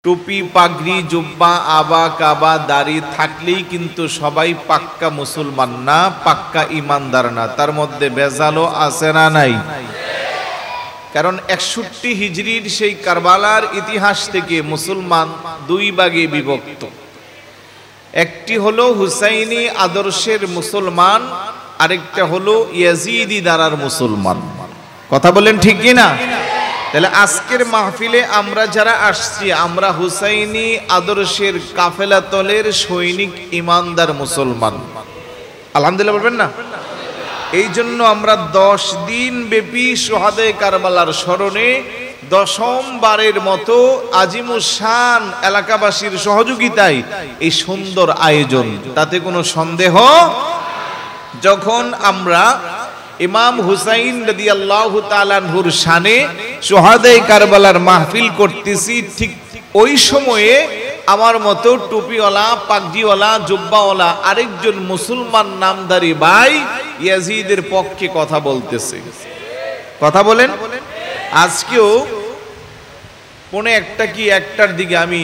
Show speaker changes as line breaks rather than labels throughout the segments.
টুপি পাগড়ি জুব্বা আবা কাবা দাড়ি থাকলেই কিন্তু সবাই পাক্কা মুসলমান না, পাক্কা ইমানদার না। তার মধ্যে ভেজালও আছে না নাই? কারণ 61 হিজরির সেই কারবালার ইতিহাস থেকে মুসলমান দুই ভাগে বিভক্ত। একটি হলো হুসাইনি আদর্শের মুসলমান, আরেকটা হলো ইয়াজিদি দ্বারার মুসলমান। কথা বলেন ঠিক কি না? তাহলে আজকের মাহফিলে আমরা যারা আসছি, আমরা হুসাইনি আদর্শের কাফেলা তলের সৈনিক ইমানদার মুসলমান। আলহামদুলিল্লাহ বলবেন না? এই জন্য আমরা 10 দিন ব্যাপী শুহাদায়ে কারবালার স্মরণে 10ম বারের মতো আজিমুশান এলাকাবাসীর সহযোগিতায় এই সুন্দর আয়োজন, তাতে কোনো সন্দেহ। যখন আমরা ইমাম হুসাইন রাদিয়াল্লাহু তাআলা আনহুর শানে শুহাদায়ে কারবালার মাহফিল করতেছি, ঠিক ওই সময়ে আমার মতো টুপিওয়ালা পাগড়িওয়ালা জুব্বাওয়ালা আরেকজন মুসলমান নামধারী ভাই ইয়াজিদের পক্ষে কথা বলতেছে। কথা বলেন। আজকেও পৌনে একটা কি একটার দিকে আমি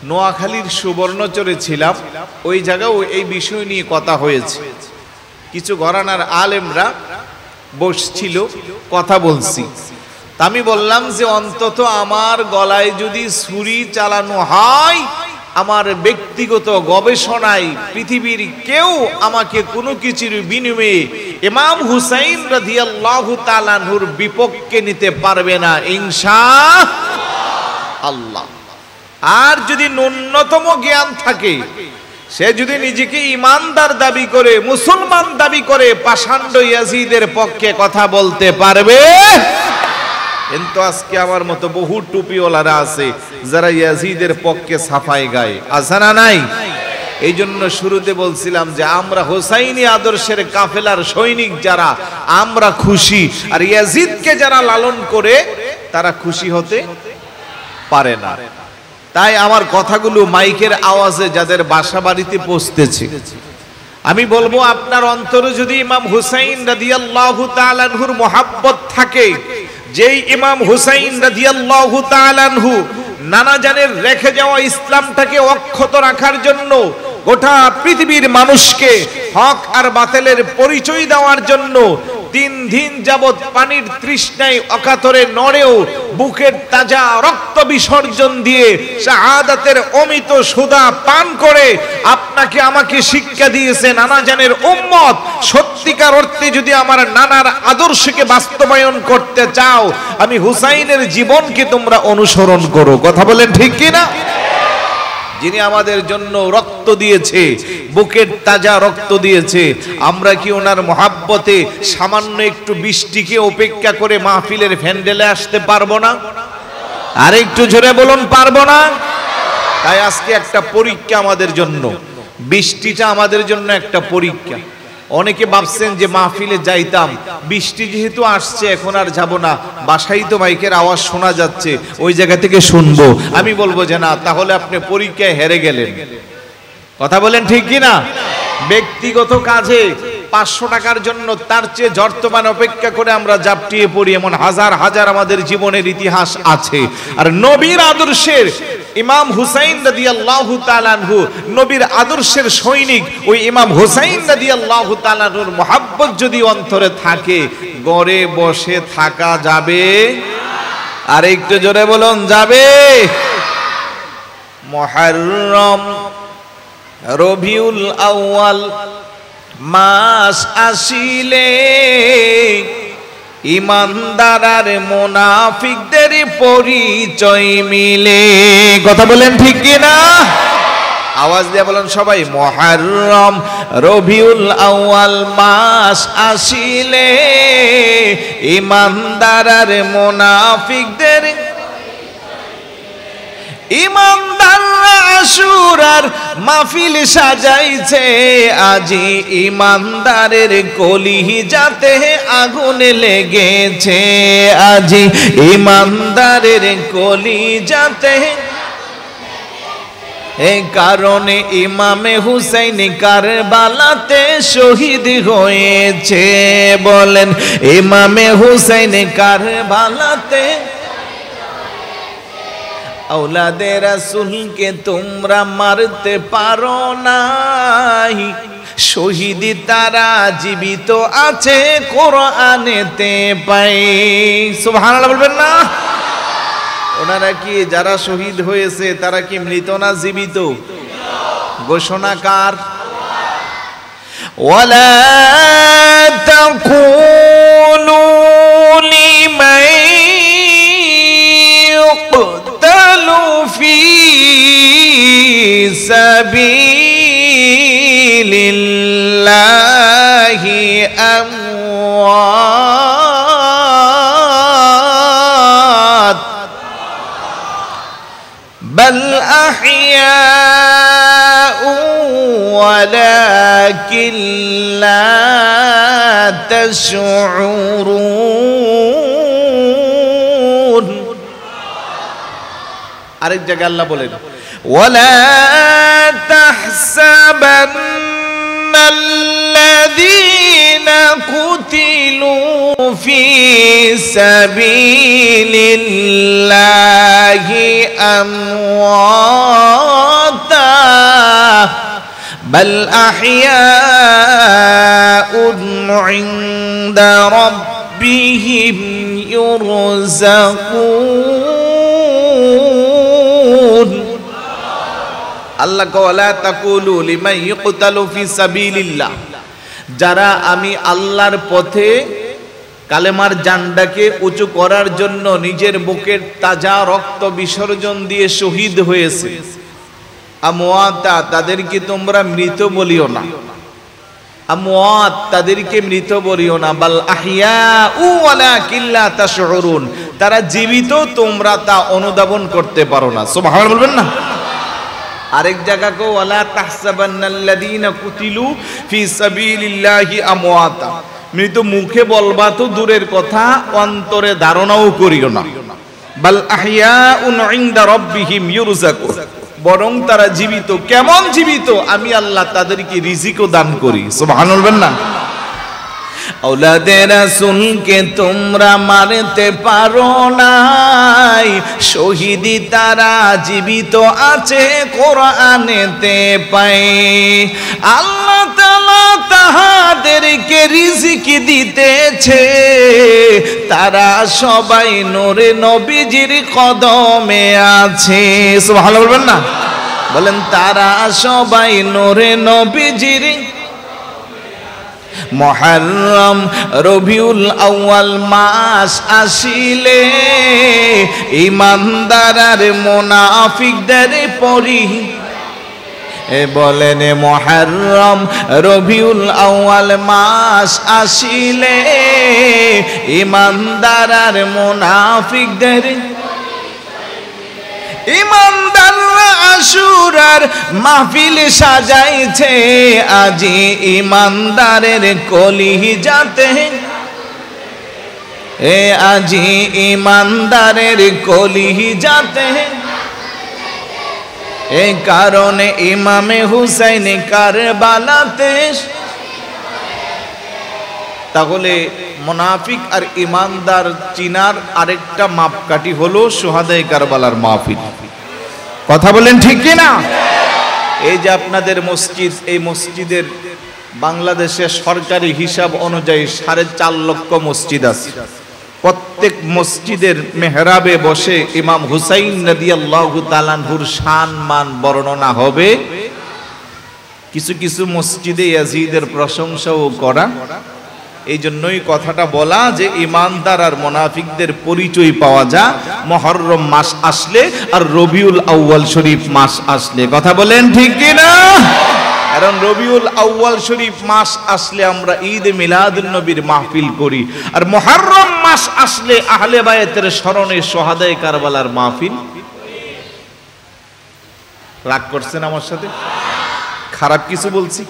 নোয়াখালীর সুবর্ণচরে ছিলাম, ওই জায়গাও এই বিষয় নিয়ে কথা হয়েছে। কিছু ঘরানার আলেমরা বসছিল, কথা বলছি। আমি বললাম যে অন্তত আমার গলায় যদি ছুরি চালানো হয়, আমার ব্যক্তিগত গবেষণায় পৃথিবীর কেউ আমাকে কোনো কিছুর বিনিময়ে ইমাম হুসাইন রাদিয়াল্লাহু তাআলা আনহুর বিপক্ষে নিতে পারবে না ইনশাআল্লাহ। আর যদি ন্যূনতম জ্ঞান থাকে, সে যদি নিজেকে ইমানদার দাবি করে, মুসলমান দাবি করে, পাষাণ্ড ইয়াজিদের পক্ষে কথা বলতে পারবে। কিন্তু আজকে আমার মতো বহু টুপিওয়ালারা আছে যারা ইয়াজিদের পক্ষে সাফাই গায়, আছে না নাই? এই জন্য শুরুতে বলছিলাম যে আমরা হুসাইনি আদর্শের কাফেলার সৈনিক যারা, আমরা খুশি। আর ইয়াজিদকে যারা লালন করে তারা খুশি হতে পারে না। তাই আমার কথাগুলো মাইকের আওয়াজে যাদের বাসা বাড়িতে পৌঁছতেছে, আমি বলবো আপনার অন্তরে যদি ইমাম হুসাইন রাদিয়াল্লাহু তাআলা আনহুর মুহাব্বত থাকে, যেই ইমাম হুসাইন রাদিয়াল্লাহু তাআলা আনহু নানা জানের রেখে যাওয়া ইসলামটাকে অক্ষত রাখার জন্য গোটা পৃথিবীর মানুষকে হক আর বাতিলের পরিচয় দেওয়ার জন্য 3 দিন যাবত পানির তৃষ্ণায় অকাতরে নড়েও বুকের তাজা রক্ত বিসর্জন দিয়ে শাহাদাতের অমিত সুধা পান করে আপনাকে আমাকে শিক্ষা দিয়েছে নানা জানের উম্মত, সত্যিকার অর্থে যদি আমার নানার আদর্শকে বাস্তবায়ন করতে চাও, আমি হুসাইনের জীবনকে তোমরা অনুসরণ করো। কথা বলেন ঠিক কি না? যিনি আমাদের জন্য রক্ত দিয়েছে, বুকের তাজা রক্ত দিয়েছে, আমরা কি ওনার মহাব্বতে সামান্য একটু বৃষ্টিকে উপেক্ষা করে মাহফিলের প্যান্ডেলে আসতে পারবো না? আর একটু জোরে বলুন, পারবো না? তাই আজকে একটা পরীক্ষা আমাদের জন্য, বৃষ্টিটা আমাদের জন্য একটা পরীক্ষা। অনেকে ভাবছেন যে মাহফিলে যাইতাম, বৃষ্টি যেহেতু আসছে এখন আর যাব না, বাসায় তো মাইকের আওয়াজ শোনা যাচ্ছে, ওই জায়গা থেকে শুনবো। আমি বলবো যে না, তাহলে আপনি পরীক্ষায় হেরে গেলেন। কথা বলেন ঠিক কি না? ব্যক্তিগত কাজে 500 টাকার জন্য তার চেয়ে জর্তমান অপেক্ষা করে আমরা জাপটিয়ে পড়ি, এমন হাজার হাজার আমাদের জীবনের ইতিহাস আছে। আর নবীর আদর্শের ইমাম হুসাইন রাদিয়াল্লাহু তাআলা আনহু, নবীর আদর্শের সৈনিক ওই ইমাম হুসাইন রাদিয়াল্লাহু তাআলা আনহুর মহব্বত যদি অন্তরে থাকে, ঘরে বসে থাকা যাবে? আর একটু জোরে বলুন, যাবে? মুহররম রবিউল আউয়াল মাস আসিলে ইমানদার আর মুনাফিকদের পরিচয় মিলে। কথা বলেন ঠিক কি না? আওয়াজ দিয়ে বলেন সবাই, মুহররম রবিউল আউয়াল মাস আসিলে ইমানদার আর মুনাফিকদের, ইমানদাররা আশুরার মাহফিল সাজাইছে, আজি ইমানদারের কলিজাতে আগুন লেগেছে, আজি ইমানদারের কলিজাতে। এই কারণে ইমামে হুসাইন কারবালাতে শহীদ হয়েছে। বলেন, ইমামে হুসাইন কারবালাতে औलादे রাসূলকে তোমরা মারতে পারো নাই, শহীদ তারা জীবিত আছে কোরআনেতে পাই। সুবহানাল্লাহ বলবেন না? ওনারা কি যারা শহীদ হয়েছে তারা কি মৃত না জীবিত? ঘোষণাকার ওয়ালা তাকুলু লিমান ইউকতালু ফি সাবিলিল্লাহি আমওয়াত বাল আহইয়াউ ওয়ালাকিন লা তাশউরুন। আরেক জায়গায় আল্লাহ বলেন ওয়ালা তাহসাবান্নাল্লাযীনা কুতিলু ফি সাবিলিল্লাহি আমওয়াতা বাল আহইয়াউন ইনদা রাব্বিহিম ইউরযাকুন। আল্লাহ ওয়ালা তাকুলু লিমান ইউকতালু ফি সাবিলিল্লাহ, যারা আমি আল্লাহর পথে কালেমার জান্ডাকে উঁচু করার জন্য নিজের বুকের তাজা রক্ত বিসর্জন দিয়ে শহীদ হয়েছে, আমওয়াতা তাদেরকে তোমরা মৃত বলিও না, আমওয়াত তাদেরকে মৃত বলিও না, বাল আহইয়াউ ওয়ালাকিন লা তাশউরুন, তারা জীবিত তোমরা তা অনুধাবন করতে পারো না। সুবহানাল্লাহ বলবেন না? আরেক জায়গাকে ওয়ালা তাহসাবান্নাল্লাযীনা কুতিলু ফি সাবিলিল্লাহি আমওয়াতা, মৃত মুখে বলবা তো দূরের কথা, অন্তরে ধারণাও করিও না, বাল আহইয়াউন ইনদা রাব্বিহিম ইউরযাকুন, বরং তারা জীবিত। কেমন জীবিত? আমি আল্লাহ তাদেরকে রিজিকও দান করি। সুবহানাল্লাহ বলবেন না? औलादे রাসূলকে তোমরা মারতে পারো নাই, শহীদি তারা জীবিত আছে কোরআনেতে পাই। আল্লাহ তাআলা তাহাদেরকে রিজিক দিতেছে, তারা সবাই নূরে নবীজির কদমে আছে। সুবহানাল্লাহ বলবেন না? বলেন তারা সবাই নূরে নবীজির। মুহররম রবিউল আউয়াল মাস আসিলে ঈমানদার আর মুনাফিকদের পরি বলেন, মুহররম রবিউল আউয়াল মাস আসিলে ঈমানদার আর মুনাফিকদের, ঈমানদাররা আশুরার মাহফিল সাজাইছে, আজি ঈমানদারের কলিজাতে, আজি ঈমানদারের কলিজাতে, এ কারণে ইমামে হুসাইন কারবালাতে। তাহলে মুনাফিক আর ঈমানদার চিনার আরেকটা মাপকাঠি হলো শুহাদায়ে কারবালার মাহফিল। কথা বলেন ঠিক কি না? এই যে আপনাদের মসজিদ, এই মসজিদের বাংলাদেশের সরকারি হিসাব অনুযায়ী 4.5 লক্ষ মসজিদ আছে। প্রত্যেক মসজিদের মেহরাবে বসে ইমাম হুসাইন রাদিয়াল্লাহু তাআলা আনহুর শান মান বর্ণনা হবে। কিছু কিছু মসজিদে ইয়াজিদের প্রশংসাও করা। এই জন্যই কথাটা বলা যে ঈমানদার আর মুনাফিকদের পরিচয় পাওয়া যায় মুহররম মাস আসলে আর রবিউল আউয়াল শরীফ মাস আসলে। কথা বলেন ঠিক কি না? কারণ রবিউল আউয়াল শরীফ মাস আসলে আমরা ঈদ মিলাদুন নবীর মাহফিল করি, আর মুহররম মাস আসলে আহলে বায়াতের স্মরণে শুহাদায়ে কারবালার মাহফিল। রাগ করছেন আমার সাথে? খারাপ কিছু বলছি?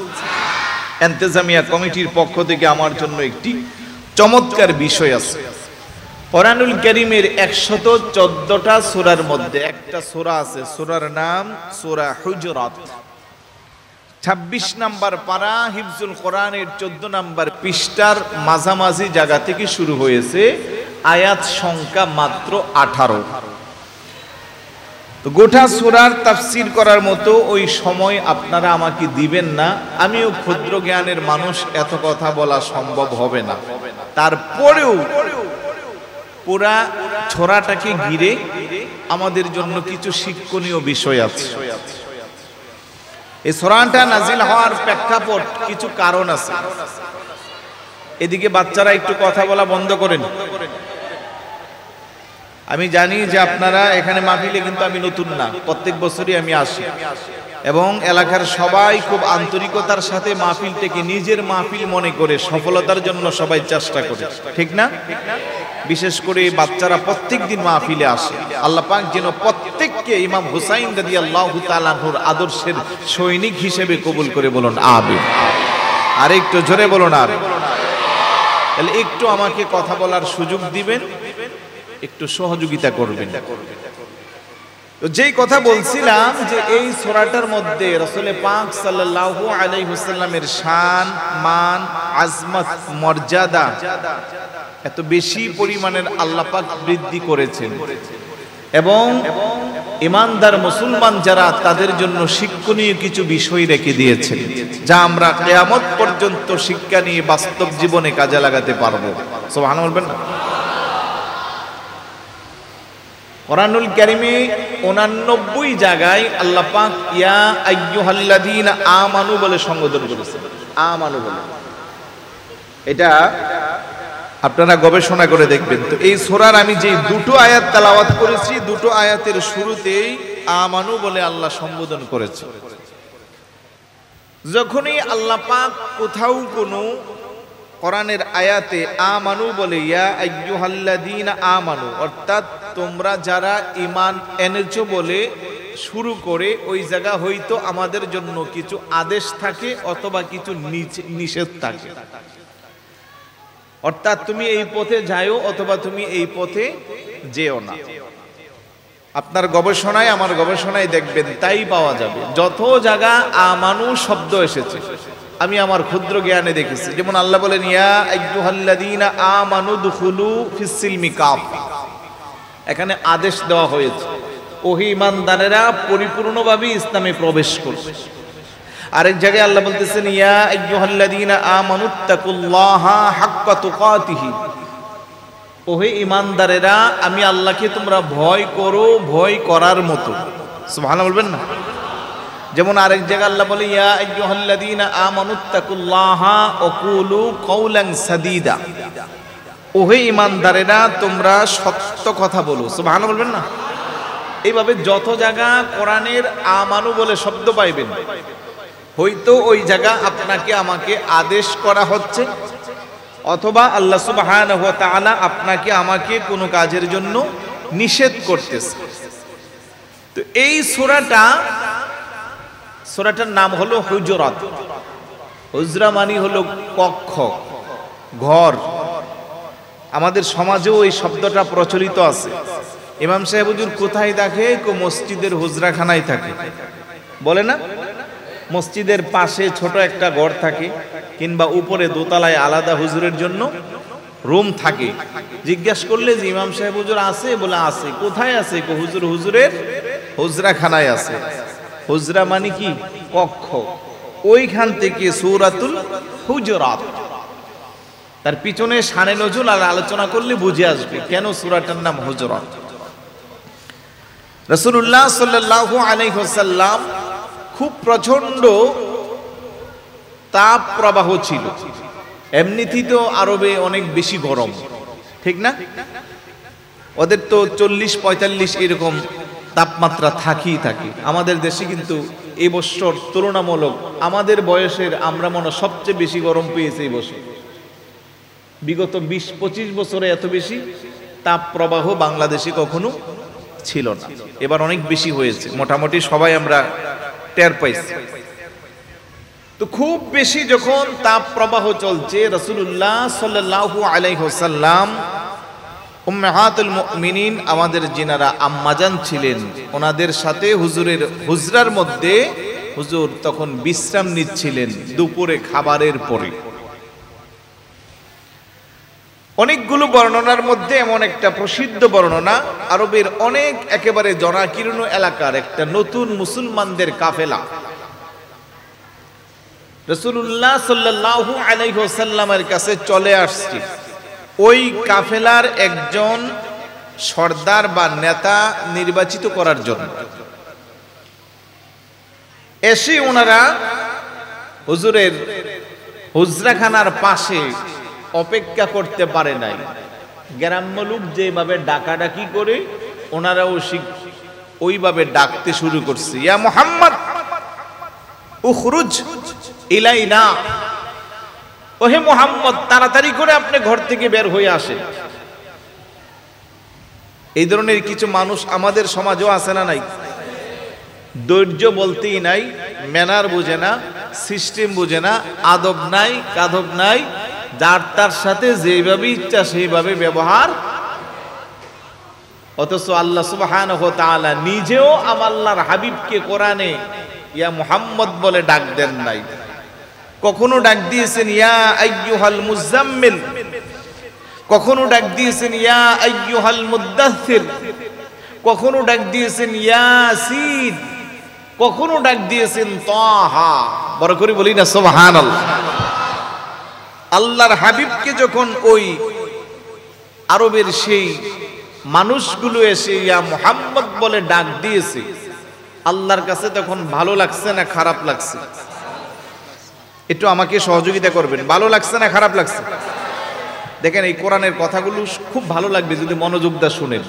ইন্তেজামিয়া কমিটির পক্ষ থেকে আমার জন্য একটি চমৎকার বিষয় আছে। কোরআনুল কারীমের 114টা সূরার মধ্যে একটা সূরা আছে, সূরার নাম সূরা হুজরাত। 26 নম্বর পারা হিফজুল কোরআনের 14 নম্বর পৃষ্ঠার মাঝামাঝি জায়গা থেকে শুরু হয়েছে। আয়াত সংখ্যা মাত্র 18। তো গোটা সূরার তাফসীর করার মতো ওই সময় আপনারা আমাকে দিবেন না, আমিও ক্ষুদ্র জ্ঞানের মানুষ, এত কথা বলা সম্ভব হবে না। তারপরেও পুরা ছোরাটাকে ঘিরে আমাদের জন্য কিছু শিক্ষণীয় বিষয় আছে। এই সূরাটা নাজিল হওয়ার প্রেক্ষাপট কিছু কারণ আছে। এদিকে বাচ্চারা একটু কথা বলা বন্ধ করেন। আমি জানি যে আপনারা এখানে মাহফিলে কিন্তু আমি নতুন না, প্রত্যেক বছরই আমি আসি এবং এলাকার সবাই খুব আন্তরিকতার সাথে মাহফিলটাকে নিজের মাহফিল মনে করে সফলতার জন্য সবাই চেষ্টা করে, ঠিক না? বিশেষ করে বাচ্চারা প্রত্যেক দিন মাহফিলে আসে। আল্লাহ পাক যেন প্রত্যেককে ইমাম হুসাইন রাদিয়াল্লাহু তাআলা আনহুর আদর্শের সৈনিক হিসেবে কবুল করে, বলুন আমিন। আর একটু জোরে বলুন আমিন। তাহলে একটু আমাকে কথা বলার সুযোগ দিবেন, একটু সহযোগিতা করবেন। তো যেই কথা বলছিলাম যে এই সূরাটার মধ্যে রাসূল পাক সাল্লাল্লাহু আলাইহি ওয়াসাল্লামের শান, মান, আজমত, মর্যাদা এত বেশি পরিমাণের আল্লাহ পাক বৃদ্ধি করেছেন এবং ঈমানদার মুসলমান যারা তাদের জন্য শিক্ষণীয় কিছু বিষয় রেখে দিয়েছেন, যা আমরা কিয়ামত পর্যন্ত শিক্ষা নিয়ে বাস্তব জীবনে কাজে লাগাতে পারবো। সুবহানাল্লাহ বলবেন না? কোরআনুল কারীমে 89 জায়গায় আল্লাহ পাক ইয়া আইয়ুহাল্লাযীনা আমানু বলে সম্বোধন করেছেন। আমানু বলে, এটা আপনারা গবেষণা করে দেখবেন। তো এই সূরার আমি যে দুটো আয়াত তেলাওয়াত করেছি, দুটো আয়াতের শুরুতেই আমানু বলে আল্লাহ সম্বোধন করেছে। যখনই আল্লাহ পাক কোথাও কোনো কোরআনের আয়াতে আমানু বলে ইয়া আইয়ুহাল্লাযীনা আমানু, অর্থাৎ তোমরা যারা ঈমান এনেছো বলে শুরু করে, ওই জায়গা হয়তো আমাদের জন্য কিছু আদেশ থাকে অথবা কিছু নিষেধ থাকে। অর্থাৎ তুমি এই পথে যাও অথবা তুমি এই পথে যেও না। আপনার গবেষণায় আমার গবেষণায় দেখবেন তাই পাওয়া যাবে। যত জায়গা আমানু শব্দ এসেছে আমি আমার ক্ষুদ্র জ্ঞানে দেখেছি। যেমন আল্লাহ বলেন ইয়া আইয়ুহাল্লাযীনা আমানু দুখুলু ফিস-সিলমি কাফা, এখানে আদেশ দেওয়া হয়েছে ওহে ঈমানদারেরা পরিপূর্ণভাবে ইসলামে প্রবেশ করবে। আরেক জায়গায় আল্লাহ বলতেছেন ইয়া আইয়ুহাল্লাযীনা আমানুত্তাকুল্লাহা হাক্কা তুকাতিহি, ওহে ঈমানদারেরা আমি আল্লাহকে তোমরা ভয় করো ভয় করার মতো। সুবহানাল্লাহ বলবেন না? যেমন আরেক জায়গায় আল্লাহ বলে ইয়া আইয়ুহাল্লাযীনা আমানুত্তাকুল্লাহা ওয়া কুলু কাওলান সাদীদা, ওহে ঈমানদারেরা তোমরা সত্য কথা বলো। সুবহানাল্লাহ বলবেন না? এইভাবে যত জায়গা কোরআনের আমানু বলে শব্দ পাইবেন, হয়তো ওই জায়গা আপনাকে আমাকে আদেশ করা হচ্ছে অথবা আল্লাহ সুবহানাহু ওয়া তাআলা আপনাকে আমাকে কোনো কাজের জন্য নিষেধ করতেছে। তো এই সূরাটার নাম হলো হুজুরাত। হুজরা মানে হলো কক্ষ, ঘর। আমাদের সমাজেও এই শব্দটা প্রচলিত আছে। ইমাম সাহেব হুজুর কোথায় থাকে? মসজিদের হুজরাখানায় থাকে, বলে না? মসজিদের পাশে ছোট একটা ঘর থাকে কিংবা উপরে দোতলায় আলাদা হুজুরের জন্য রুম থাকে। জিজ্ঞেস করলে যে ইমাম সাহেব হুজুর আছে, বলে আছে। কোথায় আছে? হুজুরের হুজরাখানায় আছে। হুজরা মানে কি? কক্ষ। ওইখান থেকে সূরাতুল হুজুরাত, তার পিছনে শানে নজুল আর আলোচনা করলে বুঝে আসবে কেন সূরাটার নাম হুজুরাত। রাসূলুল্লাহ সাল্লাল্লাহু আলাইহি ওয়াসাল্লাম খুব প্রচন্ড তাপ প্রবাহ ছিল। এমনিতেই তো আরবে অনেক বেশি গরম, ঠিক না? ওদের তো 40-45 এরকম তাপমাত্রা থাকেই থাকে। আমাদের দেশে কিন্তু এই বছর তুলনামূলক আমাদের বয়সের আমরা মনে সবচেয়ে বেশি গরম পেয়েছি এই বছর। বিগত 20-25 বছরে এত বেশি তাপ প্রবাহ বাংলাদেশে কখনো ছিল না। এবার অনেক বেশি হয়েছে, মোটামুটি সবাই আমরা টের পাইছি। তো খুব বেশি যখন তাপ প্রবাহ চলছে, রাসূলুল্লাহ সাল্লাল্লাহু আলাইহি ওয়াসাল্লাম উম্মাহাতুল মুমিনিন আমাদের যিনারা আম্মাজান ছিলেন, ওনাদের সাথে হুজুরের হুজরার মধ্যে হুজুর তখন বিশ্রাম নিচ্ছিলেন দুপুরে খাবারের পরে। অনেকগুলো বর্ণনার মধ্যে এমন একটা প্রসিদ্ধ বর্ণনা, আরবের অনেক একেবারে জনাকীর্ণ এলাকার একটা নতুন মুসলমানদের কাফেলা রাসূলুল্লাহ সাল্লাল্লাহু আলাইহি ওয়াসাল্লামের কাছে চলে আসছে। ওই কাফেলার একজন সর্দার বা নেতা নির্বাচিত করার জন্য এসে ওনারা হুজুরের হুজরাখানার পাশে অপেক্ষা করতে পারে নাই। গ্রাম্য লোক যেভাবে ডাকাডাকি করে ওনারাও ওইভাবে ডাকতে শুরু করছে, ইয়া মুহাম্মদ উখরুজ ইলাইনা, ওহে মুহাম্মদ তাড়াতাড়ি করে আপনি ঘর থেকে বের হয়ে আসেন। এই ধরনের কিছু মানুষ আমাদের সমাজেও আছে না নাই? ধৈর্য বলতেই নাই, ম্যানার বুঝে না, সিস্টেম বুঝে না, আদব নাই, কাদব নাই, যার তার সাথে যেভাবে ইচ্ছা সেইভাবে ব্যবহার। অথচ আল্লাহ সুবহানাহু ওয়া তাআলা নিজেও আল্লাহর হাবিবকে কোরআনে ইয়া মুহাম্মদ বলে ডাক দেন নাই। কখনো ডাক দিয়েছেন ইয়া আইয়ুহাল মুজাম্মিল, কখনো ডাক দিয়েছেন ইয়া আইয়ুহাল মুদ্দাসসির, কখনো ডাক দিয়েছেন ইয়াসিন, কখনো ডাক দিয়েছেন তাহা। বড় করে বলি না সুবহানাল্লাহ। আল্লাহর হাবিবকে যখন ওই আরবের সেই মানুষগুলো এসে ইয়া মুহাম্মদ বলে ডাক দিয়েছে, আল্লাহর কাছে তখন ভালো লাগছে না খারাপ লাগছে? একটু আমাকে সহযোগিতা করবেন, ভালো লাগছে না খারাপ লাগছে? দেখেন এই কোরআনের কথাগুলো খুব ভালো লাগবে যদি মনোযোগ দিয়ে শুনেন।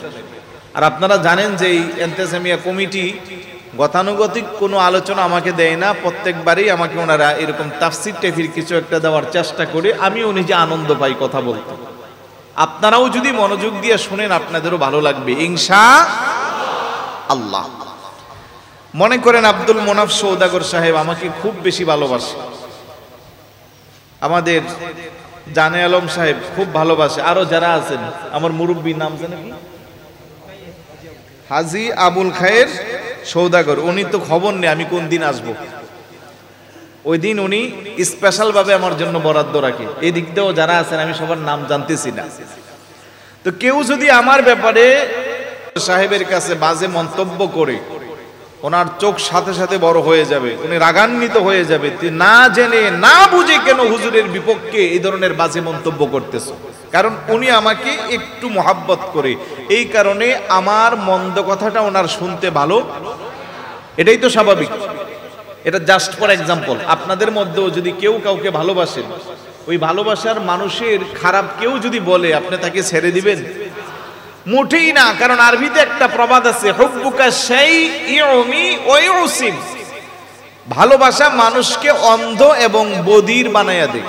আর আপনারা জানেন যে এই এন্তেজামিয়া কমিটি গতানুগতিক কোনো আলোচনা আমাকে দেয় না, প্রত্যেকবারই আমাকে ওনারা এরকম তাফসির টাইপের কিছু একটা দেওয়ার চেষ্টা করে, আমিও নিজে আনন্দ পাই কথা বলতে। আপনারাও যদি মনোযোগ দিয়ে শুনেন আপনাদেরও ভালো লাগবে ইনশাআল্লাহ। মনে করেন আব্দুল মোনাফ সওদাগর সাহেব আমাকে খুব বেশি ভালোবাসে, আমাদের জানে আলম সাহেব খুব ভালোবাসে, আরো যারা আছেন, আমার মুরব্বীর নাম জানেন কি, হাজী আবুল খায়ের সওদাগর, উনি তো খবর নেই আমি কোন দিন আসবো। ওই দিন উনি স্পেশাল ভাবে আমার জন্য বরাদ্দ রাখে। এই দিক দিয়েও যারা আছেন আমি সবার নাম জানতেছি না। তো কেউ যদি আমার ব্যাপারে সাহেবের কাছে বাজে মন্তব্য করে, ওনার চোখ সাথে সাথে বড় হয়ে যাবে, উনি রাগান্বিত হয়ে যাবে, না জেনে না বুঝে কেন হুজুরের বিপক্ষে এই ধরনের বাজে মন্তব্য করতেছ। কারণ উনি আমাকে একটু মহাব্বত করে, এই কারণে আমার মন্দ কথাটা ওনার শুনতে ভালো, এটাই তো স্বাভাবিক। এটা জাস্ট ফর এক্সাম্পল। আপনাদের মধ্যেও যদি কেউ কাউকে ভালোবাসেন, ওই ভালোবাসার মানুষের খারাপ কেউ যদি বলে, আপনি তাকে ছেড়ে দিবেন? মোটেই না। কারণ আরবিতে একটা প্রবাদ আছে, হুব্বুকা শাইউমি ওয়া ইউসিম, ভালোবাসা মানুষকে অন্ধ এবং বধির বানায়া দেয়।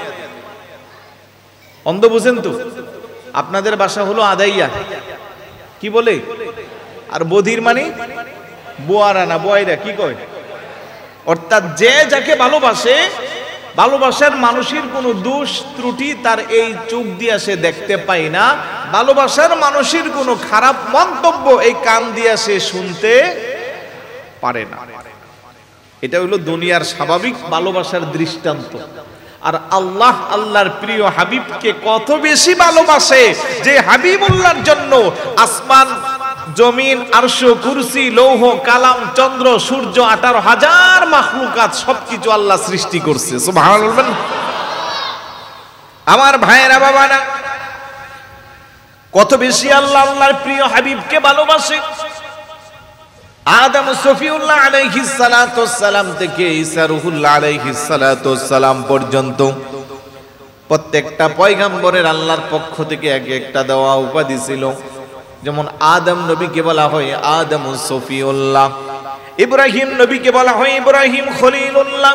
অন্ধ বুঝেন তো? আপনাদের ভাষা হলো আদাইয়া, কি বলে? আর বধির মানে বোয়ারা না বয়রা, কি কয়? অর্থাৎ যে যাকে ভালোবাসে, ভালোবাসার মানুষের কোনো দোষ ত্রুটি তার এই চোখ দিয়ে সে দেখতে পায় না, ভালোবাসার মানুষের কোনো খারাপ মন্তব্য এই কান দিয়ে সে শুনতে পারে না। এটা হলো দুনিয়ার স্বাভাবিক ভালোবাসার দৃষ্টান্ত। আর আল্লাহ আল্লাহর প্রিয় হাবিবকে কত বেশি ভালোবাসে যে হাবিবুল্লাহর জন্য আসমান জমিন আরশ কুরসি লৌহ কালাম চন্দ্র সূর্য 18,000 মাখলুকাত সবকিছু আল্লাহ সৃষ্টি করছে। সুবহানাল্লাহ। আমার ভাইয়েরা বাবারা, কত বেশি আল্লাহ আল্লাহর প্রিয় হাবিবকে ভালোবাসে। আদম সফিউল্লাহ আলাইহিস সালাতু ওয়াস সালাম থেকে ঈসা রূহুল্লাহ আলাইহিস সালাতু ওয়াস সালাম পর্যন্ত প্রত্যেকটা পয়গম্বরের আল্লাহর পক্ষ থেকে এক একটা দেওয়া উপাধি ছিল। যেমন আদম নবীকে বলা হয় আদম সফিউল্লাহ, ইব্রাহিম নবীকে বলা হয় ইব্রাহিম খলিলুল্লাহ,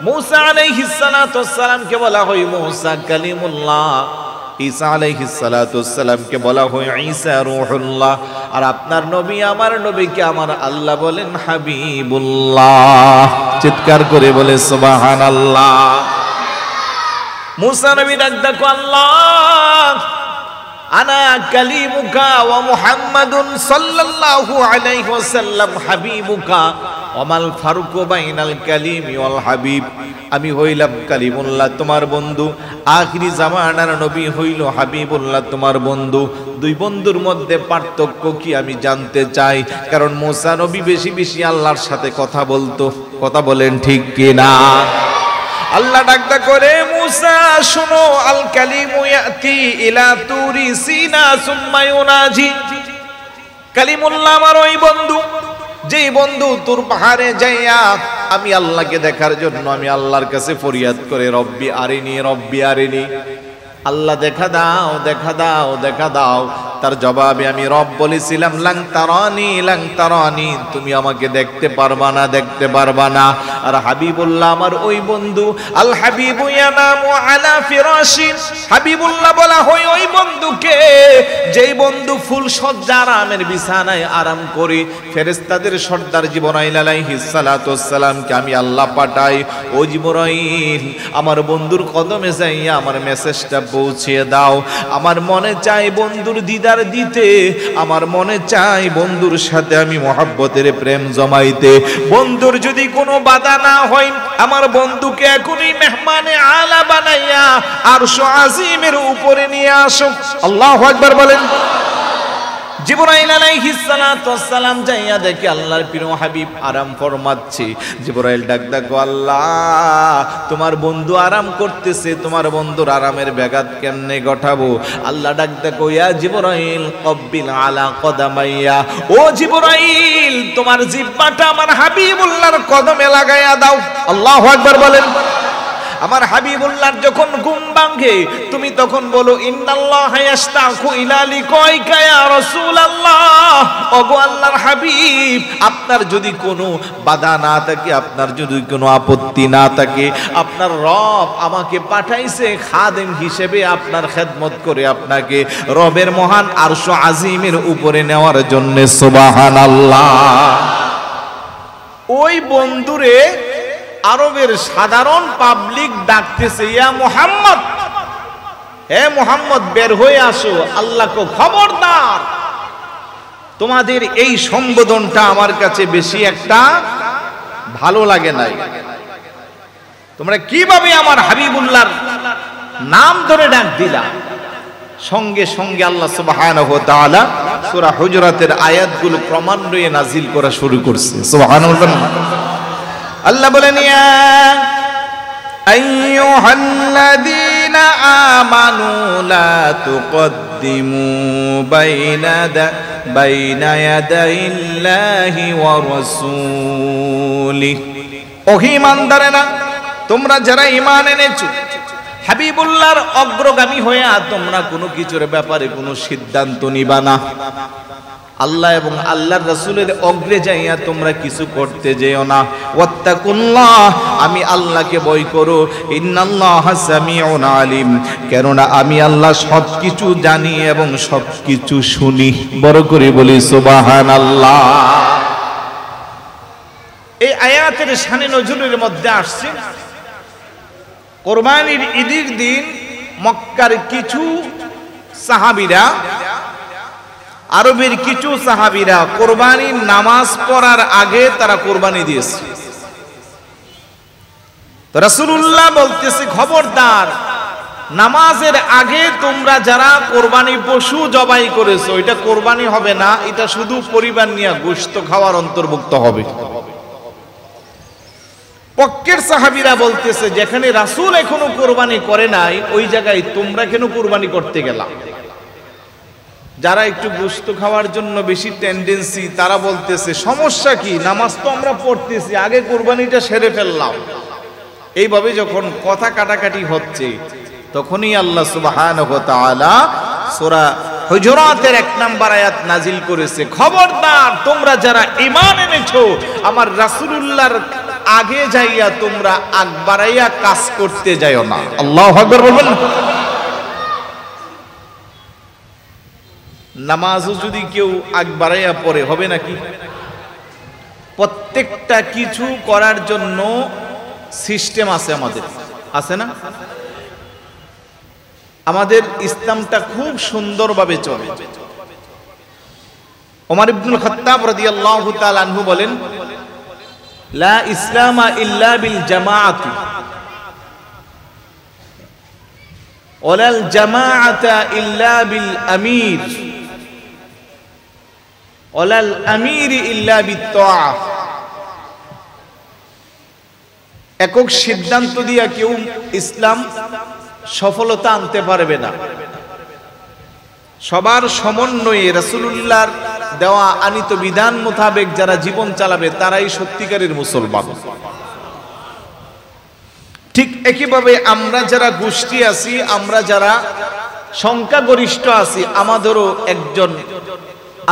মূসা আলাইহিস সালাতু ওয়াস সালামকে বলা হয় মূসা কালিমুল্লাহ, ঈসা আলাইহিস সালাতু ওয়াস সালামকে বলা হয় ঈসা রূহুল্লাহ। আর আপনার নবী আমার নবীকে আমার আল্লাহ বলেন হাবিবুল্লাহ। চিৎকার করে বলে সুবহানাল্লাহ। মূসা নবী ডাক দেখো, আল্লাহ আনা কালিমুকা ওয়া মুহাম্মাদুন সাল্লাল্লাহু আলাইহি ওয়াসাল্লাম হাবিবুকা, ওমাল ফারুকু বাইনাল কালিমি ওয়াল হাবিব, আমি হইলাম কালিমুল্লাহ তোমার বন্ধু, আখিরি জামানার নবী হইল হাবিবুল্লাহ তোমার বন্ধু। দুই বন্ধুর মধ্যে পার্থক্য কি আমি জানতে চাই, কারণ মুসা নবী বেশি বেশি আল্লাহর সাথে কথা বলতো। কথা বলেন ঠিক কিনা? আল্লাহ ডাকটা করে, মুসা শুনো, আল কালিমু ইয়াতি ইলা তুরি সিনা সুম্মা ইউনাজি। কালিমুল্লাহ আমার ওই বন্ধু, যেই বন্ধু তুর পাহাড়ে যাইয়া আমি আল্লাহকে দেখার জন্য আমি আল্লাহর কাছে ফরিয়াদ করে রব্বি আরিনি রব্বি আরিনি, আল্লাহ দেখা দাও দেখা দাও দেখা দাও। তার জবাবে আমি রব বলেছিলাম লাং তারানি, তুমি আমাকে দেখতে পারবা না, দেখতে পারবা না। আর হাবিবুল্লাহ আমার ওই বন্ধু, আল হাবিবু ইয়ানামু আলা ফিরাশি, হাবিবুল্লাহ বলা হয় ওই বন্ধুকে যেই বন্ধু ফুল সজ্জা আরামের বিছানায় আরাম করে। ফেরেশতাদের সর্দার জিবরাইল আলাইহিস সালাতু ওয়াস সালামকে আমি আল্লাহ পাঠাই, ও জিবরাইল আমার বন্ধুর কদমে যাইয়া আমার মেসেজটা পৌঁছিয়ে দাও। আমার মনে চাই বন্ধুর দিদার দিতে, আমার মনে চাই বন্ধুর সাথে আমি মহব্বতের প্রেম জমাইতে। বন্ধুর যদি কোনো বাধা না হয়, আমার বন্ধুকে এখনই মেহমানে আলা বানাইয়া আরশ আজিমের উপরে নিয়ে আসো। আল্লাহু আকবার বলেন। জিবরাইল আলাইহিস সালাতু ওয়াস সালাম যাইয়া দেখে আল্লাহর প্রিয় হাবিব আরাম ফরমাচ্ছে। জিবরাইল ডাক ডাক, আল্লাহ তোমার বন্ধু আরাম করতেছে, তোমার বন্ধুর আরামের ব্যাঘাত কেমনে ঘটাবো? আল্লাহ ডাক ডাক, ইয়া জিবরাইল কব্বিল আলা কদামাইয়া, ও জিবরাইল তোমার জিহ্বাটা আমার হাবিবুল্লাহর কদমে লাগাইয়া দাও। আল্লাহু আকবার বলেন। আমার হাবিবুল্লাহর যখন ঘুম ভাঙে তুমি তখন বলো ইন্নাল্লাহা ইয়াশতাকু ইলা লিকাইকা ইয়া রাসূলুল্লাহ। ওগো আল্লাহর হাবিব, আপনার যদি কোনো বাধা না থাকে, আপনার যদি কোনো আপত্তি না থাকে, আপনার রব আমাকে পাঠাইছে খাদেম হিসেবে আপনার খেদমত করে আপনাকে রবের মহান আরশ আজিমের উপরে নেওয়ার জন্য। সুবহানাল্লাহ। ওই বন্ধুরে আরবের সাধারণ পাবলিক ডাকতেছে, ইয়া মুহাম্মদ, হে মুহাম্মদ বের হয়ে আসো, আল্লাহকে খবরদার। তোমাদের এই সম্বোধনটা আমার কাছে বেশি একটা ভালো লাগে নাই। তোমরা কিভাবে আমার হাবিবুল্লাহর নাম ধরে ডাক দিলা? সঙ্গে সঙ্গে আল্লাহ সুবহানাহু ওয়া তাআলা সূরা হুজুরাতের আয়াতগুলো ক্রমান্বয়ে নাজিল করা শুরু করছে। সুবহানাল্লাহ। আল্লাহ বলেন, ইয়া আইয়ুহাল্লাযীনা আমানু লা তুকদ্দিমু বাইনা ইয়াদাইল্লাহি ওয়া রাসূলিহি। ও ঈমানদারেরা, তোমরা যারা ঈমান এনেছো, হাবিবুল্লাহর অগ্রগামী হয়ে তোমরা কোনো কিছুর ব্যাপারে কোনো সিদ্ধান্ত নিবা না। আল্লাহ এবং আল্লাহর রাসূলের অগ্রে যাইয়া তোমরা কিছু করতে যেও না। ওয়াত্তাকুল্লাহ, আমি আল্লাহকে ভয় করো। ইন্নাল্লাহা সামিউন আলিম, কেননা আমি আল্লাহ সবকিছু জানি এবং সবকিছু শুনি। বড় করে বলি সুবহানাল্লাহ। এই আয়াতের শানে নজরুলের মধ্যে আসছে, কোরবানির ঈদের দিন মক্কার কিছু সাহাবীরা, আরবের কিছু সাহাবীরা কোরবানির নামাজ পড়ার আগে তারা কোরবানি দিয়েছে। তো রাসূলুল্লাহ বলতেছে, খবরদার, নামাজের আগে তোমরা যারা কোরবানি পশু জবাই করেছো, এটা কোরবানি হবে না, এটা শুধু পরিবার নিয়ে গোশত খাওয়ার অন্তর্ভুক্ত হবে। পক্ষের সাহাবীরা বলতেছে, যেখানে রাসূল এখনো কোরবানি করে নাই, ওই জায়গায় তোমরা কেন কোরবানি করতে গেলা? যারা একটু গোশত খাওয়ার জন্য বেশি টেন্ডেন্সি, তারা বলতেছে, সমস্যা কি, নামাজ তো আমরা পড়তেছি, আগে কোরবানিটা সেরে ফেললাম। এইভাবে যখন কথা কাটাকাটি হচ্ছে, তখনই আল্লাহ সুবহানাহু ওয়া তাআলা সূরা হুজুরাতের 1 নম্বর আয়াত নাজিল করেছে, খবরদার, তোমরা যারা ঈমান এনেছো, আমার রাসূলুল্লাহর আগে যাইয়া তোমরা আগ বাড়াইয়া কাজ করতে যাইও না। আল্লাহু আকবার বলবেন। নামাজও যদি কেউ আগ বাড়াইয়া পড়ে, হবে নাকি? প্রত্যেকটা কিছু করার জন্য সিস্টেম আছে, আমাদের আছে না? আমাদের ইসলামটা খুব সুন্দরভাবে চলে। ওমর ইবনুল খাত্তাব রাদিয়াল্লাহু তাআলা আনহু বলেন, লা ইসলামা ইল্লা বিল জামাআতি ওয়ালাল জামাআতা ইল্লা বিল আমির ওয়ালাল আমির ইল্লা বিত্তাআ। একক সিদ্ধান্ত দিয়া কেউ ইসলাম সফলতা আনতে পারবে না। সবার সমন্বয়ে রাসূলুল্লাহর দেওয়া আনিত বিধান মোতাবেক যারা জীবন চালাবে তারাই সত্যিকারের মুসলমান। ঠিক একইভাবে আমরা যারা গোষ্ঠী আছি, আমরা যারা সংখ্যাগরিষ্ঠ আছি, আমাদেরও একজন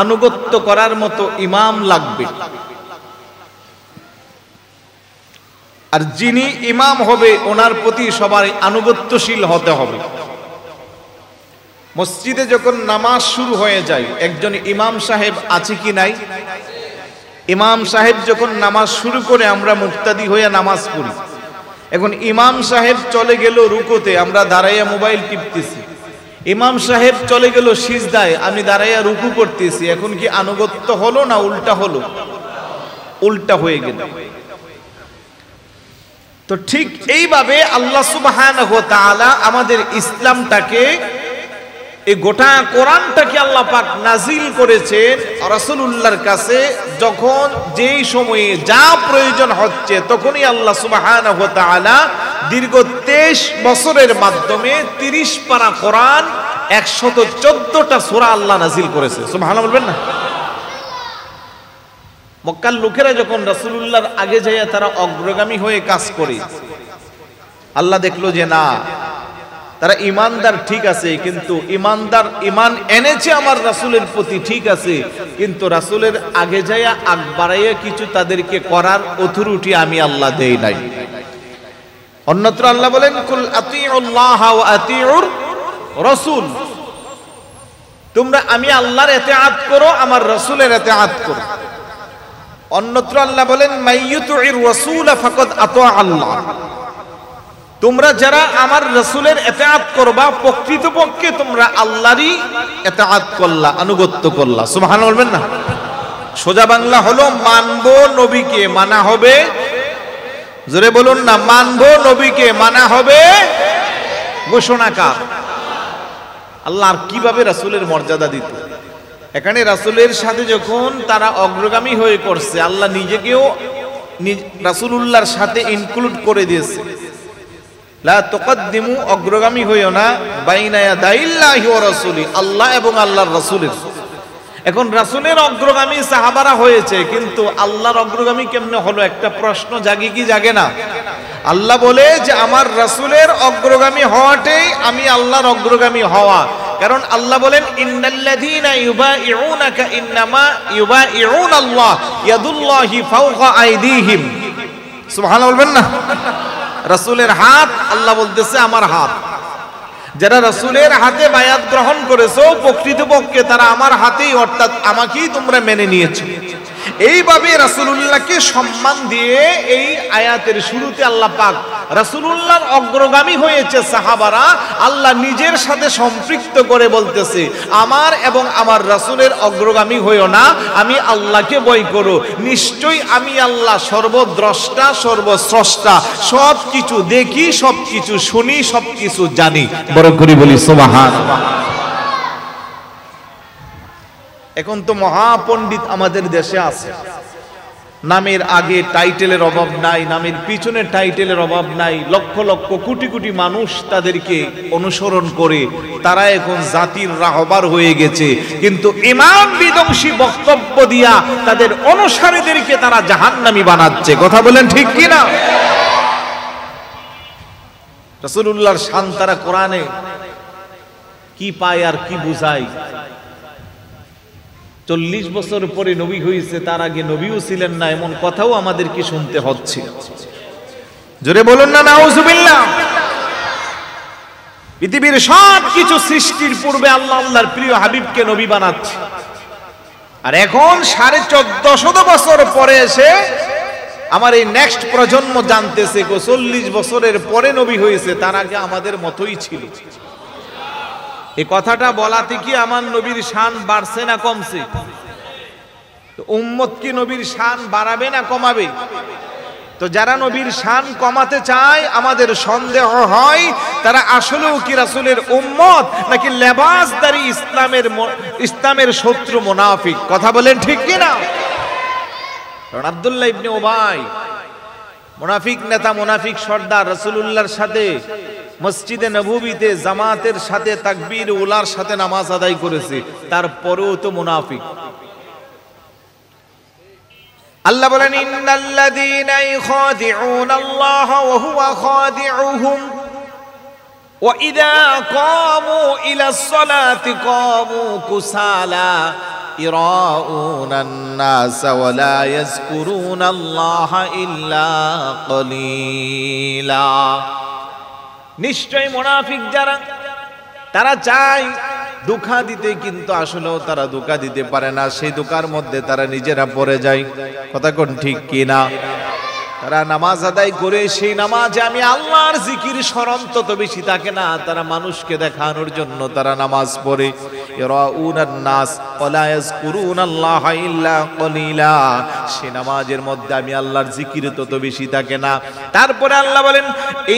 আনুগত্য করার মতো ইমাম লাগবে। আর যিনি ইমাম হবে ওনার প্রতি সবার আনুগত্যশীল হতে হবে। মসজিদে যখন নামাজ শুরু হয়ে যায় একজন ইমাম সাহেব আছে কি নাই? ইমাম সাহেব যখন নামাজ শুরু করে আমরা মুক্তাদি হয়ে নামাজ পড়ি। এখন ইমাম সাহেব চলে গেল রুকুতে, আমরা দাঁড়াইয়া মোবাইল টিপতেছি। ইমাম সাহেব চলে গেল সিজদায়, আমি দাঁড়াইয়া রুকু করতেছি। এখন কি আনুগত্য হলো না উল্টা হলো? উল্টা হয়ে গেল। তো ঠিক এইভাবে আল্লাহ সুবহানাহু ওয়া তাআলা আমাদের ইসলামটাকে, এই গোটা কোরআনটাকে আল্লাহ পাক নাজিল করেছেন রাসূলুল্লাহর কাছে। যখন যেই সময়ে যা প্রয়োজন হচ্ছে তখনই আল্লাহ সুবহানাহু ওয়া তাআলা দীর্ঘ 23 বছরের মাধ্যমে 30 পারা কোরআন 114টা সূরা আল্লাহ নাজিল করেছে। সুবহানাল্লাহ বলবেন না? মক্কার লোকেরা যখন রাসূলুল্লাহর আগে যাইয়া তারা অগ্রগামী হয়ে কাজ করে, আল্লাহ দেখলো যে না, তারা ইমানদার ঠিক আছে, কিন্তু ইমান এনেছে আমার রাসূলের প্রতি ঠিক আছে, কিন্তু রাসূলের আগে যাইয়া আগ বাড়াইয়া কিছু তাদেরকে করার অথরিটি আমি আল্লাহ দেই নাই। অন্যত্র আল্লাহ বলেন কুল আতিউল্লাহ ওয়া আতিউর রাসূল, তোমরা আমি আল্লাহর ইতাআত করো, আমার রাসূলের ইতাআত করো। অন্যত্র আল্লাহ বলেন মাইয়ুতির রাসূল ফাকাদ আতা আল্লাহ, তোমরা যারা আমার রাসূলের ইতাআত করবা প্রকৃতপক্ষে তোমরা আল্লাহরই ইতাআত করলা, আনুগত্য করলা। সুবহানাল্লাহ বলবেন না? সোজা বাংলা হলো মানবো নবীকে, মানা হবে, জোরে বলুন না, মানবো নবীকে, মানা হবে ঘোষণাকার আল্লাহ। আর কিভাবে রাসূলের মর্যাদা দিত এখানে, রাসূলের সাথে যখন তারা অগ্রগামী হয়ে করছে, আল্লাহ নিজেকেও রাসূলুল্লাহর সাথে ইনক্লুড করে দিয়েছে। লা তুকদ্দিমু, অগ্রগামী হইও না, বাইনা ইয়াদাইল্লাহি ওয়া রাসূলি, আল্লাহ এবং আল্লাহর রাসূলের। এখন রাসূলের অগ্রগামী সাহাবারা হয়েছে, কিন্তু আল্লাহর অগ্রগামী কেমনে হলো? একটা প্রশ্ন জাগে কি জাগে না? আল্লাহ বলে যে আমার রাসূলের অগ্রগামী হওয়াটাই আমি আল্লাহর অগ্রগামী হওয়া। কারণ আল্লাহ বলেন ইন্নাল্লাযীনা ইউবাইউনাকা ইন্নামা ইউবাইউনাল্লাহ ইয়াদুল্লাহি ফাওকা আইদিহিম। সুবহানাল্লাহ বলবেন না? রাসূলের হাত, আল্লাহ বলতেছে আমার হাত। যারা রাসূলের হাতে বায়াত গ্রহণ করেছো প্রকৃতপক্ষে তারা আমার হাতেই, অর্থাৎ আমাকেই তোমরা মেনে নিয়েছো। এইভাবে রাসূলুল্লাহকে সম্মান দিয়ে এই আয়াতের শুরুতে আল্লাহ পাক রাসূলুল্লাহর অগ্রগামী হয়েছে সাহাবারা, আল্লাহ নিজের সাথে সম্পৃক্ত করে বলতেছে আমার এবং আমার রাসূলের অগ্রগামী হইও না, আমি আল্লাহকে ভয় করো। নিশ্চয়ই আমি আল্লাহ সর্বদ্রষ্টা সর্বস্রষ্টা, সব কিছু দেখি, সব কিছু শুনি, সব কিছু জানি। বড় করে বলি সুবহানাল্লাহ। এখন তো মহাপণ্ডিত আমাদের দেশে আছে, নামের আগে টাইটেলের অভাব নাই, নামের পিছনে টাইটেলের অভাব নাই। লক্ষ লক্ষ কোটি কোটি মানুষ তাদেরকে অনুসরণ করে, তারা এখন জাতির রাহবার হয়ে গেছে। কিন্তু ইমান বিধ্বংসী বক্তব্য দিয়া তাদের অনুসারীদেরকে তারা জাহান্নামী বানাচ্ছে। কথা বলেন ঠিক কি না? রাসূলুল্লাহর শান তারা কোরআনে কি পায় আর কি বুঝায়? 40 বছর পরে নবী হয়েছে, তার আগে নবীও ছিলেন না, এমন কথাও আমাদেরকে শুনতে হচ্ছে। জোরে বলুন না নাউজুবিল্লাহ। পৃথিবীর সব কিছু সৃষ্টির পূর্বে আল্লাহ আল্লাহর প্রিয় হাবিবকে নবী বানাচ্ছে, আর এখন 1450 বছর পরে এসে আমার এই নেক্সট প্রজন্ম জানতেছে 40 বছরের পরে নবী হয়েছে, তার আগে আমাদের মতোই ছিল। এই কথাটা বলাতে কি আমার নবীর শান বাড়ছে না কমছে? তো উম্মত কি নবীর শান বাড়াবে না কমাবে? তো যারা নবীর শান কমাতে চায়, আমাদের সন্দেহ হয় তারা আসলেও কি রাসূলের উম্মত নাকি লেবাসদারি ইসলামের শত্রু মুনাফিক? কথা বলেন ঠিক কি না? কারণ আব্দুল্লাহ ইবনে উবাই মুনাফিক নেতা, মুনাফিক সর্দার, রাসূলুল্লাহর সাথে মসজিদে নববীতে জামাতের সাথে তাকবীর উলার সাথে নামাজ আদায় করেছে, তারপরেও তো মুনাফিক। আল্লাহ বলেন ইন্নাল্লাযীনা ইখাদিউনাল্লাহা ওয়া হুয়া খাদিউহুম ওয়া ইযা ক্বামু ইলাস সালাতি ক্বামু কুসালা ইরাউনান নাস ওয়া লা ইয়াযকুরুনাল্লাহা ইল্লা কলিলা। নিশ্চয় মুনাফিক যারা, তারা চায় ধোঁকা দিতে, কিন্তু আসলেও তারা ধোঁকা দিতে পারে না, সেই ধোঁকার মধ্যে তারা নিজেরা পড়ে যায়। কথা কোন ঠিক কি না? তারা নামাজ আদায় করে সেই নামাজে আমি আল্লাহর জিকির স্মরণ তত বেশি থাকে না, তারা মানুষকে দেখানোর জন্য তারা নামাজ পড়ে। ইরাউনান নাস ওয়া লা ইয়াযকুরুনাল্লাহা ইল্লা কলিলা, সেই নামাজের মধ্যে আমি আল্লাহর জিকির তত বেশি থাকে না। তারপরে আল্লাহ বলেন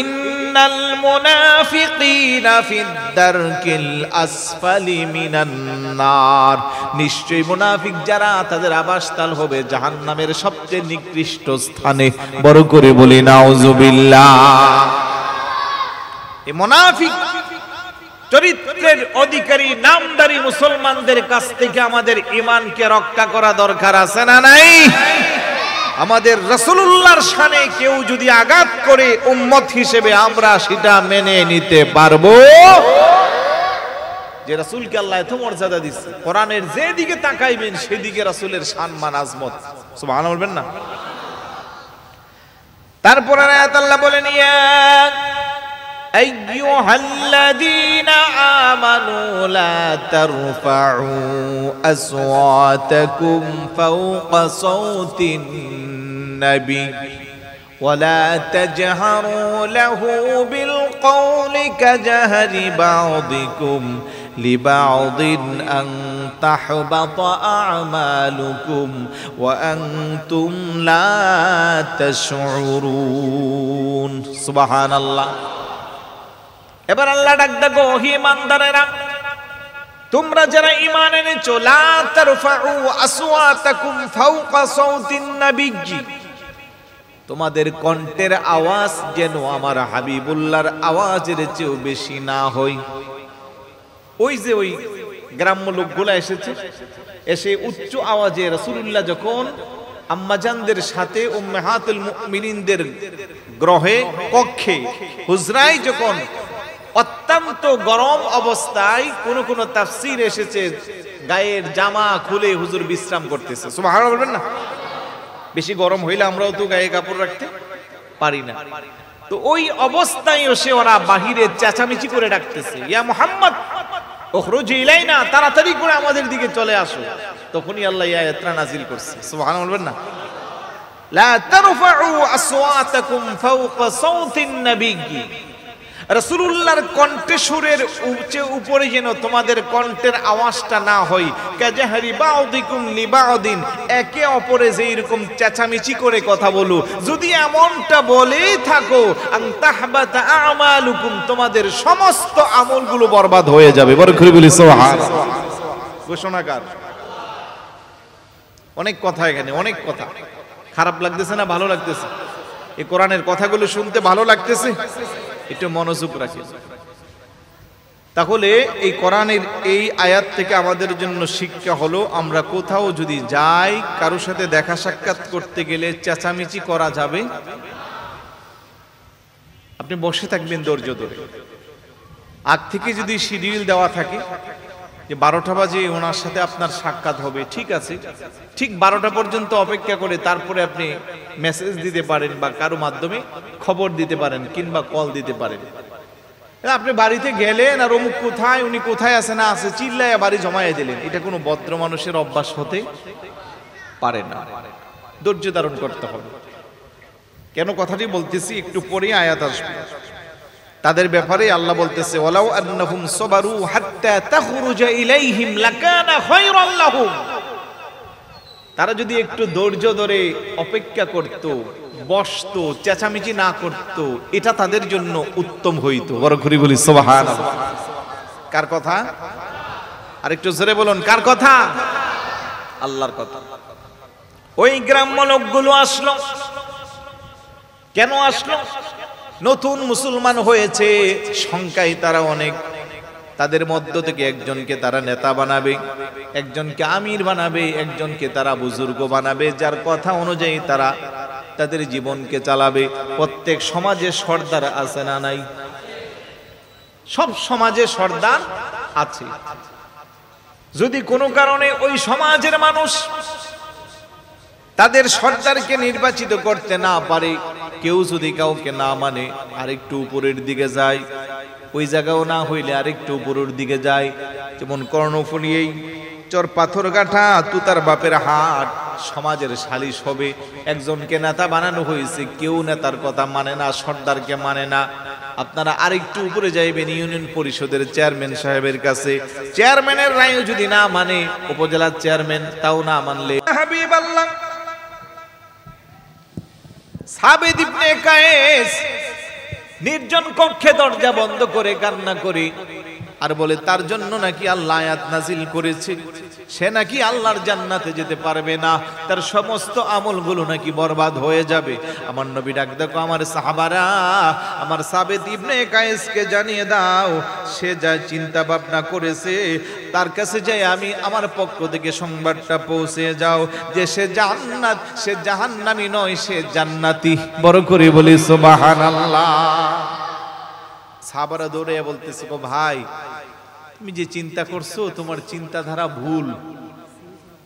ইন্নাল মুনাফিকিনা ফিদ দারকিল আসফালি মিনান নার, নিশ্চয়ই মুনাফিক যারা তাদের আবাসস্থল হবে জাহান্নামের সবচেয়ে নিকৃষ্ট স্থানে। বড় করে বলি নাউজুবিল্লাহ। এই মুনাফিক চরিত্রের অধিকারী নামদারি মুসলমানদের কাছ থেকে আমাদের ঈমানকে রক্ষা করা দরকার আছে না নাই? আমাদের রাসূলুল্লাহর শানে কেউ যদি আঘাত করে উম্মত হিসেবে আমরা সেটা মেনে নিতে পারবো? যে রাসূলকে আল্লাহ এত মর্যাদা দিয়েছে, কোরআনের যেদিকে তাকাইবেন সেদিকে রাসূলের সম্মান আজমত, সুবহানাল্লাহ বলবেন না? তারপর আয়াত আল্লাহ বলেন ইয়া আইয়ুহাল্লাযীনা আমানু লা তারফাউ আসওয়াতাকুম ফাওকা সাওতিন নবী ওয়া লা তাজহারু লাহু বিল কওলি কাজহরি বা'দিকুম লিবা'দিন আন তাহবাতা আ'মালুকুম ওয়া আনতুম লা তাশউরুন। সুবহানাল্লাহ। এবার আল্লাহ ডাক দাও, হে ইমানদারেরা, তোমরা যারা ঈমান এনেছো, লা তারফাউ আসওয়াতাকুম ফাওকা সাওতিন নবিয়্যি, তোমাদের কণ্ঠের আওয়াজ যেন আমার হাবিবুল্লাহর আওয়াজের চেয়েও বেশি না হয়। ওই যে ওই গ্রাম্য লোকগুলা এসেছে, এসে উচ্চ আওয়াজে রাসূলুল্লাহ যখন আম্মাজানদের সাথে উম্মাহাতুল মুমিনিনদের গ্রহে কক্ষে হুজরায় যখন অত্যন্ত গরম অবস্থায়, কোন কোন তাফসীর এসেছে গায়ের জামা খুলে হুজুর বিশ্রাম করতেছে। সুবহানাল্লাহ বলবেন না? বেশি গরম হইলে আমরাও তো গায়ে কাপড় রাখতে পারি না। তো ওই অবস্থায় এসে ওরা বাহিরে চেঁচামেচি করে ডাকতেছে, ইয়া মুহাম্মদ উখরুজ ইলাইনা, তাড়াতাড়ি করে আমাদের দিকে চলে আসো। তখনই আল্লাহ এই আয়াতটা নাযিল করছে। সুবহানাল্লাহ বলবেন না? লা তারফাউ আসওয়াতাকুম ফাওকা সাওতিন নবিয়্যি, রাসূলুল্লাহর কণ্ঠস্বরের উপরে যেন তোমাদের কণ্ঠের আওয়াজটা না হয়। কাজাহরি বাউদিকুম লিবাউদিন, একে অপরে যে এরকম চেঁচামেচি করে কথা বলো, যদি এমনটা বলেই থাকো আন তাহবাতা আমালুকুম, তোমাদের সমস্ত আমলগুলো বরবাদ হয়ে যাবে। বড় করে বলি সুবহানাল্লাহ। ঘোষণাকার অনেক কথা, এখানে অনেক কথা। খারাপ লাগতেছে না ভালো লাগতেছে? এই কোরআনের কথাগুলো শুনতে ভালো লাগতেছে? একটু মনোযোগ রাখি। তাহলে এই কোরআনের এই আয়াত থেকে আমাদের জন্য শিক্ষা হলো, আমরা কোথাও যদি যাই, কারোর সাথে দেখা সাক্ষাৎ করতে গেলে চেঁচামেচি করা যাবে? আপনি বসে থাকবেন ধৈর্য ধরে। আগ থেকে যদি শিডিউল দেওয়া থাকে যে 12টা বাজে ওনার সাথে আপনার সাক্ষাৎ হবে, ঠিক আছে, ঠিক 12টা পর্যন্ত অপেক্ষা করে তারপরে আপনি মেসেজ দিতে পারেন বা কারো মাধ্যমে খবর দিতে পারেন কিংবা কল দিতে পারেন। আপনি বাড়িতে গেলেন আর অমুক কোথায়, উনি কোথায় আছে না আছে চিল্লায় বাড়ি জমায়ে দিলেন, এটা কোনো ভদ্র মানুষের অভ্যাস হতে পারে না। ধৈর্য ধারণ করতে হবে। কেন কথাটি বলতেছি, একটু পরে আয়াত আসবে। তাদের ব্যাপারে আল্লাহ বলতেছে ওয়ালাউ আন্নাহুম সাবারু হাত্তা তাখরুজা ইলাইহিম লাকানা খায়রান লাহুম, তারা যদি একটু ধৈর্য ধরে অপেক্ষা করত, বসতো, চেঁচামেচি না করত, এটা তাদের জন্য উত্তম হইতো। বড় করে বলি সুবহানাল্লাহ। কার কথা? আরেকটু জোরে বলুন, কার কথা? আল্লাহর কথা। ওই গ্রাম্য লোকগুলো আসলো। কেন আসলো? নতুন মুসলমান হয়েছে, সংখ্যায় তারা অনেক। তাদের মধ্য থেকে একজনকে তারা নেতা বানাবে, একজনকে আমির বানাবে, একজনকে তারা বুজুর্গ বানাবে, যার কথা অনুযায়ী তারা তাদের জীবনকে চালাবে। প্রত্যেক সমাজে সর্দার আছে না নাই? সব সমাজে সর্দার আছে। যদি কোনো কারণে ওই সমাজের মানুষ তাদের সর্দারকে নির্বাচিত করতে না পারে, কেউ যদি কাউকে না মানে, আরেকটু উপরের দিকে যায়, ওই জায়গাও না হইলে আরেকটু উপরের দিকে যায়। যেমন কর্ণফুলী, চর পাথরঘাটা, তুতার বাপের হাট, সমাজের সালিশ হবে। একজনকে নেতা বানানো হয়েছে, কেউ নেতার কথা মানে না, সর্দারকে মানে না। আপনারা আরেকটু উপরে যাইবেন ইউনিয়ন পরিষদের চেয়ারম্যান সাহেবের কাছে, চেয়ারম্যানের রায়ও যদি না মানে, উপজেলার চেয়ারম্যান তাও না মানলে, হাবিবাল্লাহ সাবেদ ইবনে কায়েস নির্জন কক্ষে দরজা বন্ধ করে কান্না করে আর বলে তার জন্য নাকি আল্লাহ আয়াত নাজিল করেছে, সে নাকি আল্লাহর জান্নাতে যেতে পারবে না, তার সমস্ত আমলগুলো নাকি বরবাদ হয়ে যাবে। আমার নবী ডাক দেখো, আমার সাহাবারা, আমার সাবেদ ইবনে কায়েসকে জানিয়ে দাও, সে যা চিন্তা ভাবনা করেছে তার কাছে যাই আমি আমার পক্ষ থেকে সংবাদটা পৌঁছে যাও যে সে জান্নাত, সে জাহান্নামী নয়, সে জান্নাতি। বড় করে বলি সুবহানাল্লাহ। সাহাবারা দৌড়ে বলতেছে, গো ভাই, তুমি যে চিন্তা করছো তোমার চিন্তাধারা ভুল,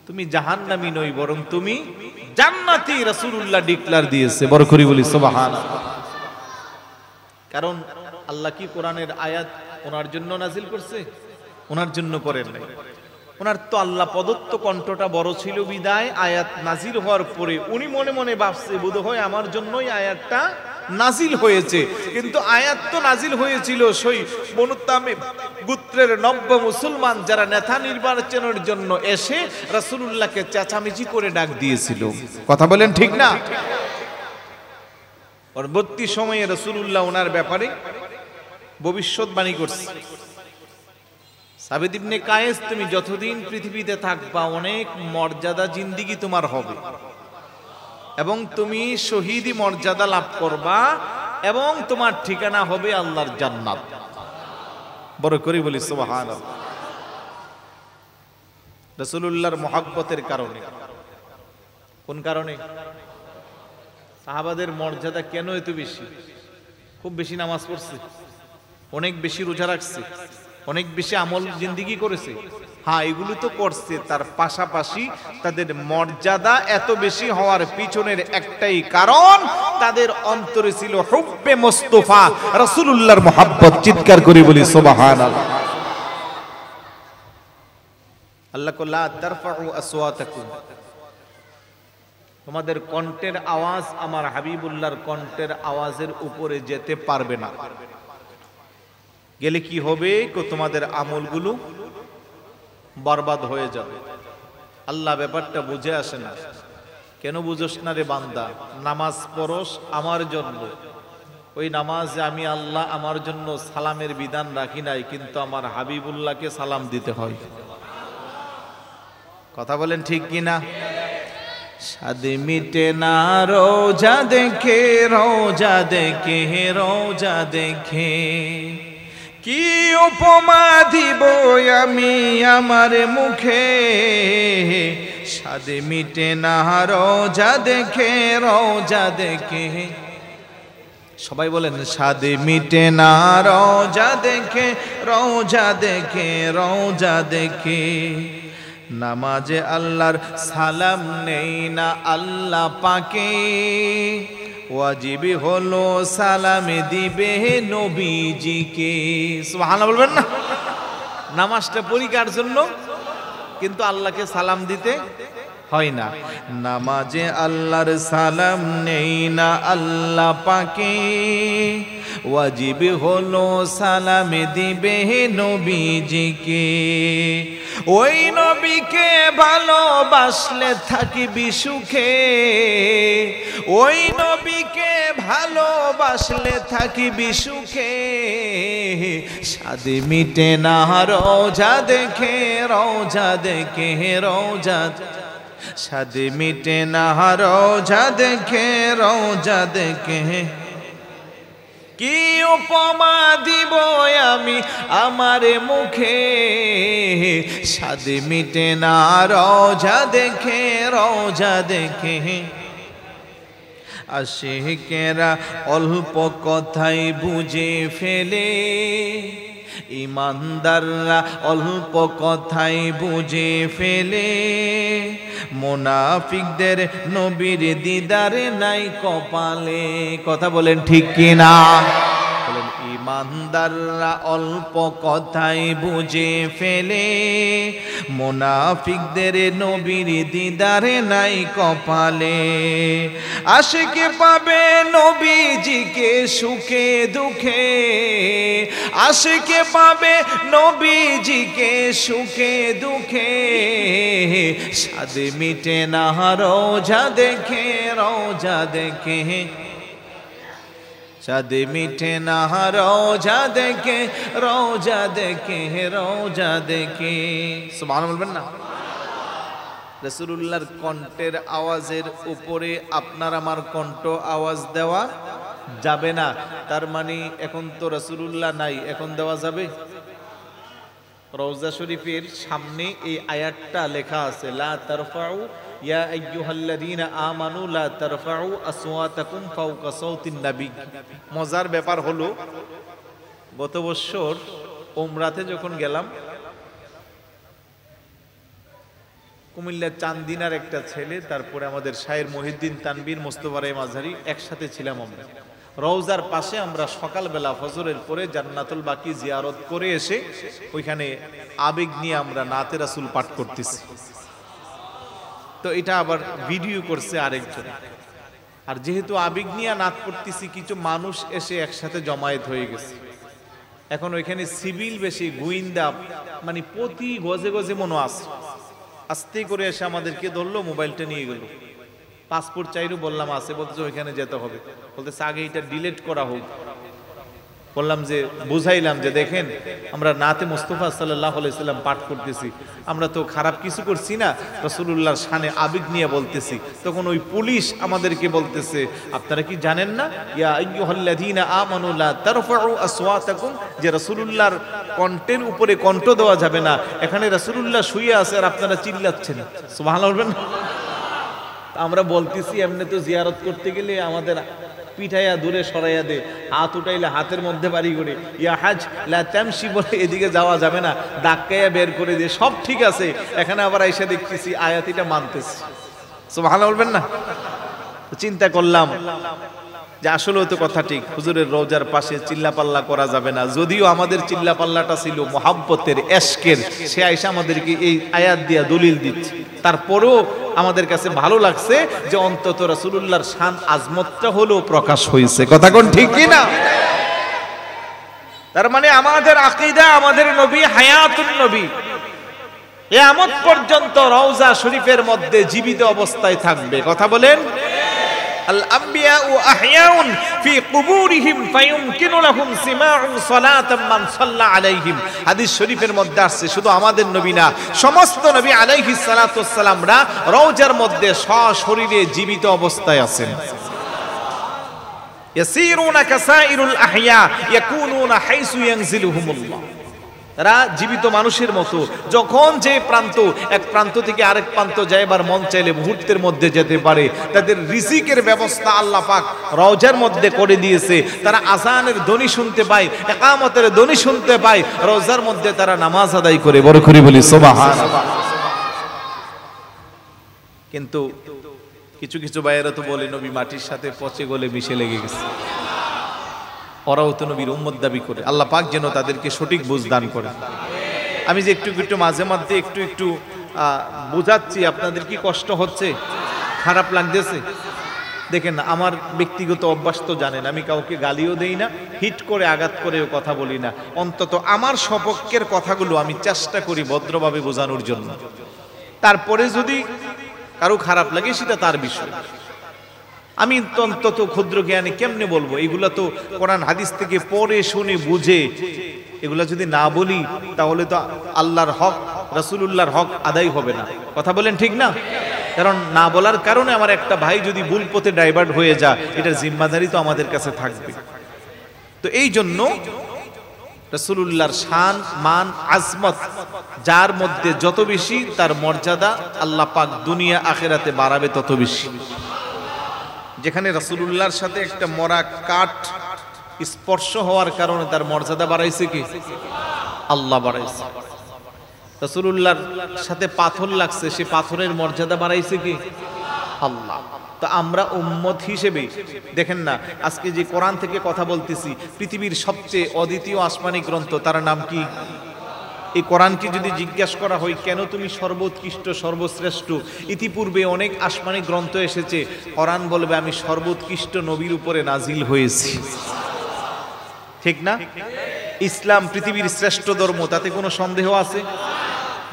তুমি জাহান্নামী নই, বরং তুমি জান্নাতি। রাসূলুল্লাহ ডিক্লার দিয়েছে। বড় করে বলি সুবহানাল্লাহ। কারণ আল্লাহ কি কোরআনের আয়াত ওনার জন্য নাজিল করছে? ওনার জন্য করেন নাই। ওনার তো আল্লাহ প্রদত্ত কণ্ঠটা বড় ছিল বিদায় আয়াত নাজিল হওয়ার পরে উনি মনে মনে ভাবছে বোধহয় আমার জন্যই আয়াতটা নাজিল হয়েছে। কিন্তু আয়াত তো নাজিল হয়েছিল সেই বনু তামিম গোত্রের নব্য মুসলমান যারা নেতা নির্বাচনের জন্য এসে রাসূলুল্লাহকে চেঁচামেচি করে ডাক দিয়েছিল। কথা বলেন ঠিক না? পরবর্তী সময়ে রাসূলুল্লাহ ওনার ব্যাপারে ভবিষ্যৎবাণী করছে, সাবেদ ইবনে কায়েস, তুমি যতদিন পৃথিবীতে থাকবা অনেক মর্যাদা জিন্দেগি তোমার হবে এবং তুমি শহীদি মর্যাদা লাভ করবা এবং তোমার ঠিকানা হবে আল্লাহর জান্নাত। বড় করে বলি সুবহানাল্লাহ। রাসূলুল্লাহর মহব্বতের কারণে। কোন কারণে? সাহাবাদের মর্যাদা কেন এত বেশি? খুব বেশি নামাজ পড়ছে, অনেক বেশি রোজা রাখছে, অনেক বেশি আমল জিন্দেগি করেছে। হ্যাঁ, এগুলো তো করছে, তার পাশাপাশি তাদের মর্যাদা এত বেশি হওয়ার পিছনের একটাই কারণ, তাদের অন্তরে ছিল হুব্বে মুস্তাফা, রাসূলুল্লাহর মহব্বত। চিৎকার করে বলি সুবহানাল্লাহ। আল্লাহ লা তারফাউ আসওয়াতাকুম, তোমাদের কণ্ঠের আওয়াজ আমার হাবিবুল্লাহর কণ্ঠের আওয়াজের উপরে যেতে পারবে না। গেলে কি হবে? তোমাদের আমলগুলো বরবাদ হয়ে যাবে। আল্লাহ ব্যাপারটা বুঝে আসে না। কেন বুঝোস না রে বান্দা? নামাজ পড়স আমার জন্য, ওই নামাজে আমি আল্লাহ আমার জন্য সালামের বিধান রাখি নাই, কিন্তু আমার হাবিবুল্লাহকে সালাম দিতে হয়। কথা বলেন ঠিক কিনা? সাদে মিটে না রোজা দেখে, রোজা দেখে, রোজা দেখে, কি উপমা দিব আমি আমার মুখে, সাদে মিটে না রোজা দেখে, রোজা দেখে। সবাই বলেন, সাদে মিটে না রোজা দেখে, রোজা দেখে, রোজা দেখে। নামাজে আল্লাহর সালাম নেই না আল্লাহ পাকে, ওয়াজিবি হলো সালাম দিবে নবীজিকে। সুবহানাল্লাহ বলবেন না? নামাজটা পরিকার জন্য, কিন্তু আল্লাহকে সালাম দিতে হয় না। নামাজে আল্লাহর সালাম নেই না আল্লাহ পাকে, ওয়াজিব হলো সালাম দিবে নবীজিকে। ওই নবীকে ভালোবাসলে থাকিবি সুখে, ওই নবীকে ভালোবাসলে থাকিবি সুখে। সাদে মিটে না রওজা দেখে, রওজা দেখে, রওজা সাদে মিটে না রওজা দেখে, রওজা দেখে। কি উপমা দিব আমি আমার মুখে, সাদে মিটে না রওজা দেখে, রওজা দেখে। আশিকেরা অল্প কথাই বুঝে ফেলে, ইমানদাররা অল্প কথাই বুঝে ফেলে। মুনাফিকদের নবীর দিদারে নাই কপালে। কথা বলেন ঠিক কিনা? বলেন ইমানদাররা অল্প কথাই বুঝে ফেলে, মুনাফিকদের নবীর দিদারে নাই কপালে। আশিকে পাবে নবীজিকে সুখে দুঃখে, আশিকে পাবে নবীজিকে সুখে দুঃখে। সাদে মিটে না রওজা দেখে, রওজা দেখে। সাদে মিটে না রওজা দেখে, রওজা দেখে, রওজা দেখে। সুবহানাল্লাহ বলবেন না? রাসূলুল্লাহর কণ্ঠের আওয়াজের উপরে আপনার আমার কণ্ঠ আওয়াজ দেওয়া যাবে না। তার মানে এখন তো রাসূলুল্লাহ নাই, এখন দেওয়া যাবে? রওজা শরীফের সামনে এই আয়াতটা লেখা আছে, লা তারফাউ ইয়া আইয়ুহাল্লাযীনা আমানু লা তারফাউ আসওয়াতাকুম ফাওকা সাওতিন নবী। মজার ব্যাপার হলো, গত বছর উমরাতে যখন গেলাম, কুমিল্লার চান্দিনার একটা ছেলে, তারপরে আমাদের শায়ের মহিউদ্দিন তানবীর, মোস্তফা রায় মাঝারি একসাথে ছিলাম আমরা। রওজার পাশে আমরা সকালবেলা ফজরের পরে জান্নাতুল বাকি জিয়ারত করে এসে ওইখানে আবেগ নিয়ে আমরা নাতে রাসূল পাঠ করতেছি। তো এটা আবার ভিডিও করছে আরেকজন। আর যেহেতু আবেগ নিয়ে নাত পড়তেছি, কিছু মানুষ এসে একসাথে জমায়েত হয়ে গেছে। এখন ওইখানে সিভিল বেশি, গোয়েন্দা মানে প্রতি গজে গজে মনে আছে। আস্তে করে এসে আমাদেরকে ধরলো, মোবাইলটা নিয়ে গেল। পাসপোর্ট চাইরও বললাম আছে, বলতেছে ওইখানে যেতে হবে। বলতেছে আগে এটা ডিলিট করা হোক। বললাম যে, বুঝাইলাম যে দেখেন আমরা নাতে মুস্তাফা সাল্লাল্লাহু আলাইহি সাল্লাম পাঠ করতেছি, আমরা তো খারাপ কিছু করছি না, রাসূলুল্লাহর শানে আবেগ নিয়ে বলতেছি। তখন ওই পুলিশ আমাদেরকে বলতেছে, আপনারা কি জানেন না ইয়া আইয়ুহাল্লাযীনা আমানু লা তারফাউ আসওয়াতাকুম, যে রাসূলুল্লাহর কণ্ঠের উপরে কণ্ঠ দেওয়া যাবে না। এখানে রাসূলুল্লাহ শুয়ে আছে আর আপনারা চিল্লাচ্ছেন। সুবহানাল্লাহ বলবেন। আমরা বলতেছি এমনি তো জিয়ারত করতে গেলে আমাদের পিঠাইয়া দূরে সরাইয়া দে, হাত উঠাইলে হাতের মধ্যে বাড়ি করে ইয়া হাজ লা তামশি বলে এদিকে যাওয়া যাবে না, ধাক্কাইয়া বের করে দিয়ে সব ঠিক আছে। এখানে আবার আইসা দেখতেছি আয়াতিটা মানতেছি। সুবহানাল্লাহ বলবেন না? চিন্তা করলাম যে আসলেও তো কথা ঠিক, হুজুরের রওজার পাশে চিল্লাপাল্লা করা যাবে না। যদিও আমাদের চিল্লাপাল্লাটা ছিল মোহাব্বতের, এশকের, সে আইসা আমাদেরকে এই আয়াত দিয়া দলিল দিচ্ছে। তারপরেও আমাদের কাছে ভালো লাগছে যে অন্তত রাসূলুল্লাহর শান আজমতটা হলো প্রকাশ হয়েছে। কথা কোন ঠিক কি না? তার মানে আমাদের আকীদা, আমাদের নবী হায়াতুন নবী, কিয়ামত পর্যন্ত রওজা শরীফের মধ্যে জীবিত অবস্থায় থাকবে। কথা বলেন। আল আম্বিয়াউ আহয়াউন ফি কুবুরিহিম ফায়ুমকিনু লাহুম সিমাউ সালাতাম মান সাল্লা আলাইহিম। হাদিস শরীফের মধ্যে আছে, শুধু আমাদের নবী না, সমস্ত নবী আলাইহিস সালাতু ওয়াস সালামরা রওজার মধ্যে সশরীরে জীবিত অবস্থায় আছেন। ইয়াসিরুনা কাসাইরুল আহয়া ইয়াকুনুনা হাইসু ইয়ানজিলুহুমুল্লাহ। তারা জীবিত মানুষের মতো, যখন যে প্রান্ত, এক প্রান্ত থেকে আরেক প্রান্ত যাইবার মন চাইলে মুহূর্তের মধ্যে যেতে পারে। তাদের রিজিকের ব্যবস্থা আল্লাহ পাক রওজার মধ্যে করে দিয়েছে। তারা আযানের ধ্বনি শুনতে পায়, ইকামতের ধ্বনি শুনতে পায়, রওজার মধ্যে তারা নামাজ আদায় করে। বড় করে বলি সুবহানাল্লাহ। কিন্তু কিছু কিছু ভাইয়েরা তো বলে নবী মাটির সাথে পচে গলে মিশে লেগে গেছে। ওরাও তো নবীর উম্মত দাবি করে। আল্লাহ পাক যেন তাদেরকে সঠিক বুঝ দান করে। আমি যে একটু একটু মাঝে মধ্যে একটু বোঝাচ্ছি, আপনাদের কি কষ্ট হচ্ছে, খারাপ লাগতেছে? দেখেন আমার ব্যক্তিগত অভ্যাস তো জানেন, আমি কাউকে গালিও দেই না, হিট করে আঘাত করেও কথা বলি না। অন্তত আমার সপক্ষের কথাগুলো আমি চেষ্টা করি ভদ্রভাবে বোঝানোর জন্য। তারপরে যদি কারো খারাপ লাগে সেটা তার বিষয়। আমি অন্তত ক্ষুদ্র জ্ঞানী কেমনে বলবো? এগুলা তো কোরআন হাদিস থেকে পড়ে শুনে বুঝে এগুলা যদি না বলি তাহলে তো আল্লাহর হক, রাসূলুল্লাহর হক আদায় হবে না। কথা বলেন ঠিক না? কারণ না বলার কারণে আমার একটা ভাই যদি ভুল পথে ডাইভার্ট হয়ে যায়, এটার জিম্মাদারি তো আমাদের কাছে থাকবে। তো এই জন্য রাসূলুল্লাহর শান, মান, আজমত যার মধ্যে যত বেশি তার মর্যাদা আল্লাহ পাক দুনিয়া আখিরাতে বাড়াবে তত বেশি। যেখানে রাসূলুল্লাহর সাথে একটা মরা কাঠ স্পর্শ হওয়ার কারণে তার মর্যাদা বাড়াইছে কি? আল্লাহ বাড়াইছে। রাসূলুল্লাহর সাথে পাথর লাগছে, সে পাথরের মর্যাদা বাড়াইছে কি? আল্লাহ। তো আমরা উম্মত হিসেবে দেখেন না, আজকে যে কোরআন থেকে কথা বলতেছি, পৃথিবীর সবচেয়ে অদ্বিতীয় আসমানি গ্রন্থ, তার নাম কি? এই কোরআনকে যদি জিজ্ঞাসা করা হয় কেন তুমি সর্বোৎকৃষ্ট, সর্বশ্রেষ্ঠ, ইতিপূর্বে অনেক আসমানি গ্রন্থ এসেছে, কোরআন বলবে আমি সর্বোৎকৃষ্ট নবীর উপরে নাজিল হয়েছি। ঠিক না? ইসলাম পৃথিবীর শ্রেষ্ঠ ধর্ম, তাতে কোনো সন্দেহ আছে?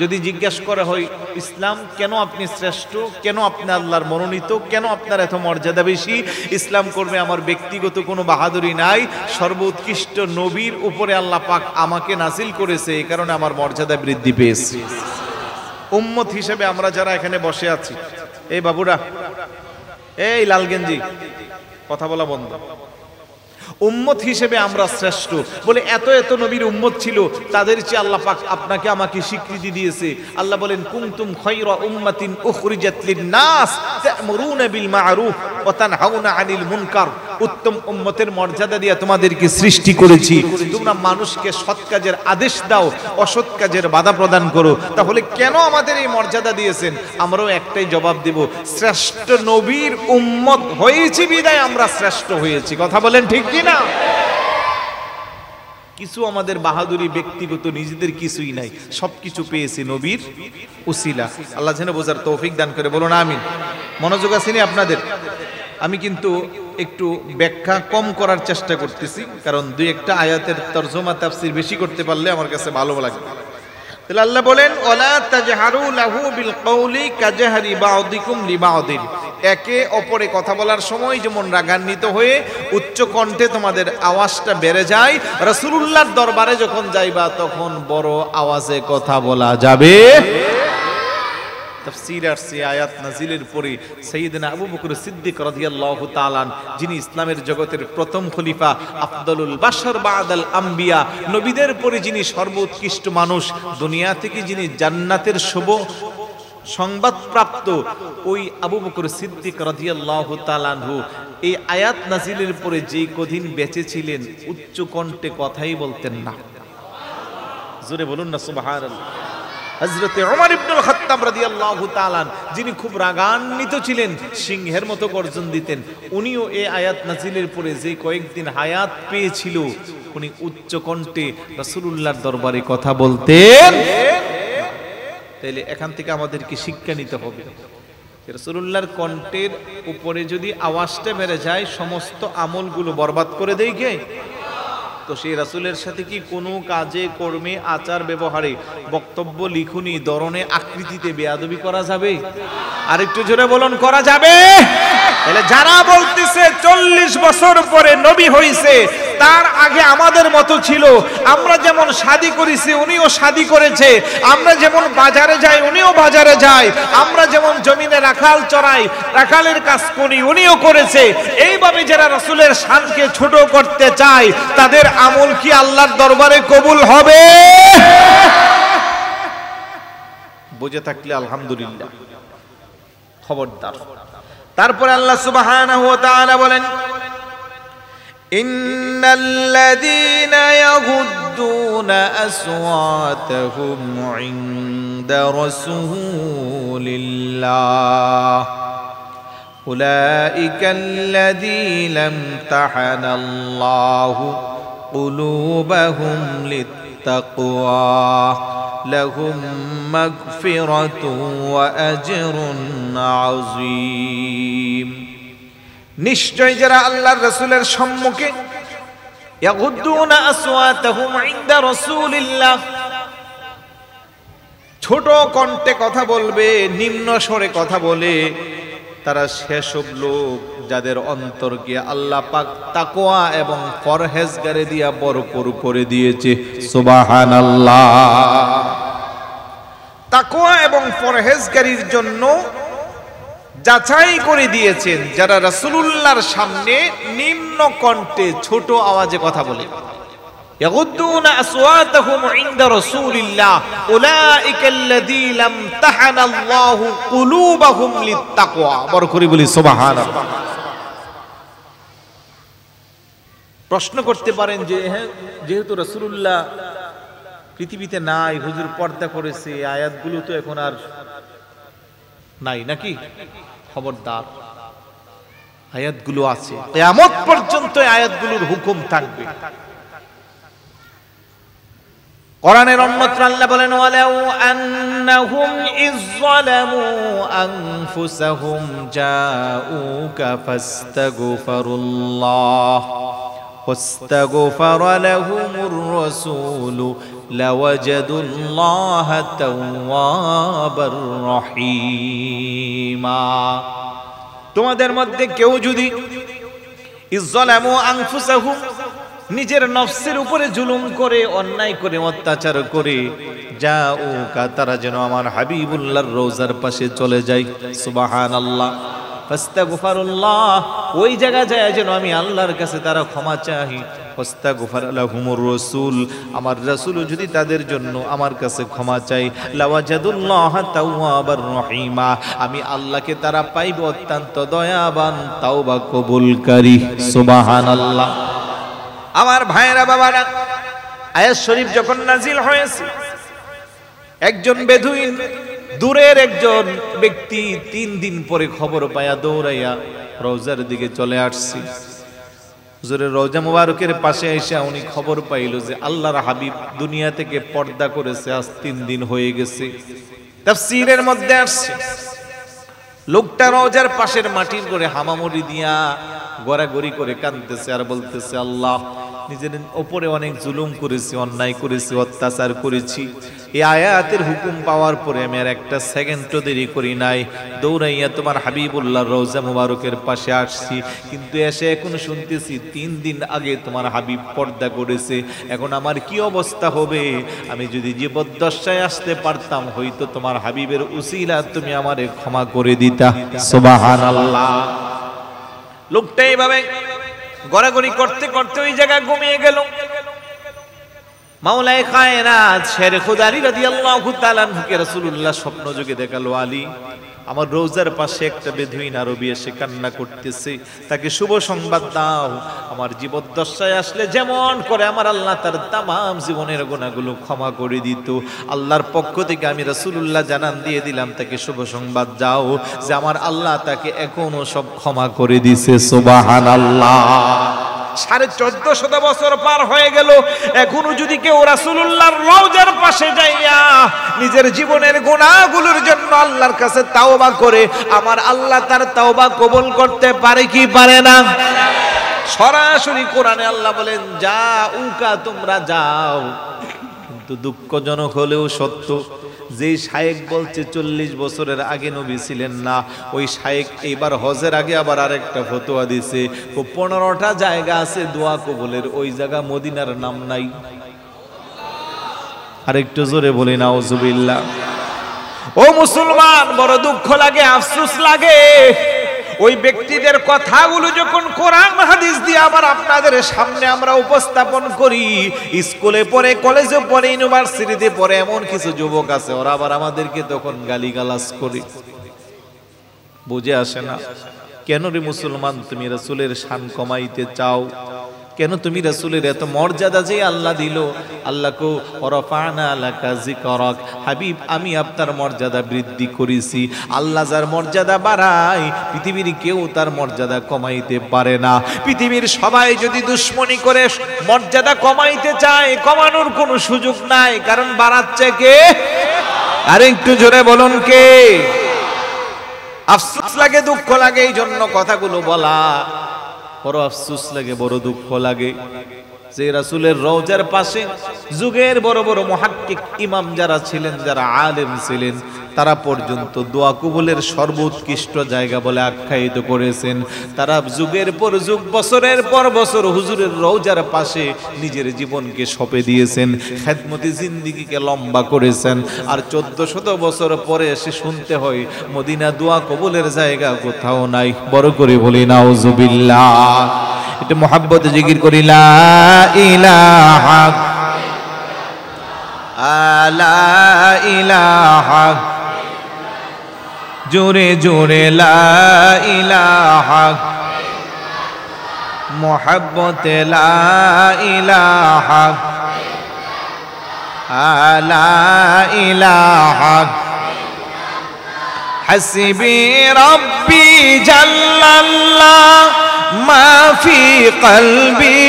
যদি জিজ্ঞাসা করা হয় ইসলাম কেন আপনি শ্রেষ্ঠ, কেন আপনি আল্লাহর মনোনীত, কেন আপনার এত মর্যাদা বেশি, ইসলাম করবে আমার ব্যক্তিগত কোনো বাহাদুরি নাই, সর্বোৎকৃষ্ট নবীর উপরে আল্লাহ পাক আমাকে নাজিল করেছে, এই কারণে আমার মর্যাদা বৃদ্ধি পেয়েছে। উম্মত হিসেবে আমরা যারা এখানে বসে আছি, এই বাবুরা, এই লাল গেঞ্জি, কথা বলা বন্ধ। উম্মত হিসেবে আমরা শ্রেষ্ঠ বলে এত এত নবীর উম্মত ছিল, তাদের চেয়ে আল্লাহ পাক আপনাকে আমাকে স্বীকৃতি দিয়েছে। আল্লাহ বলেন কুনতুম খায়রা উম্মাতিন উখরিজাত লিন-নাস তা'মুরুনা বিল মা'রুফ ওয়া তানহাউনা আনিল মুনকার। উত্তম উম্মতের মর্যাদা দিয়ে তোমাদেরকে সৃষ্টি করেছি, তোমরা মানুষকে সৎ কাজের আদেশ দাও, অসৎ কাজের বাধা প্রদান করো। তাহলে কেন আমাদের এই মর্যাদা দিয়েছেন? আমরাও একটাই জবাব দেব, শ্রেষ্ঠ নবীর উম্মত হয়েছি বিদায় আমরা শ্রেষ্ঠ হয়েছি। কথা বলেন ঠিক কি না? কিছু আমাদের বাহাদুরি ব্যক্তিগত, নিজেদের কিছুই নাই, সবকিছু পেয়েছি নবীর উসিলা। আল্লাহ যেন বোঝার তৌফিক দান করে, বলুন আমিন। মনোযোগ আসেনি আপনাদের? আমি কিন্তু একটু ব্যাখ্যা কম করার চেষ্টা করতেছি, কারণ দুই একটা আয়াতের তরজমা তাফসীর বেশি করতে পারলে আমার কাছে ভালো লাগবে। তাহলে আল্লাহ বলেন ওয়ালা তাজহারু লাহু বিল কওলি কাজহারি বাউদিকুম লিবাউদিন। একে অপরে কথা বলার সময় যেমন রাগান্বিত হয়ে উচ্চ কণ্ঠে তোমাদের আওয়াজটা বেড়ে যায়, রাসূলুল্লাহর দরবারে যখন যাইবা তখন বড় আওয়াজে কথা বলা যাবে। তাফসীর আর সে আয়াত নাজিলের পরে সাইয়েদনা আবু বকর সিদ্দিক রাদিয়াল্লাহু তাআলা, যিনি ইসলামের জগতের প্রথম খলিফা, আফদলুল বাশর বাদাল আম্বিয়া, নবীদের পরে যিনি সর্বোৎকৃষ্ট মানুষ, দুনিয়া থেকে যিনি জান্নাতের শুভ সংবাদ প্রাপ্ত, ওই আবু বকর সিদ্দিক রাদিয়াল্লাহু তাআলা আনহু এই আয়াত নাজিলের পরে যেই কদিন বেঁচে ছিলেন উচ্চ কণ্ঠে কথাই বলতেন না। জোরে বলুন না সুবহানাল্লাহ। হযরতে ওমর ইবনুল খাত্তাব রাদিয়াল্লাহু তাআলা, যিনি খুব রাগান্বিত ছিলেন, সিংহের মতো গর্জন দিতেন, উনিও এই আয়াত নাজিলের পরে যে কয়েকদিন হায়াত পেয়েছিল, উনি উচ্চ কণ্ঠে রাসূলুল্লাহর দরবারে কথা বলতেন। তাইলে এখান থেকে আমাদেরকে শিক্ষা নিতে হবে, রাসূলুল্লাহর কণ্ঠের উপরে যদি আওয়াজটা বেড়ে যায় সমস্ত আমলগুলো বরবাদ করে দেয় কে? তো সেই রাসূলের সাথে কি কোনো কাজে কর্মে আচার ব্যবহারে বক্তব্য লিখুনি ধরনে আকৃতিতে বেয়াদবি করা যাবে? আরেকটু জোরে বলুন, করা যাবে? তাহলে যারা বলতেছে 40 বছর পরে নবী হইছে, তার আগে আমাদের মতো ছিল, আমরা যেমন শাদী করেছি উনিও শাদী করেছে, আমরা যেমন বাজারে যাই উনিও বাজারে যায়, আমরা যেমন জমিনে রাখাল চড়াই রাখালের কাজ করি উনিও করেছে, এইভাবে যারা রাসূলের শানকে ছোট করতে চায় তাদের আমল কি আল্লাহর দরবারে কবুল হবে? বুঝে থাকলে আলহামদুলিল্লাহ, খবরদার। তারপরে আল্লাহ সুবহানাহু ওয়া তাআলা বলেন ইন্নাল্লাযীনা ইয়াগুদ্দুনা আসওয়াতাহুম ইনদা রাসূলিল্লাহ উলাইকাল্লাযীনা ইমতাহানাল্লাহু কুলুবাহুম লিত্তাকওয়া লাহুম মাগফিরাতুন ওয়া আজরুন আযীম। নিশ্চয় যারা আল্লাহর রাসূলের সম্মুখে ইয়াগুদ্দুনা আসওয়াতাহুম ইনদা রাসূলিল্লাহ, ছোট কণ্ঠে কথা বলবে, নিম্ন স্বরে কথা বলে, তারা সেসব লোক যাদের অন্তরকে আল্লাহ পাক তাকওয়া এবং পরহেজগারি দিয়া ভরপুর করে দিয়েছে। সুবহানাল্লাহ। তাকওয়া এবং পরহেজগারির জন্য যাচাই করে দিয়েছেন যারা রাসূলুল্লাহর সামনে নিম্ন কণ্ঠে ছোট আওয়াজে কথা বলে। ইয়াগুদ্দুনা আসওয়াতাহুম ইনদা রাসূলিল্লাহ উলাইকাল্লাযীনা ইমতাহানাল্লাহু কুলুবাহুম লিত্তাকওয়া। বড় করে বলি সুবহানাল্লাহ। প্রশ্ন করতে পারেন যে হ্যাঁ, যেহেতু রাসূলুল্লাহ পৃথিবীতে নাই, হুজুর পর্দা করেছে, আয়াতগুলো তো এখন আর নাই নাকি? খবরদার, আয়াতগুলো আছে, কিয়ামত পর্যন্ত আয়াতগুলোর হুকুম থাকবে। কোরআনের অন্যত্র আল্লাহ বলেন ওয়ালাউ আন্নাহুম ইযযালামু আনফুসাহুম জাউকা ফাস্তাগফিরুল্লাহ ওয়াস্তাগফারা লাহুমুর রাসূলু লাওয়াজাদুল্লাহা তাওয়াবার রহিমা। তোমাদের মধ্যে কেউ যদি ইযযালামু আনফুসাহুম, নিজের নফসের উপরে জুলুম করে, অন্যায় করে, অত্যাচার করে, জাউকা, তারা যেন আমার হাবিবুল্লাহর রওজার পাশে চলে যায়। সুবহানাল্লাহ। ফাস্তাগফিরুল্লাহ, ওই জায়গা যায় যেন আমি আল্লাহর কাছে তারা ক্ষমা চাই। ফাস্তাগফারা লাহুমুর রাসূল, আমার রাসূল যদি তাদের জন্য আমার কাছে ক্ষমা চাই, লাওয়াজাদুল্লাহা তাওয়াবার রহিমা, আমি আল্লাহকে তারা পাইবে অত্যন্ত দয়াবান, তাওবা কবুলকারী। সুবহানাল্লাহ। আমার ভাইরা বাবারা, আয়াত শরীফ যখন নাজিল হয়েছে, একজন বেদুইন, দূরের একজন ব্যক্তি 3 দিন পরে খবর পায়া দৌড়াইয়া রওজার দিকে চলে আসছে। হুজুরের রওজা মুবারকের পাশে এসে উনি খবর পাইল যে আল্লাহর হাবিব দুনিয়া থেকে পর্দা করেছে, আজ 3 দিন হয়ে গেছে। তাফসীরের মধ্যে আসছে লোকটা রওজার পাশের মাটির করে হামামুড়ি দিয়া গড়াগড়ি করে কাঁদতেছে আর বলতেছে, আল্লাহ, নিজের ওপরে অনেক জুলুম করেছি, অন্যায় করেছি, অত্যাচার করেছি। এই আয়াতের হুকুম পাওয়ার পরে আমি আর একটা সেকেন্ডও দেরি করি নাই, দৌড়াইয়া তোমার হাবিবুল্লাহর রওজা মুবারকের পাশে আসছি। কিন্তু এসে এখন শুনতেছি 3 দিন আগে তোমার হাবিব পর্দা করেছে। এখন আমার কি অবস্থা হবে? আমি যদি জীবদ্দশায় আসতে পারতাম, হয়তো তোমার হাবিবের উসিলা তুমি আমারে ক্ষমা করে দিতা। সুবহানাল্লাহ। লোকটা এইভাবে গড়াগড়ি করতে করতে ওই জায়গায় ঘুমিয়ে গেল। মাওলায়ে কায়নাত শের খুদা আলী রাদিয়াল্লাহু তাআলা আনহুকে রাসূলুল্লাহ স্বপ্ন যোগে দেখালো, আলী, আমার রওজার পাশে একটা বেদুইন আরবি এসে কান্না করতেছে, তাকে শুভ সংবাদ দাও। আমার জীবদ্দশায় আসলে যেমন করে আমার আল্লাহ তার তামাম জীবনের গুনাহগুলো ক্ষমা করে দিত, আল্লাহর পক্ষ থেকে আমি রাসূলুল্লাহ জানান দিয়ে দিলাম, তাকে শুভ সংবাদ দাও যে আমার আল্লাহ তাকে এখনো সব ক্ষমা করে দিছে। সুবহানাল্লাহ। 1450 বছর পার হয়ে গেল, এখনো যদি কেউ রাসূলুল্লাহর রওজার পাশে যাইয়া নিজের জীবনের গুনাহগুলোর জন্য আল্লাহর কাছে তাওবা করে, আমার আল্লাহ তার তাওবা কবুল করতে পারে কি পারে না? সরাসরি কোরআনে আল্লাহ বলেন, যাউকা, তোমরা যাও। কিন্তু দুঃখজনক হলেও সত্য, যে শায়েক বলছে 40 বছরের আগে নবী ছিলেন না, ওই শায়েক এইবার হজের আগে আবার আরেকটা ফতোয়া দিছে, 15টা জায়গা আছে দোয়া কবুলের, ওই জায়গা মদিনার নাম নাই। আরেকটু জোরে বলি নাউজুবিল্লাহ। ও মুসলমান, বড় দুঃখ লাগে, আফসোস লাগে, ওই ব্যক্তিদের কথাগুলো যখন কোরআন হাদিস দিয়ে আবার আপনাদের সামনে আমরা উপস্থাপন করি, স্কুলে পড়ে, কলেজে পড়ে, ইউনিভার্সিটিতে পড়ে এমন কিছু যুবক আছে, ওরা আবার আমাদেরকে তখন গালিগালাজ করে। বুঝে আসে না, কেন রে মুসলমান তুমি রাসূলের শান কমাইতে চাও? কেন তুমি রাসূলের এত মর্যাদা যে আল্লাহ দিল, আল্লাহকে ওয়ারাফা'না লাকা যিকরাক, হাবিব আমি আপনার মর্যাদা বৃদ্ধি করেছি। আল্লাহ যার মর্যাদা বাড়ায়, পৃথিবীর কেউ তার মর্যাদা কমাইতে পারে না। পৃথিবীর সবাই যদি দুশ্মনী করে মর্যাদা কমাইতে চায়, কমানোর কোনো সুযোগ নাই, কারণ বাড়াচ্ছে কে? আর একটু জোরে বলুন কে? আফসোস লাগে, দুঃখ লাগে, এই জন্য কথাগুলো বলা। বড় আফসোস লাগে, বড় দুঃখ লাগে যে রাসূলের রওজার পাশে যুগের বড় বড় মুহাক্কিক ইমাম যারা ছিলেন, যারা আলেম ছিলেন, তারা পর্যন্ত দোয়া কবুলের সর্বোৎকৃষ্ট জায়গা বলে আখ্যায়িত করেছেন। তারা যুগের পর যুগ, বছরের পর বছর হুজুরের রওজার পাশে নিজের জীবনকে সঁপে দিয়েছেন, খেদমতি জিন্দেগিকে লম্বা করেছেন। আর 1400 বছর পরে এসে শুনতে হয় মদিনা দোয়া কবুলের জায়গা কোথাও নাই। বড় করে বলি নাউজুবিল্লাহ। এটা মুহাব্বতে জিকির করি, লা ইলাহা লা ইলাহা, জোরে জোরে লা ইলাহা, মুহাব্বতে লা ইলাহা লা ইলাহা, হাসবি রব্বি জাল্লাল্লাহ মা ফি কলবি,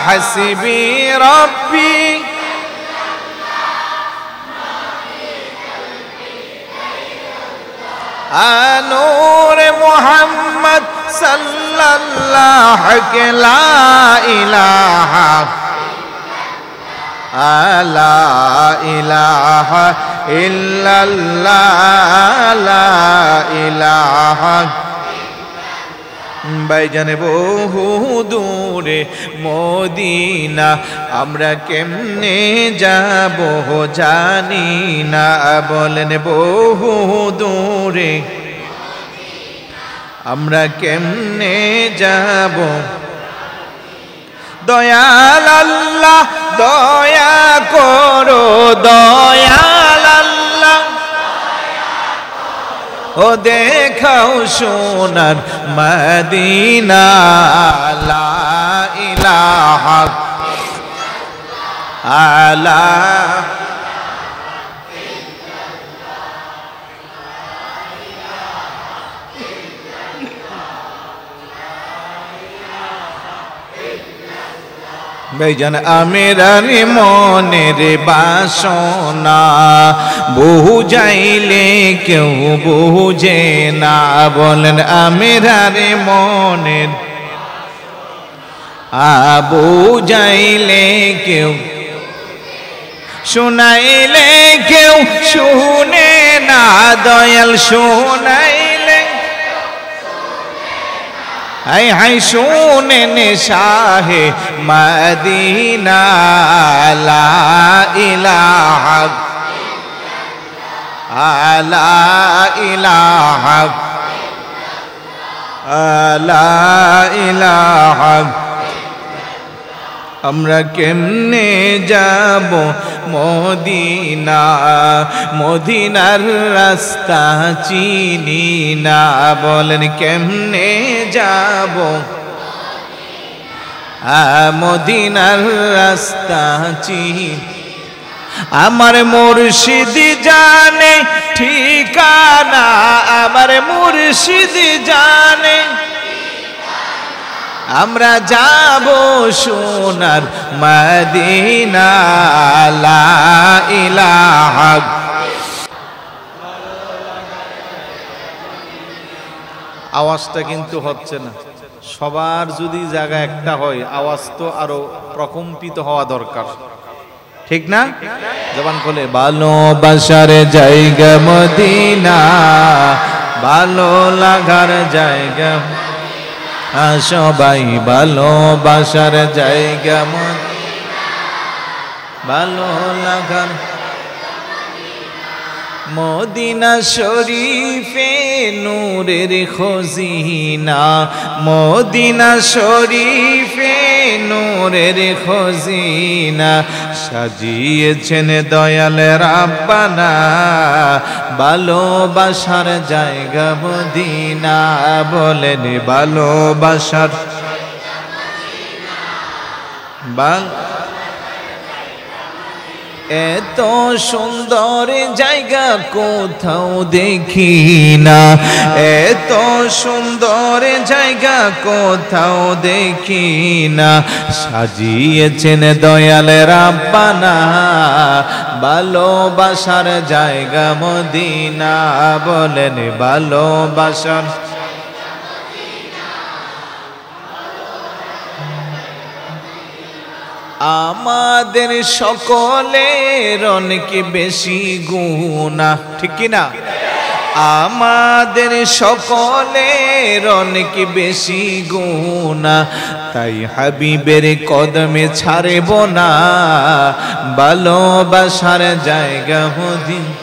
হাসবি রব্বি নূর মুহাম্মদ সাল্লাল্লাহু লা ইলাহা লা ইলাহা ইল্লাল্লাহ লা ইলাহা। ভাইজান বহু দূরে মদিনা, আমরা কেমনে যাব জানি না। বলেন বহু দূরে আমরা কেমনে যাব। দয়াল আল্লাহ দয়া করো, দয়াল আল্লাহ ও দেখাও সোনার মদিনা। লা ইলাহা লা ভাইজান আমেরার মনের বাসনা বহু যাইলে কেউ বুঝে না। বলেন আমেরার মনের বুঝাইলে কেউ, শোনাইলে কেউ শুনে না। দয়াল শোনাইলে হাই হাই শোনেন শাহে মদিনা। লা ইলাহা লা ইলাহা লা ইলাহা। আমরা কেমনে যাব মদিনা, মদিনার রাস্তা চিনি না। বলেন কেমনে যাব মদিনার রাস্তা চিনি। আমার মুর্শিদ জানে ঠিকানা, আমার মুর্শিদ জানে। আমরা যাব সোনার মদিনা। লা ইলাহা আওয়াজটা কিন্তু হচ্ছে না। সবার যদি জায়গা একটা হয়, আওয়াজ তো আরো প্রকম্পিত হওয়া দরকার, ঠিক না? জবান খুলে ভালোবাসার জায়গা মদিনা, ভালো লাগার জায়গা। সবাই ভালোবাসার জায়গা ভালো লাগার। মদিনা শরীফে নূরের খজিনা, মদিনা শরীফে নূরের খজিনা। সাজিয়েছেন দয়াল রাব্বানা, ভালোবাসার জায়গা মদিনা। বলেন ভালোবাসার এত সুন্দর জায়গা কোথাও দেখি না, এত সুন্দর জায়গা কোথাও দেখি না, সাজিয়েছেন দয়াল রাব্বানা ভালোবাসার জায়গা মদিনা। বলেন ভালোবাসার আমাদের সকলের অনেক বেশি গুনাহ, ঠিক কি না? আমাদের সকলের অনেক বেশি গুনাহ, তাই হাবিবের কদমে ছাড়ব না ভালোবাসার জায়গা মদিনা।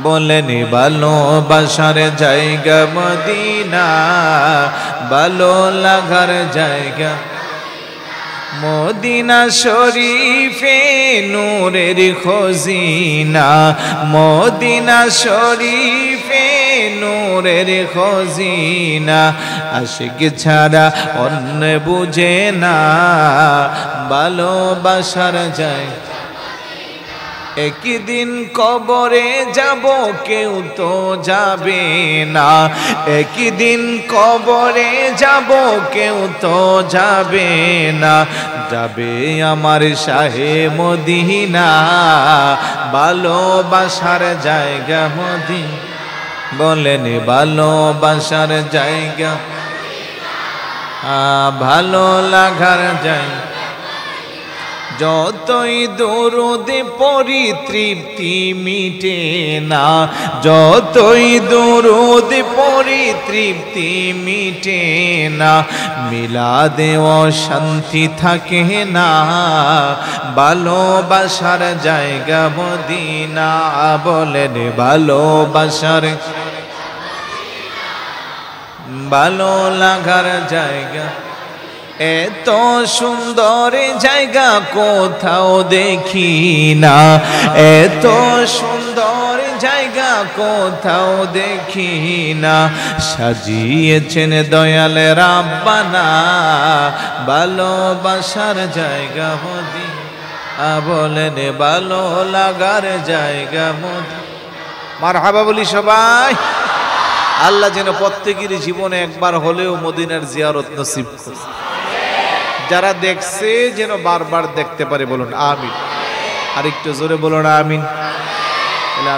বলেন ভালোবাসার জায়গা মদিনা, ভালো লাগার জায়গা মদিনা শরীফে নূরের খজিনা, মদিনা শরীফে নূরের খজিনা, আশিক ছাড়া অন্য বুঝে না ভালোবাসার জায়গা। একদিন কবরে যাব কেউ তো যাবে না, একদিন কবরে যাব কেউ তো যাবে না, যাবে আমার শাহে মদিনা ভালোবাসার জায়গা মদিনা। বলেন ভালোবাসার জায়গা, ভালো লাগার জায়গা। যতই দরুদ পড়ি তৃপ্তি মিটে না, যতই দরুদ পড়ি তৃপ্তি মিটে না, মিলাদে অশান্তি থাকে না ভালোবাসার জায়গা মদিনা। বলেন ভালোবাসার ভালো লাগার জায়গা। এত সুন্দর জায়গা কোথাও দেখি না, এত সুন্দর জায়গা কোথাও দেখি না, সাজিয়েছেন দয়াল রাব্বানা ভালোবাসার জায়গা মদিনা। বলেন ভালো লাগার জায়গা মদিনা। মারহাবা বলি সবাই। আল্লাহ যেন প্রত্যেকের জীবনে একবার হলেও মদিনার জিয়ারত নসিব করে, যারা দেখছে যেন বারবার দেখতে পারে। বলুন আমিন। আরেকটু জোরে বলুন আমিন।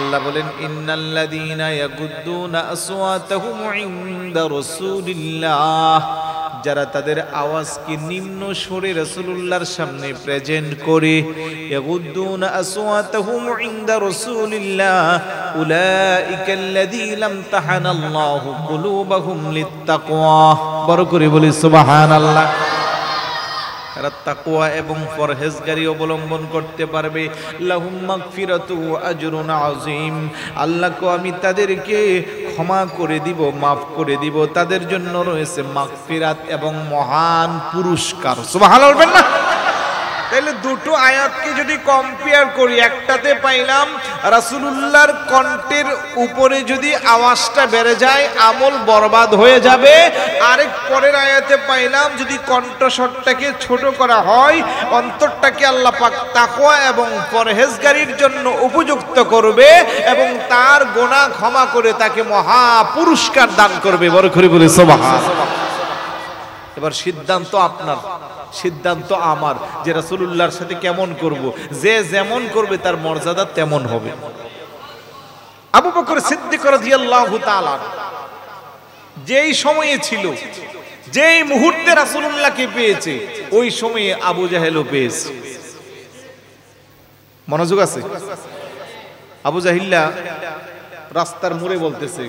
আল্লাহ বলেন ইন্নাল্লাযীনা ইয়াগুদ্দুনা আসওয়াতাহুম ইনদা রাসূলিল্লাহ, যারা তাদের আওয়াজকে নিম্ন স্বরে রাসূলুল্লাহর সামনে প্রেজেন্ট করে, ইয়াগুদ্দুনা আসওয়াতাহুম ইনদা রাসূলিল্লাহ উলাইকাল্লাযীনা ইমতাহানাল্লাহু কুলুবাহুম লিত্তাকওয়া। বড় করে বলি সুবহানাল্লাহ। তারা তাকওয়া এবং পরহেজগারি অবলম্বন করতে পারবে। লাহুম মাগফিরাতু ওয়া আজরুন আযীম। আল্লাহকে আমি তাদেরকে ক্ষমা করে দিব, মাফ করে দিব, তাদের জন্য রয়েছে মাগফিরাত এবং মহান পুরস্কার। সুবহানাল্লাহ বলবেন না? তাহলে দুটো আয়াতকে যদি কম্পেয়ার করি, একটাতে পাইলাম রাসূলুল্লাহর কণ্ঠের উপরে যদি আওয়াজটা বেড়ে যায় আমল বরবাদ হয়ে যাবে, আরেক পরের আয়াতে পাইলাম যদি কণ্ঠস্বরটাকে ছোট করা হয় অন্তরটাকে আল্লাহ পাক তাকওয়া এবং পরহেজগারির জন্য উপযুক্ত করবে এবং তার গুনাহ ক্ষমা করে তাকে মহা পুরস্কার দান করবে। বড় করে বলি সুবহানাল্লাহ। এবার সিদ্ধান্ত আপনার, সিদ্ধান্ত আমার যে রাসূলুল্লাহর সাথে কেমন করব। যে যেমন করবে তার মর্যাদা তেমন হবে। আবু বকর সিদ্দিক রাদিয়াল্লাহু তাআলা যেই সময়ে ছিল, যেই মুহূর্তে রাসূলুল্লাহকে পেয়েছে, ওই সময়ে আবু জাহেলও পেয়েছে। মনোযোগ আছে? আবু জাহিল্লা রাস্তার মোড়ে বলতেছে,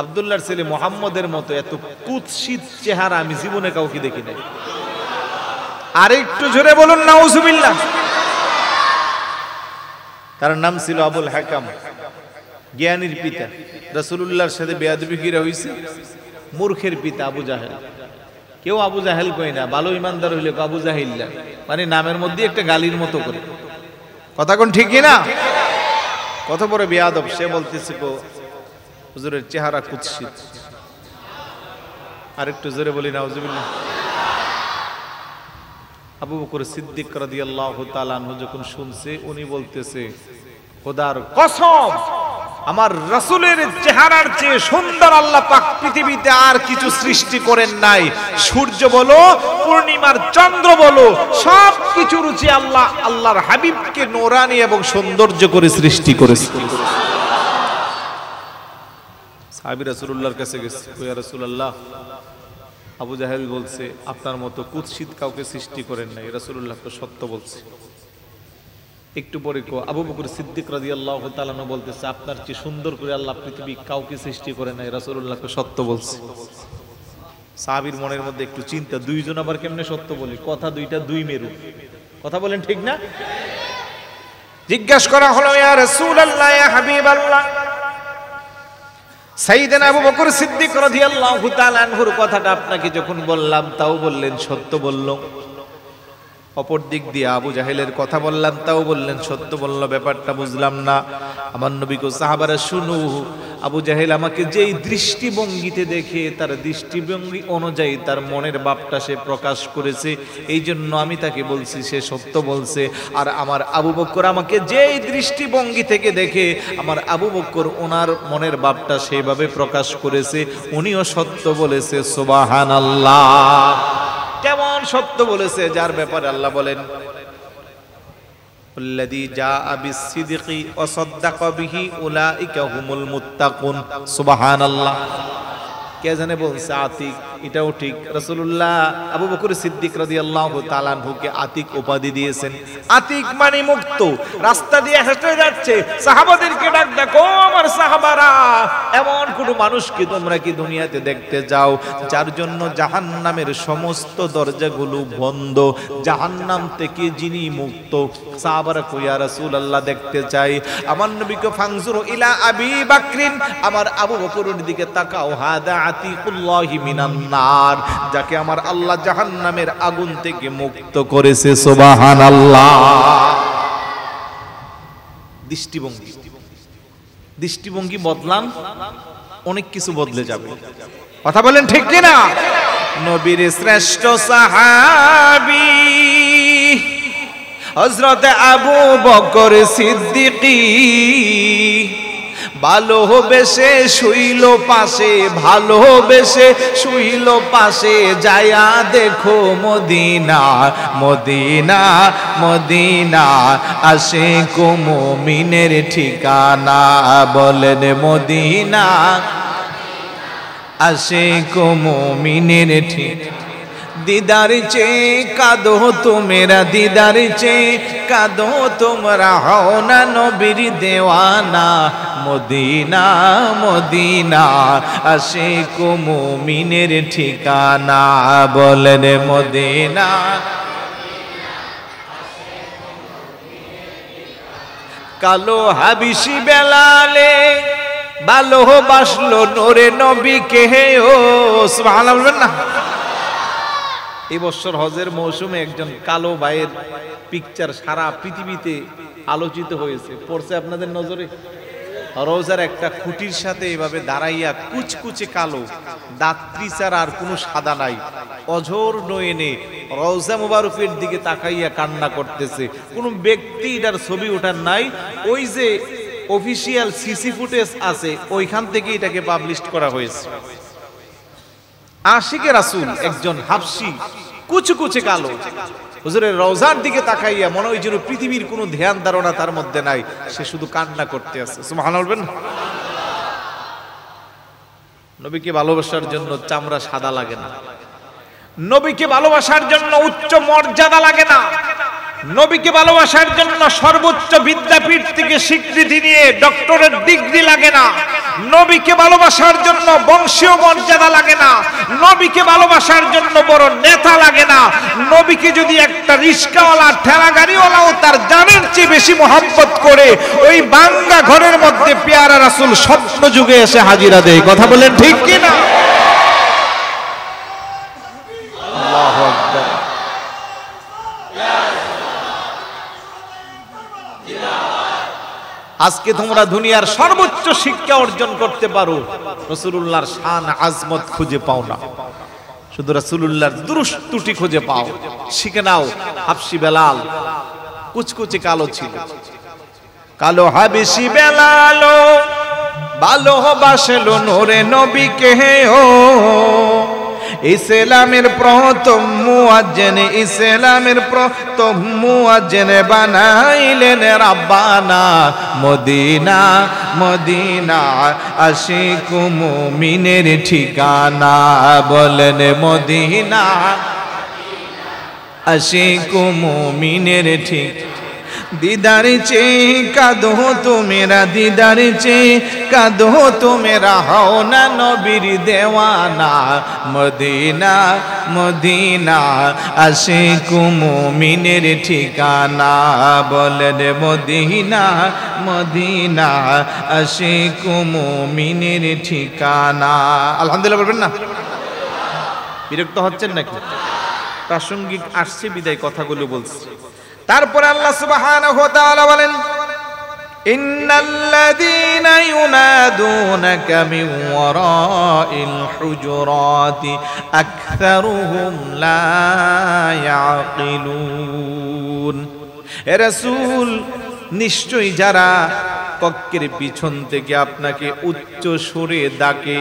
আব্দুল্লাহর ছেলে মুহাম্মদের মতো এত কুৎসিত চেহারা আমি জীবনে কাউকে দেখি নাই। আরেকটু জোরে বলুন নাউজুবিল্লাহ। তার নাম ছিল আবুল হাকাম, জ্ঞানীর পিতা। রাসূলুল্লাহর সাথে বেয়াদবি কিরা হইছে, মূর্খের পিতা আবু জাহেল। কেউ আবু জাহেল কই না, ভালো ইমানদার হইলে আবু জাহিল্লা, মানে নামের মধ্যে একটা গালির মতো করে। কথা কোন ঠিক না? কত বড় বেয়াদব। সে বলতেছে গো হুজুরের চেহারা কুৎসিত। আরেকটু জোরে বলি নাউজুবিল্লাহ। আবু বকর সিদ্দিক রাদিয়াল্লাহু তাআলা আনহু যখন শুনছে, উনি বলতেছে, খোদার কসম, আমার রাসূলের চেহারার চেয়ে সুন্দর আল্লাহ পাক পৃথিবীতে আর কিছু সৃষ্টি করেন নাই। সূর্য বলো, পূর্ণিমার চন্দ্র বলো, সব কিছু রুচি আল্লাহ আল্লাহর হাবিবকে নূরানি এবং সৌন্দর্য করে সৃষ্টি করেছে। সাহাবী রাসূলুল্লাহর কাছে গেছে, ইয়া রাসূলুল্লাহ, আবু জাহেল বলছে আপনার মতো কুৎসিত কাউকে সৃষ্টি করেন নাই। রাসূলুল্লাহ তো সত্য বলছে। একটু পরে আবু বকর সিদ্দিক রাদিয়াল্লাহু তাআলা বলতেছে আপনার চেয়ে সুন্দর করে আল্লাহ পৃথিবী কাউকে সৃষ্টি করে নাই। রাসূলুল্লাহ তো সত্য বলছে। সাহাবীর মনের মধ্যে একটু চিন্তা, দুইজন আবার কেমনে সত্য বলি? কথা দুইটা দুই মেরু, কথা বলেন ঠিক না? জিজ্ঞাসা করা হলো, ইয়া রাসূলুল্লাহ, ইয়া হাবিবাল্লাহ, সাইয়েদনা আবু বকর সিদ্দিক রাদিয়াল্লাহু তাআলা আনহুর কথাটা আপনাকে যখন বললাম তাও বললেন সত্য বলল, অপর দিক দিয়ে আবু জাহেলের কথা বললাম তাও বললেন সত্য বলল, ব্যাপারটা বুঝলাম না। আমার নবী কো সাহাবারা শুনো, আবু জাহেল আমাকে যেই দৃষ্টিভঙ্গিতে দেখে তার দৃষ্টিভঙ্গি অনুযায়ী তার মনের ভাবটা সে প্রকাশ করেছে, এই জন্য আমি তাকে বলছি সে সত্য বলছে। আর আমার আবু বকর আমাকে যেই দৃষ্টিভঙ্গি থেকে দেখে আমার আবু বকর ওনার মনের ভাবটা সেইভাবে প্রকাশ করেছে, উনিও সত্য বলেছে। সুবহানাল্লাহ। কেমন সত্য বলেছে? যার ব্যাপারে আল্লাহ বলেন, আল্লাযী জাআ বিস-সিদকি ওয়া সাদ্দাকা বিহি উলাইকা হুমুল মুত্তাকুন। সুবহানাল্লাহ। কে জানে বলছে আতিক, এটাও ঠিক। রাসূলুল্লাহ আবু বকর সিদ্দিক রাদিয়াল্লাহু তাআলা আনহুকে আতিক উপাধি দিয়েছেন। আতিক মানে মুক্ত। রাস্তা দিয়ে হেঁটে যাচ্ছে, সাহাবাদেরকে ডাক দেখো, আমার সাহাবারা, এমন কোন মানুষকে তোমরা কি দুনিয়াতে দেখতে যাও যার জন্য জাহান্নামের সমস্ত দরজাগুলো বন্ধ, জাহান্নাম থেকে যিনি মুক্ত? সাহাবারা কই, ইয়া রাসূলুল্লাহ দেখতে চাই। আমার নবীকে ফানজুরু ইলা আবি বকরিন, আমার আবু বকরের দিকে তাকাও, হাদা আতিকুল্লাহি মিনান নার, যাকে আমার আল্লাহ জাহান্নামের আগুন থেকে মুক্ত করেছে। সুবহানাল্লাহ। দৃষ্টিভঙ্গি, দৃষ্টিভঙ্গি বদলান, অনেক কিছু বদলে যাবে। কথা বলেন ঠিক কি না? নবীর শ্রেষ্ঠ সাহাবী হযরত আবু বকর সিদ্দিকী ভালোবেসে শুইল পাশে, ভালোবেসে শুইল পাশে, যায়া দেখো মদিনা, মদিনা, মদিনা, আশিক মুমিনের ঠিকানা। বলেন মদিনা, আশিক মুমিনের ঠিকানা। দিদার চেয়ে কাঁদো তোমরা, দিদার চেয়ে কাঁদো তোমরা, হও না নবীর দেওয়ানা। মদিনা, মদিনা, আশিক মুমিনের ঠিকানা। বলেন মদিনা। কালো হাবিশি বেলালে ভালোবাসলো নূরে নবীকে। ও সুবহানাল্লাহ বলবেন না? এই বছর হজের মৌসুমে একজন কালো ভাইয়ের পিকচার সারা পৃথিবীতে আলোচিত হয়েছে, পড়ছে আপনাদের নজরে? রওজার একটা খুঁটির সাথে এভাবে দাঁড়াইয়া, কুচকুচে কালো, দাত্রী ছাড়া আর কোনো সাদা নাই, অঝোর নয়নে রওজা মুবারকের দিকে তাকাইয়া কান্না করতেছে। কোনো ব্যক্তি এটার ছবি ওঠার নাই, ওই যে অফিসিয়াল সিসি ফুটেজ আছে ওইখান থেকে এটাকে পাবলিশ করা হয়েছে। আশিকে রাসূল একজন হাবশী, কুচকুচে কালো, হুজুরের রওজার দিকে তাকাইয়া মনে হয় যেন পৃথিবীর কোনো ধ্যান ধারণা তার মধ্যে নাই, সে শুধু কান্না করতে আছে। সুবহানাল্লাহ। নবীকে ভালোবাসার জন্য চামড়া সাদা লাগে না, নবীকে ভালোবাসার জন্য উচ্চ মর্যাদা লাগে না, নবীকে ভালোবাসার জন্য সর্বোচ্চ বিদ্যাপীঠ থেকে স্বীকৃতি নিয়ে ডক্টরেট ডিগ্রি লাগে না, নবীকে ভালোবাসার জন্য বংশীয় মর্যাদা লাগে না, নবীকে ভালোবাসার জন্য বড় নেতা লাগে না। নবীকে যদি একটা রিস্কাওয়ালা, ঠেলা গাড়িওয়ালাও তার জানের চেয়ে বেশি মহব্বত করে, ওই বাঙ্গা ঘরের মধ্যে পেয়ারা রাসূল স্বপ্ন যুগে এসে হাজিরা দেয়। কথা বলেন ঠিক কি না? আল্লাহু আকবার। আজকে তোমরা দুনিয়ার সর্বোচ্চ শিক্ষা অর্জন করতে পারো, রাসূলুল্লাহর শান আজমত খুঁজে পাও না। শুধু রাসূলুল্লাহর দুরূহ ত্রুটি খুঁজে পাও, শিখে নাও। হাবশী বেলাল কুচকুচে কালো ছিল, কালো হাবশী বেলাল ভালোবাসলো নূরে নবীকে ও, ইসলামের প্রথম মুয়াজ্জিন, ইসলামের প্রথম মুয়াজ্জিন বানাইলেন রাব্বানা। মদিনা মদিনা আশিক মুমিনের ঠিকানা, বলেন মদিনা আশিক মুমিনের ঠিকানা। दीदार चे कादो तो मेरा, दीदार चे कादो तो मेरा, हो ना नबीर देवाना। मदीना मदीना आशिक मुमिनेर ठिकाना, बोलेन मदीना मदीना आशिक मुमिनेर ठिकाना। আলহামদুলিল্লাহ বলবেন না? বিরক্ত হচ্ছেন নাকি? প্রাসঙ্গিক আসছে বিদায় কথাগুলো বলছি। তারপরে আল্লাহ সুবহানাহু ওয়া তাআলা বলেন, ইন্নাল্লাযীনা ইউনাদুনাকা মিন ওয়ারাইল হুজুরাতি আকসারুহুম লা ইয়াকিলুন। হে রাসূল, নিশ্চয়ই যারা কক্ষের পিছন থেকে আপনাকে উচ্চ সুরে ডাকে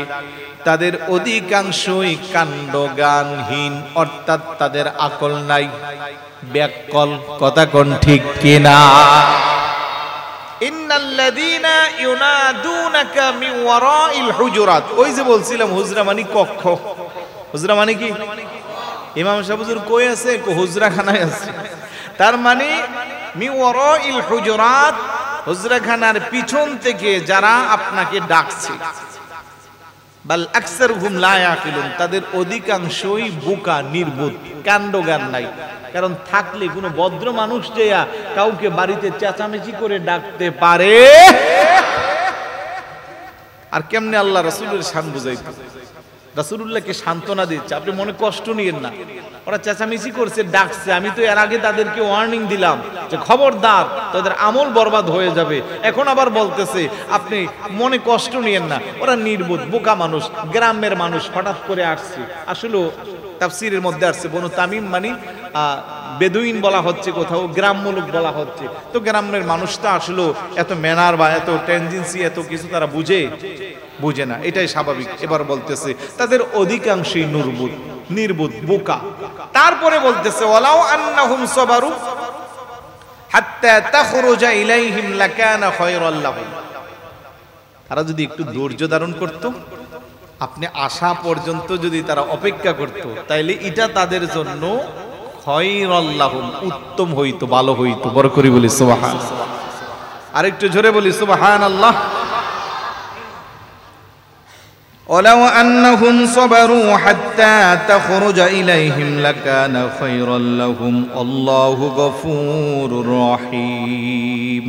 তাদের অধিকাংশই কাণ্ডজ্ঞানহীন, অর্থাৎ তাদের আকল নাই, ব্যাকল। কথা কোন ঠিক কিনা? ইন্নাল্লাযীনা ইউনাদুনাকা মিন ওয়ারাইল হুজুরাত, ওই যে বলছিলাম হুজরা মানে কক্ষ। হুজরা মানে কি? ইমাম সাহেব হুজুর কই আছে? হুজরাখানায় আছে। তার মানে মিন ওয়ারাইল হুজুরাত, হুজরাখানার পিছন থেকে যারা আপনাকে ডাকছে। বাল আকসারুহুম লা ইয়াকিলুন, তাদের অধিকাংশই বোকা, নির্বোধ, কাণ্ডজ্ঞান নাই। কারণ থাকলে কোনো ভদ্র মানুষ যে কাউকে বাড়িতে চেঁচামেচি করে ডাকতে পারে? আর কেমনে আল্লাহ রাসূলের শান বুঝাইতে, রাসূলুল্লাহকে সান্ত্বনা দিচ্ছে, আপনি মনে কষ্ট নিয়েন না। ওরা চেঁচামেচি করছে, ডাকছে, আমি তো এর আগে তাদেরকে ওয়ার্নিং দিলাম যে খবরদার, তাদের আমল বরবাদ হয়ে যাবে। এখন আবার বলতেছে আপনি মনে কষ্ট নিয়েন না। ওরা নির্বোধ, বোকা মানুষ, গ্রামের মানুষ, হঠাৎ করে আসছে। আসলে তাফসীরের মধ্যে আসছে বনু তামিম মানে বেদুইন বলা হচ্ছে, কোথাও গ্রাম্য লোক বলা হচ্ছে। তো গ্রামের মানুষটা আসলে এত ম্যানার বা এত টেন্ডেন্সি, এত কিছু তারা বুঝে না, এটাই স্বাভাবিক। এবার বলতেছে তাদের অধিকাংশই নির্বোধ, বোকা। তারপরে বলতেছে ওয়ালাউ আন্নাহুম সাবারু হাত্তা তাখরুজা ইলাইহিম লাকানা খায়রাল লাহুম, তারা যদি একটু ধৈর্য ধারণ করত, আপনি আসা পর্যন্ত যদি তারা অপেক্ষা করত, তাইলে এটা তাদের জন্য খায়রাল লাহুম, উত্তম হইতো, ভালো হইতো। বড় করে বলি সুবহানাল্লাহ। আরেকটু জোরে বলি সুবহানাল্লাহ। ولو أنهم صبروا حتى تخرج إليهم لكان خيرا لهم والله غفور رحيم।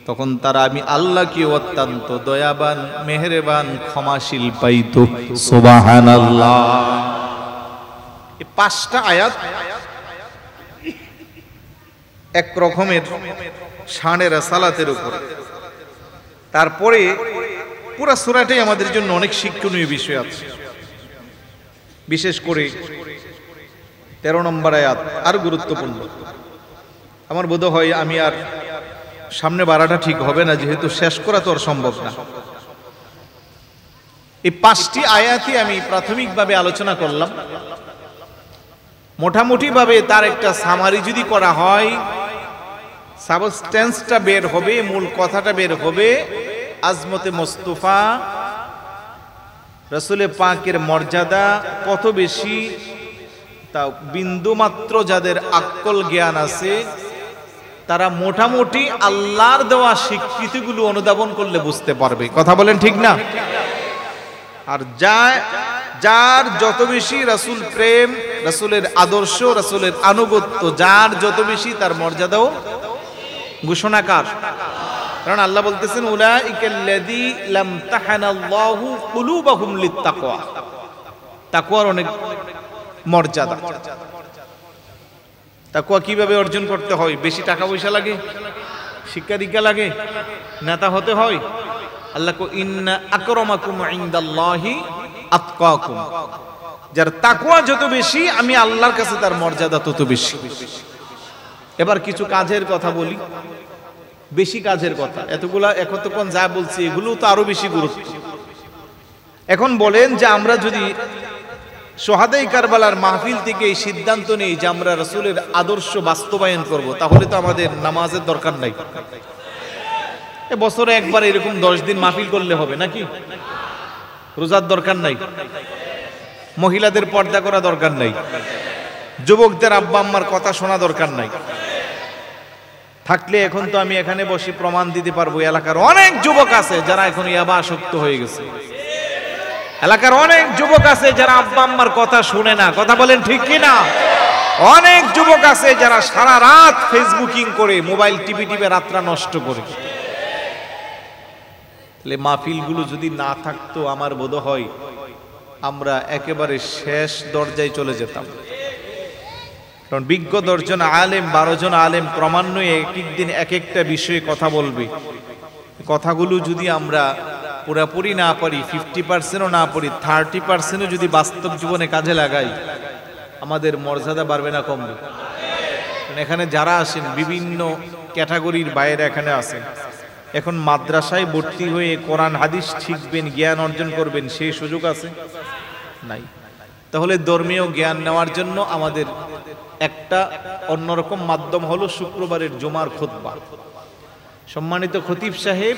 তখন তারা আমি আল্লাহকে অত্যন্ত দয়াবান, মেহেরবান, ক্ষমাশীল পাইতো। সুবহানাল্লাহ। এই পাঁচটা আয়াত এক রকমের শানের সালাতের উপর। তারপরে পুরা সূরাটাই আমাদের জন্য অনেক শিক্ষণীয় বিষয় আছে। বিশেষ করে 13 নম্বর আয়াত আর গুরুত্বপূর্ণ। আমার বোধ হয় আমি আর সামনে বাড়াটা ঠিক হবে না, যেহেতু শেষ করা তো আর সম্ভব না। এই পাঁচটি আয়াতই আমি প্রাথমিকভাবে আলোচনা করলাম। মোটামুটি ভাবে তার একটা সামারি যদি করা হয়, সাবস্টেন্সটা বের হবে, মূল কথাটা বের হবে। আজমতে মুস্তাফা রাসূলে পাকের মর্যাদা কত বেশি, তা বিন্দু মাত্র যাদের আকল জ্ঞান আছে তারা মোটামুটি আল্লাহর দেওয়া স্বীকৃতিগুলো অনুধাবন করলে বুঝতে পারবে। কথা বলেন ঠিক না? আর যার যত বেশি রাসূল প্রেম, রাসূলের আদর্শ, রাসূলের আনুগত্য যার যত বেশি, তার মর্যাদাও ঘোষণাকার। কারণ আল্লাহ বলতেছেন উলাইকাল্লাযী লাম তাহানাল্লাহু কুলুবাহুম লিত্তাকওয়া। তাকওয়ার অনেক মর্যাদা। তাকওয়া কিভাবে অর্জন করতে হয়? বেশি টাকা পয়সা লাগে, শিক্ষা দীক্ষা লাগে, নেতা হতে হয়? আল্লাহ কো ইন্না আকরামাকুম ইনদাল্লাহি আতকাকুম। যার তাকওয়া যত বেশি আমি আল্লাহর কাছে তার মর্যাদা তত বেশি। এবার কিছু কাজের কথা বলি, বেশি কাজের কথা। এতক্ষণ যা বলছি এগুলো তো আরো বেশি গুরুত্ব। এখন বলেন যে আমরা যদি শহাদায়ে কারবালার মাহফিল থেকে এই সিদ্ধান্ত নেই যে আমরা রাসূলের আদর্শ বাস্তবায়ন করব, তাহলে তো আমাদের নামাজের দরকার নাই। বছরে একবার এরকম 10 দিন মাহফিল করলে হবে নাকি? রোজার দরকার নাই, মহিলাদের পর্দা করা দরকার নাই, যুবকদের আব্বা আম্মার কথা শোনা দরকার নাই। থাকলে এখন তো আমি এখানে বসে প্রমাণ দিতে পারবো এলাকার অনেক যুবক আছে যারা এখন ইয়াবা আসক্ত হয়ে গেছে। এলাকার অনেক যুবক আছে যারা আব্বা আম্মার কথা শুনে না। কথা বলেন ঠিক কি না? অনেক যুবক আছে যারা সারা রাত ফেসবুকিং করে, মোবাইল টিপে রাতটা নষ্ট করে। তাহলে মাহফিলগুলো যদি না থাকতো আমার বোধ হয় আমরা একেবারে শেষ দরজায় চলে যেতাম। কারণ বিজ্ঞ 10 জন আলেম, 12 জন আলেম ক্রমান্বয়ে এক এক দিন এক একটা বিষয়ে কথা বলবে। কথাগুলো যদি আমরা পুরাপুরি না পারি, 50%ও না পারি, 30%ও যদি বাস্তব জীবনে কাজে লাগাই, আমাদের মর্যাদা বাড়বে না কমবে? এখানে যারা আসেন বিভিন্ন ক্যাটাগরির বাইরে এখানে আসেন। এখন মাদ্রাসায় ভর্তি হয়ে কোরআন হাদিস শিখবেন, জ্ঞান অর্জন করবেন, সেই সুযোগ আছে নাই। তাহলে ধর্মীয় জ্ঞান নেওয়ার জন্য আমাদের একটা অন্যরকম মাধ্যম হলো শুক্রবারের জুমার খুতবা। সম্মানিত খতিব সাহেব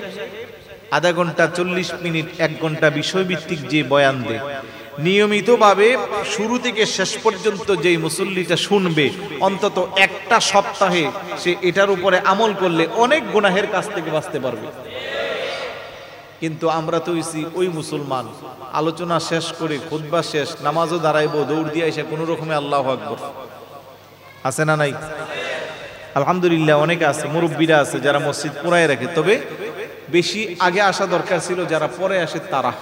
আধা ঘন্টা 40 মিনিট 1 ঘন্টা বিষয়ভিত্তিক যে বয়ান দেয়, নিয়মিতভাবে শুরু থেকে শেষ পর্যন্ত যেই মুসল্লিটা শুনবে, অন্তত একটা সপ্তাহে সে এটার উপরে আমল করলে অনেক গুনাহের কাছ থেকে বাঁচতে পারবে। কিন্তু আমরা তো ওই মুসলমান, আলোচনা শেষ করে খুতবা শেষ, নামাজও দাঁড়াইবো, দৌড় দিয়ে এসে কোনো রকমে আল্লাহু আকবার। আছে না নাই? আলহামদুলিল্লাহ অনেকে আছে, মুরব্বীরা আছে যারা মসজিদ পুরায় রাখে। তবে বেশি আগে আসা দরকার ছিল যারা পরে আসে তারা।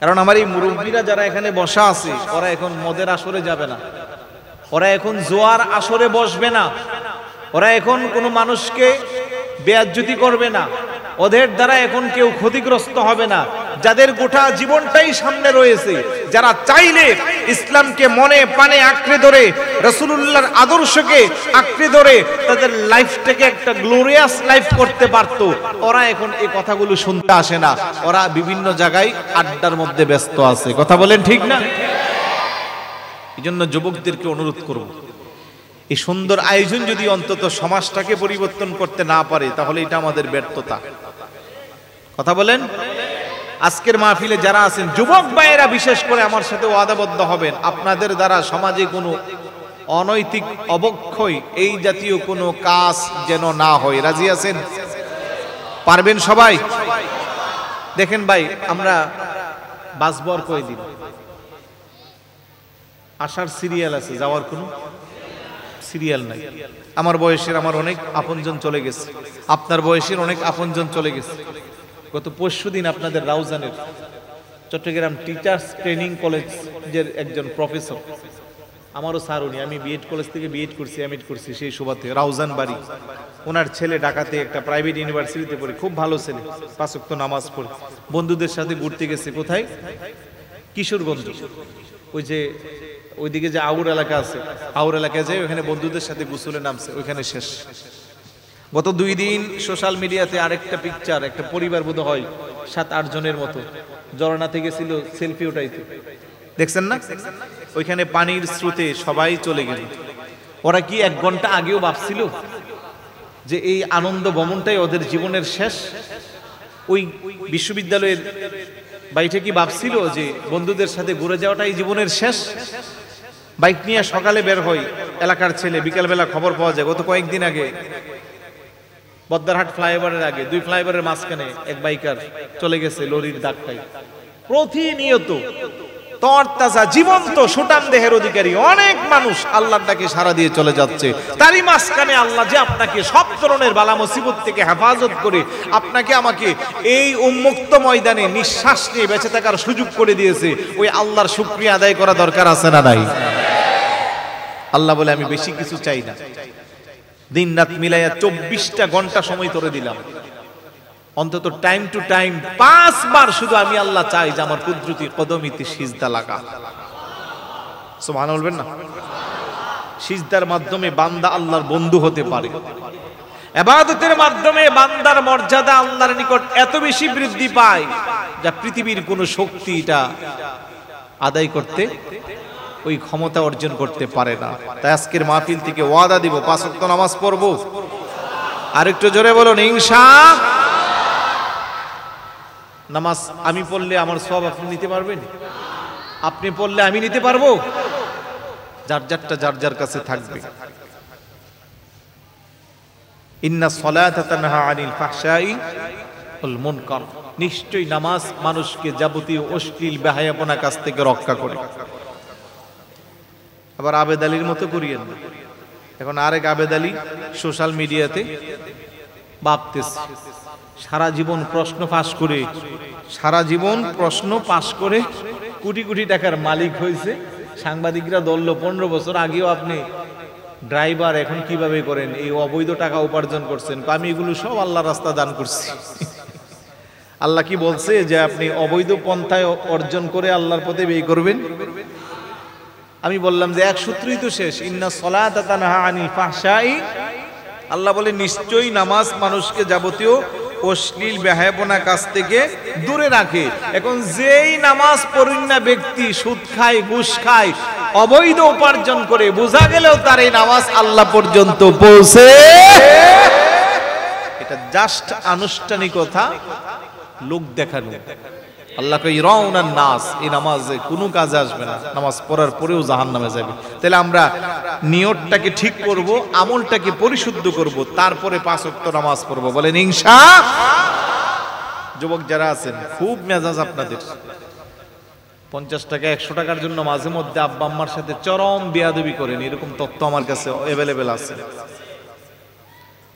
কারণ আমার এই মুরব্বীরা যারা এখানে বসা আছে, ওরা এখন মদের আসরে যাবে না, ওরা এখন জোয়ার আসরে বসবে না, ওরা এখন কোনো মানুষকে বেয়াজ্জতি করবে না, ওদের দ্বারা এখন কেউ ক্ষতিগ্রস্ত হবে না। যাদের গোটা জীবনটাই সামনে রয়েছে, যারা চাইলে ইসলামকে মনে প্রাণে আঁকড়ে ধরে, রাসূলুল্লাহর আদর্শকে আঁকড়ে ধরে তাদের লাইফটাকে একটা গ্লোরিয়াস লাইফ করতে পারত, ওরা এখন এই কথাগুলো শুনতে আসে না। ওরা বিভিন্ন জায়গায় আড্ডার মধ্যে ব্যস্ত আছে। কথা বলেন ঠিক না? এই জন্য যুবকদেরকে অনুরোধ করব, এই সুন্দর আয়োজন যদি অন্তত সমাজটাকে পরিবর্তন করতে না পারে, তাহলে এটা আমাদের ব্যর্থতা। কথা বলেন। আজকের মাহফিলে যারা আছেন যুবক ভাইয়েরা বিশেষ করে আমার সাথে ওয়াদাবদ্ধ হবেন, আপনাদের দ্বারা সমাজে কোনো অনৈতিক অবক্ষয়, এই জাতীয় কোনো কাজ যেন না হয়। রাজি আছেন? পারবেন সবাই? দেখেন ভাই, আমরা বাসবর কয়দিন, আসার সিরিয়াল আছে, যাওয়ার কোনো সিরিয়াল নাই। আমার বয়সের আমার অনেক আপনজন চলে গেছে, আপনার বয়সের অনেক আপনজন চলে গেছে। গত পরশুদিন আপনাদের রাউজানের চট্টগ্রাম টিচার্স ট্রেনিং কলেজের একজন প্রফেসর, আমারও স্যার উনি, আমি বিএড কলেজ থেকে বিএড করছি, এমএড করছি সেই সুবাদে, রাউজান বাড়ি। ওনার ছেলে ঢাকাতে একটা প্রাইভেট ইউনিভার্সিটিতে পড়ে, খুব ভালো ছেলে, 5 ওয়াক্ত নামাজ পড়ে। বন্ধুদের সাথে ঘুরতে গেছে, কোথায়? কিশোরগঞ্জ। ওই যে ওইদিকে যে আউর এলাকা আছে, আউর এলাকায় যায়, ওখানে বন্ধুদের সাথে গোসলে নামছে, ওইখানে শেষ। গত 2 দিন সোশ্যাল মিডিয়াতে আরেকটা পিকচার, একটা পরিবার বোধ হয় 7-8 জনের মতো ঝর্ণা থেকে ছিল সেলফি উঠাইতে, দেখছেন না? ওইখানে পানির স্রোতে সবাই চলে গেল। ওরা কি 1 ঘন্টা আগেও ভাবছিল যে এই আনন্দ ভ্রমণটাই ওদের জীবনের শেষ? ওই বিশ্ববিদ্যালয়ের বাইরে কি ভাবছিল যে বন্ধুদের সাথে ঘুরে যাওয়াটাই জীবনের শেষ? বাইক নিয়ে সকালে বের হয় এলাকার ছেলে, বিকালবেলা খবর পাওয়া যায় গত কয়েকদিন আগে বদ্দারহাট ফ্লাইওভারের আগে 2 ফ্লাইওভারের মাঝখানে এক বাইকার চলে গেছে লরির ধাক্কায়। প্রতিনিয়ত তরতাজা জীবন্ত সুঠাম দেহের অধিকারী অনেক মানুষ আল্লাহর ডাকে সাড়া দিয়ে চলে যাচ্ছে। তারই মাঝখানে আল্লাহ যে আপনাকে সব ধরনের বালা মুসিবত থেকে হেফাজত করে আপনাকে আমাকে এই উন্মুক্ত ময়দানে নিঃশ্বাস নিয়ে বেঁচে থাকার সুযোগ করে দিয়েছে, ওই আল্লাহর শুকরিয়া আদায় করা দরকার আছে না নাই? আল্লাহ বলে আমি বেশি কিছু চাই না, দিন রাত মিলাইয়া 24টা ঘন্টা সময় তোরে দিলাম, অন্তত টাইম টু টাইম 5 বার শুধু আমি আল্লাহ চাই যে আমার কুদরতি কদমিতে সিজদা লাগা। সুবহানাল্লাহ বলবেন না? সিজদার মাধ্যমে বান্দা আল্লাহর বন্ধু হতে পারে। ইবাদতের মাধ্যমে বান্দার মর্যাদা আল্লাহর নিকট এত বেশি বৃদ্ধি পায় যা পৃথিবীর কোন শক্তি এটা আদায় করতে ওই ক্ষমতা অর্জন করতে পারে না। তাই আজকের মাহফিল থেকে ওয়াদা দিব 5 ওয়াক্ত নামাজ পড়ব। আর একটু জোরে বলুন ইনশাআল্লাহ। নামাজ আমি পড়লে আমার সওয়াব আপনি নিতে পারবেন? আপনি পড়লে আমি নিতে পারবো? যার যারটা যার যার কাছে থাকবে। ইন্না সলাতা তানহা আনিল ফাহশাই ওয়াল মুনকার, নিশ্চয়ই নামাজ মানুষকে যাবতীয় অশ্লীল বেহায়াপনা কাছ থেকে রক্ষা করে। আবার আবেদ আলীর মতো করিয়েন না। এখন আরেক আবেদ আলী সোশ্যাল মিডিয়াতে ভাবতেছে সারা জীবন প্রশ্ন পাস করে কোটি কোটি টাকার মালিক হয়েছে। সাংবাদিকরা ধরল 15 বছর আগেও আপনি ড্রাইভার, এখন কিভাবে করেন? এই অবৈধ টাকা উপার্জন করছেন। আমি এগুলো সব আল্লাহর রাস্তা দান করছি। আল্লাহ কি বলছে যে আপনি অবৈধ পন্থায় অর্জন করে আল্লাহর পথে ব্যয় করবেন? আমি বললাম যে এক সূত্রই তো শেষ, ইন্না সলাতা তানহা আনিল ফাহশাই। আল্লাহ বলে নিশ্চয়ই নামাজ মানুষকে যাবতীয় অশ্লীল বেহায়াপনা কাছ থেকে দূরে রাখে। এখন যেই নামাজ পড়েন না ব্যক্তি সুদ খায়, ঘুষ খায়, অবৈধ উপার্জন করে, বোঝা গেলেও তার এই নামাজ আল্লাহ পর্যন্ত পৌঁছে। এটা জাস্ট আনুষ্ঠানিকতা, লোক দেখানো। আল্লাহ কই রাউনান নাস, এই নামাজে কোনো কাজে আসবে না, নামাজ পড়ার পরেও জাহান্নামে যাবে। তাহলে আমরা নিয়তটাকে ঠিক করব, আমলটাকে পরিশুদ্ধ করব, তারপরে 5 ওয়াক্ত নামাজ পড়ব। বলেন ইনশাআল্লাহ। যুবক যারা আছেন খুব মেজাজ আপনাদের, 50 টাকা 100 টাকার জন্য মাঝে মধ্যে আব্বা আম্মার সাথে চরম বেয়াদবি করেন, এরকম তথ্য আমার কাছে অ্যাভেলেবেল আছে।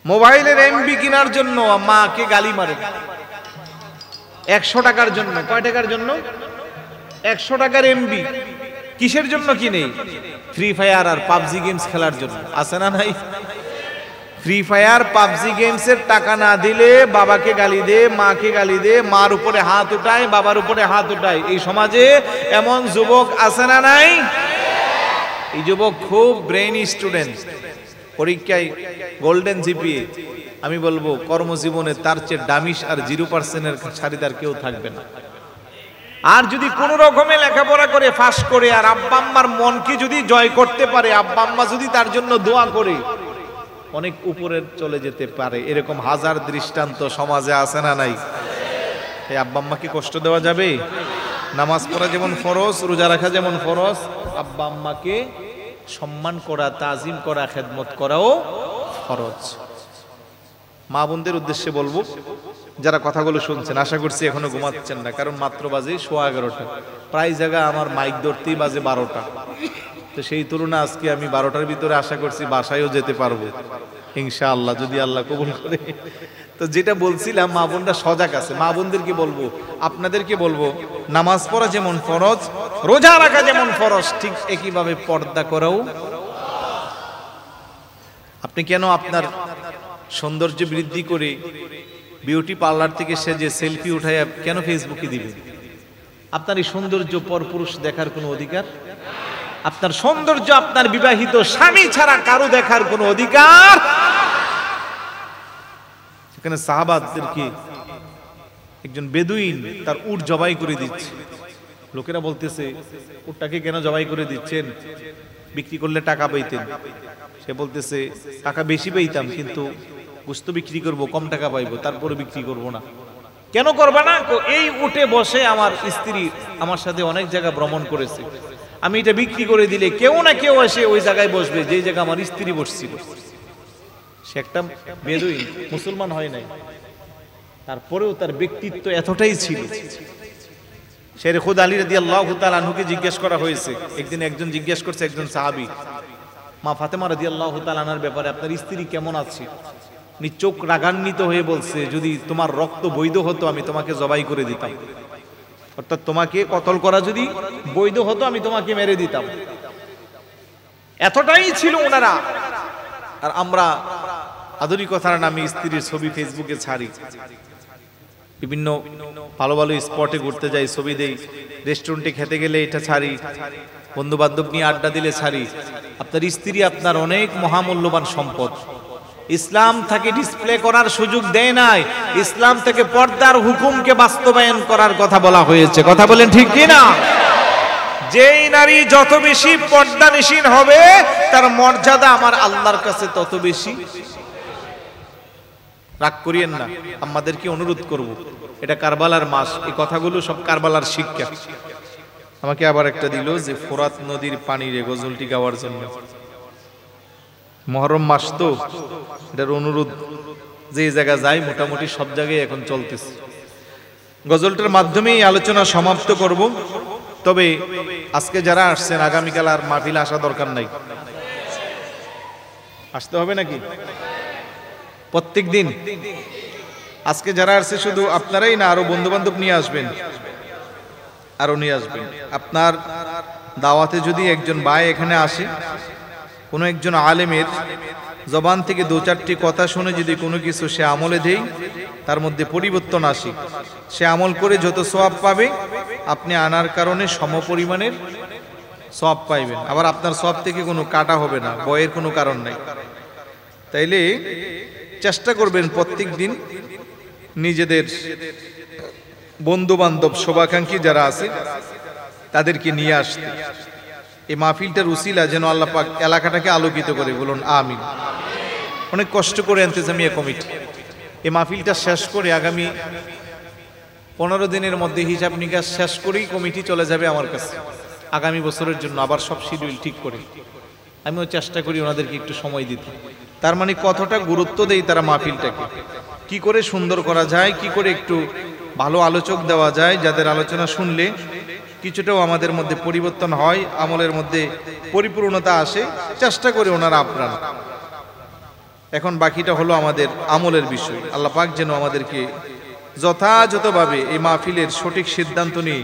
মোবাইলের এমবি কেনার জন্য মাকে গালি মারেন 100 টাকার জন্য। কয় টাকার জন্য? 100 টাকার এমবি। কিসের জন্য কিনে? ফ্রি ফায়ার আর পাবজি গেমস খেলার জন্য। আছে না নাই? ফ্রি ফায়ার পাবজি গেমসের টাকা না দিলে বাবাকে গালি দে, মাকে গালি দে, মার উপরে হাত উঠায়, বাবার উপরে হাত উঠায়। এই সমাজে এমন যুবক আছে না নাই? এই যুবক খুব ব্রেইন স্টুডেন্ট, পরীক্ষায় গোল্ডেন জিপিএ। আমি বলবো কর্মজীবনে তার চেয়ে ডামিশ আর 0%-এর সারিদার কেউ থাকবে না। আর যদি কোন রকমে লেখাপড়া করে পাস করে আর আব্বা আম্মার মনকে যদি জয় করতে পারে, আব্বা আম্মা যদি তার জন্য দোয়া করে, অনেক উপরে চলে যেতে পারে। এরকম হাজার দৃষ্টান্ত সমাজে আছে না নাই? এই আব্বা আম্মাকে কষ্ট দেওয়া যাবে? নামাজ পড়া যেমন ফরজ, রোজা রাখা যেমন ফরজ, আব্বা আম্মাকে সম্মান করা, তাজিম করা, খেদমত করাও ফরজ। মা বোনদের উদ্দেশ্যে বলবো, যারা কথাগুলো শুনছেন, আশা করছি এখনো ঘুমাচ্ছেন না, কারণ মাত্র বাজে 11:15। প্রায় জায়গা আমার মাইক ধরতেই বাজে 12টা। তো সেই তুলনা আজকে আমি 12টার ভিতরে আশা করছি বাসায়ও যেতে পারবো ইনশাআল্লাহ, যদি আল্লাহ কবুল করে। তো যেটা বলছিলাম, মা বোনরা সজাগ আছে। মা বোনদেরকে বলবো, আপনাদেরকে বলবো, নামাজ পড়া যেমন ফরজ, রোজা রাখা যেমন ফরজ, ঠিক একইভাবে পর্দা করাও। আপনি কেন আপনার সৌন্দর্য বৃদ্ধি করে বিউটি পার্লার থেকে সেজে সেলফি উঠায় কেন ফেসবুকে দিবেন? আপনার এই সৌন্দর্য পরপুরুষ দেখার কোনো অধিকার? আপনার সৌন্দর্য আপনার বিবাহিত স্বামী ছাড়া কারো দেখার কোনো অধিকার? সেখানে সাহাবাদেরকে একজন বেদুইন তার উট জবাই করে দিচ্ছে। লোকেরা বলতেছে, উটটাকে কেন জবাই করে দিচ্ছেন? বিক্রি করলে টাকা পাইতেন। সে বলতেছে, টাকা বেশি পাইতাম, কিন্তু গোশত বিক্রি করব, কম টাকা পাইবো, তারপরে বিক্রি করব না। কেন করবা না? এই উটে বসে আমার স্ত্রী আমার সাথে অনেক জায়গা ভ্রমণ করেছে, আমি এটা বিক্রি করে দিলে কেউ না কেউ এসে ওই জায়গায় বসবে যে জায়গা আমার স্ত্রী বসছিল। সে একটা বেদুইন, মুসলমান হয় নাই, তারপরেও তার ব্যক্তিত্ব এতটাই ছিল। শের খুদ আলী রাদিয়াল্লাহু তাআলা আনহুকে জিজ্ঞেস করা হয়েছে একদিন, একজন জিজ্ঞেস করছে একজন সাহাবী মা ফাতেমা রাদিয়াল্লাহু তাআলা আনহার ব্যাপারে, আপনার স্ত্রী কেমন আছে? উনি চোখ রাগান্বিত হয়ে বলছে, যদি তোমার রক্ত বৈধ হতো আমি তোমাকে জবাই করে দিতাম। অর্থাৎ তোমাকে কতল করা যদি বৈধ হতো আমি তোমাকে মেরে দিতাম। এতটাই ছিল ওনারা। আর আমরা আধুনিকতার নামে স্ত্রীর ছবি ফেসবুকে ছাড়ি, বিভিন্ন ভালো ভালো স্পটে ঘুরতে যাই, ছবি দেই, রেস্টুরেন্টে খেতে গেলে এটা ছাড়ি, বন্ধু বান্ধব নিয়ে আড্ডা দিলে ছাড়ি। আপনার স্ত্রী আপনার অনেক মহামূল্যবান সম্পদ। ইসলাম থেকে ডিসপ্লে করার সুযোগ দেয় নাই, ইসলাম থেকে পর্দার হুকুমকে বাস্তবায়ন করার কথা বলা হয়েছে। কথা বলেন ঠিক কি না? যেই নারী যত বেশি পর্দানিশীন হবে তার মর্যাদা আমার আল্লাহর কাছে তত বেশি। রাগ করিয়েন না, আমাদেরকে অনুরোধ করব, এটা কারবালার মাস, এই কথাগুলো সব কারবালার শিক্ষা। আমাকে আবার একটা দিল যে ফোরাত নদীর পানিরে গজলটি গাওয়ার জন্য। মুহররম মাস তো, এটার অনুরোধ যে জায়গা যাই মোটামুটি সব জায়গায় এখন চলতেছে। গজলটার মাধ্যমেই আলোচনা সমাপ্ত করব। তবে আজকে যারা আসছেন আগামীকাল আর মাহফিলে আসা দরকার নাই, আসতে হবে নাকি প্রত্যেক দিন? আজকে যারা আসছে শুধু আপনারাই না, আরো বন্ধু বান্ধব নিয়ে আসবেন, আরো নিয়ে আসবেন। আপনার দাওয়াতে যদি একজন ভাই এখানে আসে, কোনো একজন আলেমের জবান থেকে দু চারটি কথা শুনে যদি কোনো কিছু সে আমলে দেয়, তার মধ্যে পরিবর্তন আসে, সে আমল করে যত সওয়াব পাবে আপনি আনার কারণে সমপরিমাণের সওয়াব পাইবেন। আবার আপনার সওয়াব থেকে কোনো কাটা হবে না, বয়ের কোনো কারণ নাই। তাইলে চেষ্টা করবেন প্রত্যেক দিন নিজেদের বন্ধু বান্ধব শুভাকাঙ্ক্ষী যারা আছে তাদেরকে নিয়ে আসতে। এই মাহফিলটার উসিলা যেন আল্লাহ পাক এলাকাটাকে আলোকিত করে, বলুন আমিন। অনেক কষ্ট করে ইন্তেজামিয়া কমিটি এই মাহফিলটা শেষ করে আগামী 15 দিনের মধ্যে হিসাব নিকাশ শেষ করেই কমিটি চলে যাবে আমার কাছে আগামী বছরের জন্য, আবার সব শিডিউল ঠিক করে। আমিও চেষ্টা করি ওনাদেরকে একটু সময় দিতে। তার মানে কতটা গুরুত্ব দেই তারা মাহফিলটাকে, কি করে সুন্দর করা যায়, কি করে একটু ভালো আলোচক দেওয়া যায়, যাদের আলোচনা শুনলে কিছুটাও আমাদের মধ্যে পরিবর্তন হয়, আমলের মধ্যে পরিপূর্ণতা আসে, চেষ্টা করে ওনারা আপ্রাণ। এখন বাকিটা হলো আমাদের আমলের বিষয়। আল্লাহ পাক যেন আমাদেরকে যথাযথভাবে এই মাহফিলের সঠিক সিদ্ধান্ত নিয়ে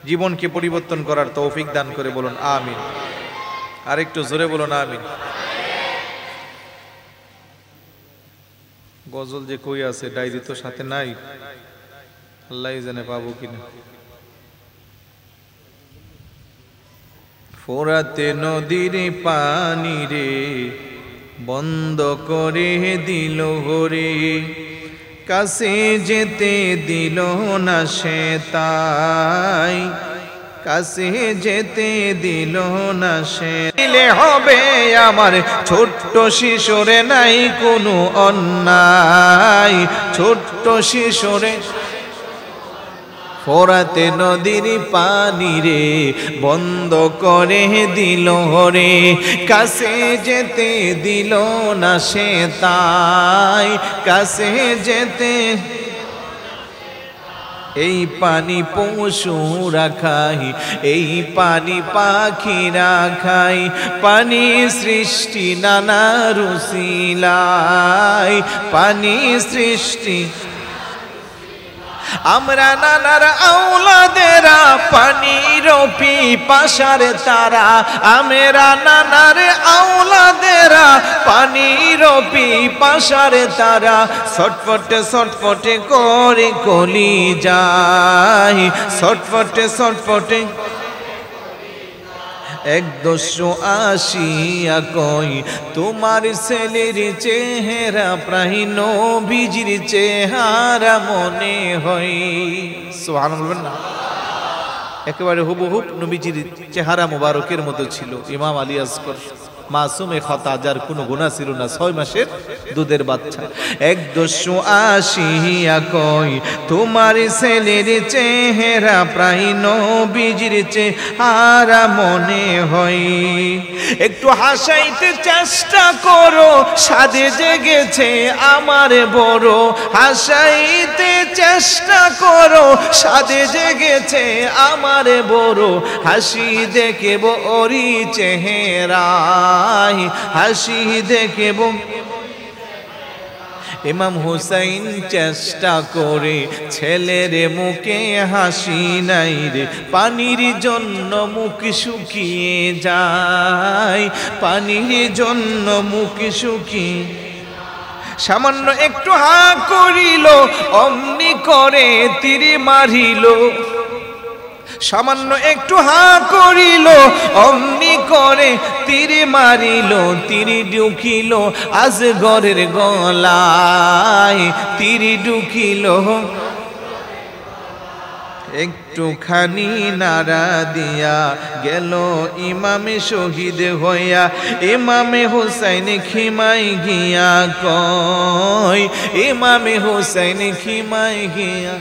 জীবনকে পরিবর্তন করার তৌফিক দান করে, বলুন আমিন। আর একটু জোরে বলুন আমিন। গজল যে কই আছে, ডায়েরি তো সাথে নাই, আল্লাহই জানে পাবো কিনা। ফোরাতে নদীর পানি রে বন্ধ করে দিল হরে, কাছে যেতে দিল না সে তাই, কাছে যেতে দিল না সে। দিলে হবে আমার ছোট্ট শিশুরে নাই কোনো অন্যায়, ছোট্ট শিশুরে। ফোরাতে নদীর পানি রে বন্ধ করে দিল রে, কাছে যেতে দিল না সে তাই, কাছে যেতে। এই পানি পশুরা খাই, এই পানি পাখিরা খাই, পানি সৃষ্টি নানা রুসিলাই, পানি সৃষ্টি আমরা নানার আওলাদেরা, পানির পিপাসার তারা, আমরা নানার আওলাদেরা, পানির পিপাসার তারা, ছটফটে ছটফটে করে কলি যায়, ছটফটে ছটফটে। 180 কই তোমার ছেলের চেহারা, প্রায় নবীজির চেহারা মনে হয়। সুবহানাল্লাহ বলবেন না? একেবারে হুবহুব নবীজির চেহারা মুবারকের মতো ছিল। ইমাম আলী আসগর মাসুমে খতা, যার কোনো গুনাহ ছিল না, 6 মাসের দুধের বাচ্চা। 180 কই তোমার ছেলের চেহারা, প্রায় নবীজির চেহারা মনে হয়। একটু হাসাইতে চেষ্টা করো, সাদে জেগেছে আমার বড়, হাসাইতে চেষ্টা করো, সাদে জেগেছে আমার বড়, হাসি দেখব ওরি চেহারা, হাসি দেখব। ইমাম হুসাইন চেষ্টা করে ছেলের মুখে হাসি নাই রে, পানির জন্য মুখ শুকিয়ে যায়, পানির জন্য মুখ শুকিয়ে। সামান্য একটু হা করিল অমনি করে তীর মারিল, সামান্য একটু হা করিল অমনি করে তীর মারিল, তীর ঢুকিল আজগরের গলায়, তীর ঢুকিল একটুখানি নাড়া দিয়া গেল ইমামে শহীদ হইয়া, ইমামে হুসাইন খিমাই গিয়া কয়, ইমামে হুসাইন খিমাই গিয়া,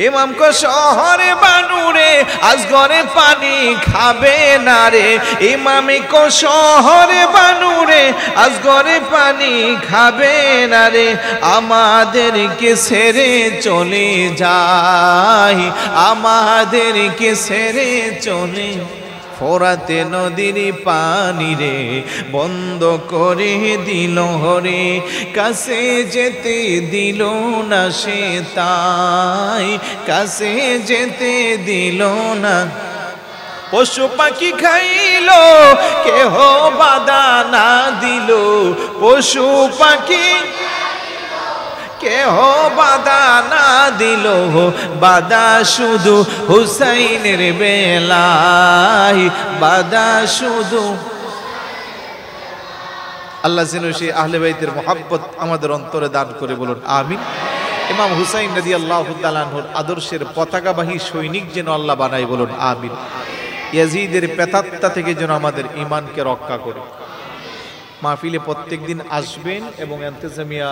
ইমাম কো শহরে বানুরে আজগরে পানি খাবে না রে, ইমামে কো শহরে বানুরে আজগরে পানি খাবে না রে, আমাদেরকে ছেড়ে চলে যায়, আমাদেরকে ছেড়ে চলে, ফোরাতে নদীর পানি রে বন্ধ করে দিল হরে, কাছে যেতে দিল না সে তাই, কাছে যেতে দিল না, পশু পাখি খাইল কেহ বাধা না দিল, পশু পাখি কেহ বাধা না দিল, বাধা শুধু হুসাইনের বেলায়, বাধা শুধু। আল্লাহ যেন সেই আহলে বাইতের মুহাব্বত আমাদের অন্তরে দান করে বলুন আমিন। ইমাম হুসাইন রাদিয়াল্লাহু তাআলা আনহুর আদর্শের পতাকাবাহী সৈনিক যেন আল্লাহ বানায় বলুন আমিন। ইয়াজিদের প্রেতাত্মা থেকে যেন আমাদের ঈমানকে রক্ষা করে। মাহফিলে প্রত্যেক দিন আসবেন এবং ইন্তেজামিয়া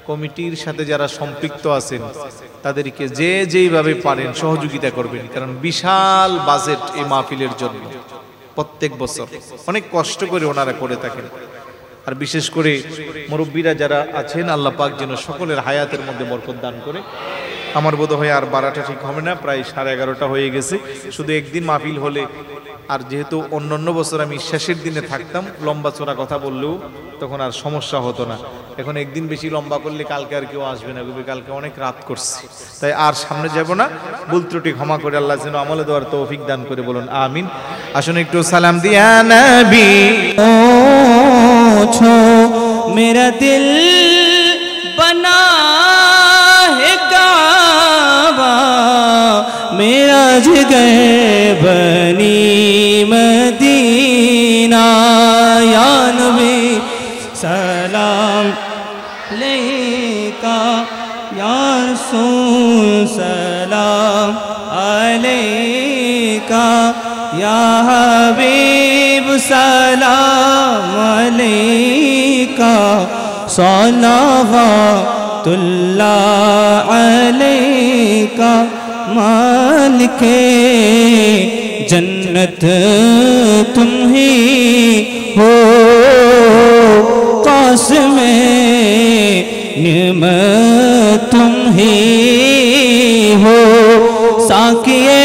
কমিটির সাথে যারা সম্পৃক্ত আছেন তাদেরকে যে যেইভাবে পারেন সহযোগিতা করবেন, কারণ বিশাল বাজেট এই মাহফিলের জন্য প্রত্যেক বছর অনেক কষ্ট করে ওনারা করে থাকেন। আর বিশেষ করে মুরব্বীরা যারা আছেন আল্লাহ পাক যেন সকলের হায়াতের মধ্যে বরকত দান করে। আমার বোধ হয় আর বাড়াটা ঠিক হবে না, প্রায় 11:30 হয়ে গেছে। শুধু একদিন মাহফিল হলে, আর যেহেতু অন্য বছর আমি শেষের দিনে থাকতাম, লম্বা চড়া কথা বললেও তখন আর সমস্যা হতো না। এখন একদিন বেশি লম্বা করলে কালকে আর কেউ আসবে না, কালকে অনেক রাত করছি, তাই আর সামনে যাব না। ভুল ত্রুটি ক্ষমা করে আল্লাহ যেন আমলে দেওয়ার তৌফিক দান করে বলুন আমিন। আসুন একটু সালাম দিয়া নবী।
मेरा दिल बना है काबा, मेरा जिगर बनी मदीना, या नबी सलाम अलैका, या रसूल सलाम अलैका, या हबीब सलाम अलैका, सलावतुल्लाह अलैका, मालिके जन्नत तुम ही हो, कासिमे निअमत तुम ही हो, साकिए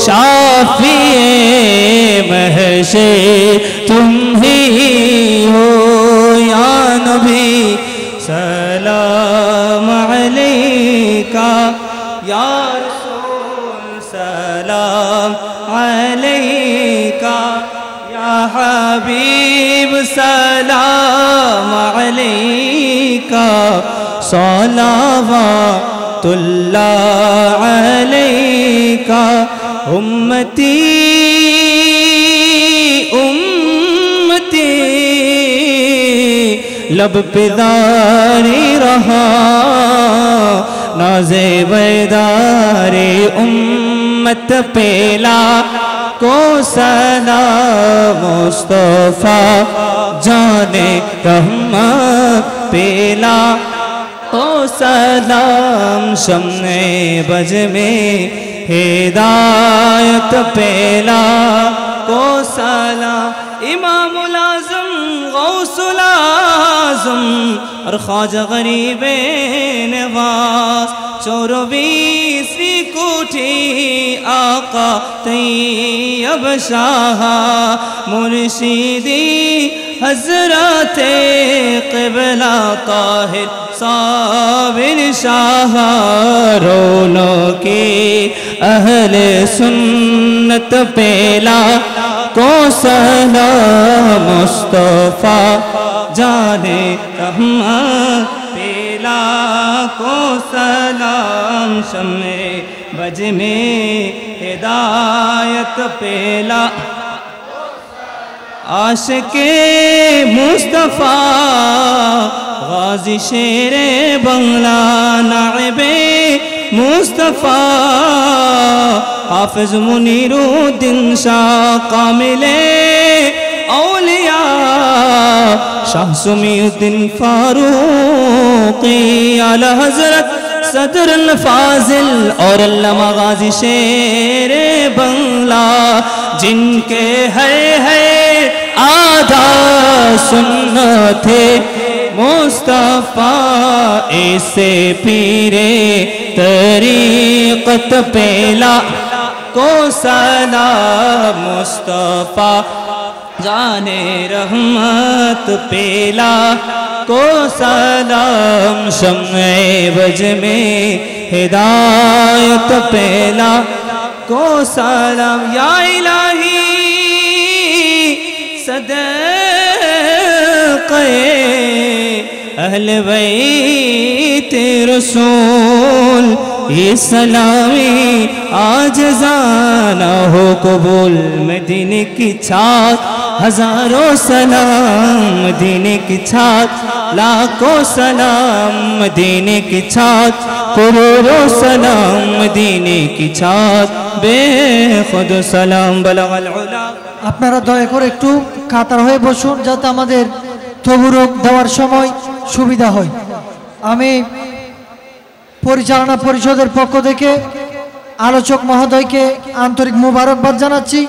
शाफिए महशे तुम ही हो, या नबी सलाम अलैका, या रसूल सलाम अलैका, या हबीब सलाम अलैका, सलावतुल्लाह अलैका, उम्मती उम्मती लब पे दारी रहा, नाज़े बेदारे उम्मत पेला को सलाम, मुस्तफा जाने रहमत पेला को सलाम, शम्मे बज में हिदायत पेला को सलाम, इमामुल आज़म गौसुल आज़म और ख्वाजा गरीबे नवाज़, 24वीं कोठी आका तैयब शाह, मुर्शिदी हज़रते क़िबला ताहिर साबिर शाह, रोनो के अहले सुन्नत पेला को सलाम मुस्तफा जाने रहमत पेला को सलाम शम्मे बज में हिदायत पेला आशिके मुस्तफा गाजी शेरे बंगला नाइबे मुस्तफा हाफिज मुनीरुद्दीन शाह कामिले औलिया शाह सुमीउद्दीन फारूकी आला हजरत सदर फाजिल और अल्लामा गाजी शेरे बंगला जिनके है आधा सुन्नत थे मुस्तफा ऐसे पीरे तरीक़त पेला को सलाम मुस्तफा जाने रहमत पेला को सलाम शम्मे बज में हिदायत पेला को सलाम या इलाही सदक़े अहले बैत रसूल ये सलामी आज जाना हो कबूल मदीने की छात हजारों सलाम मदीने की छात लाखों सलाम मदीने की छात करोड़ों सलाम मदीने की छात बेखुद सलाम बलगल उला।
আপনারা দয়া করে একটু কাতার হয়ে বসুন যাতে আমাদের তবুরক দেওয়ার সময় সুবিধা হয়। আমি পরিচালনা পরিষদের পক্ষ থেকে আলোচক মহোদয়কে আন্তরিক মোবারকবাদ জানাচ্ছি।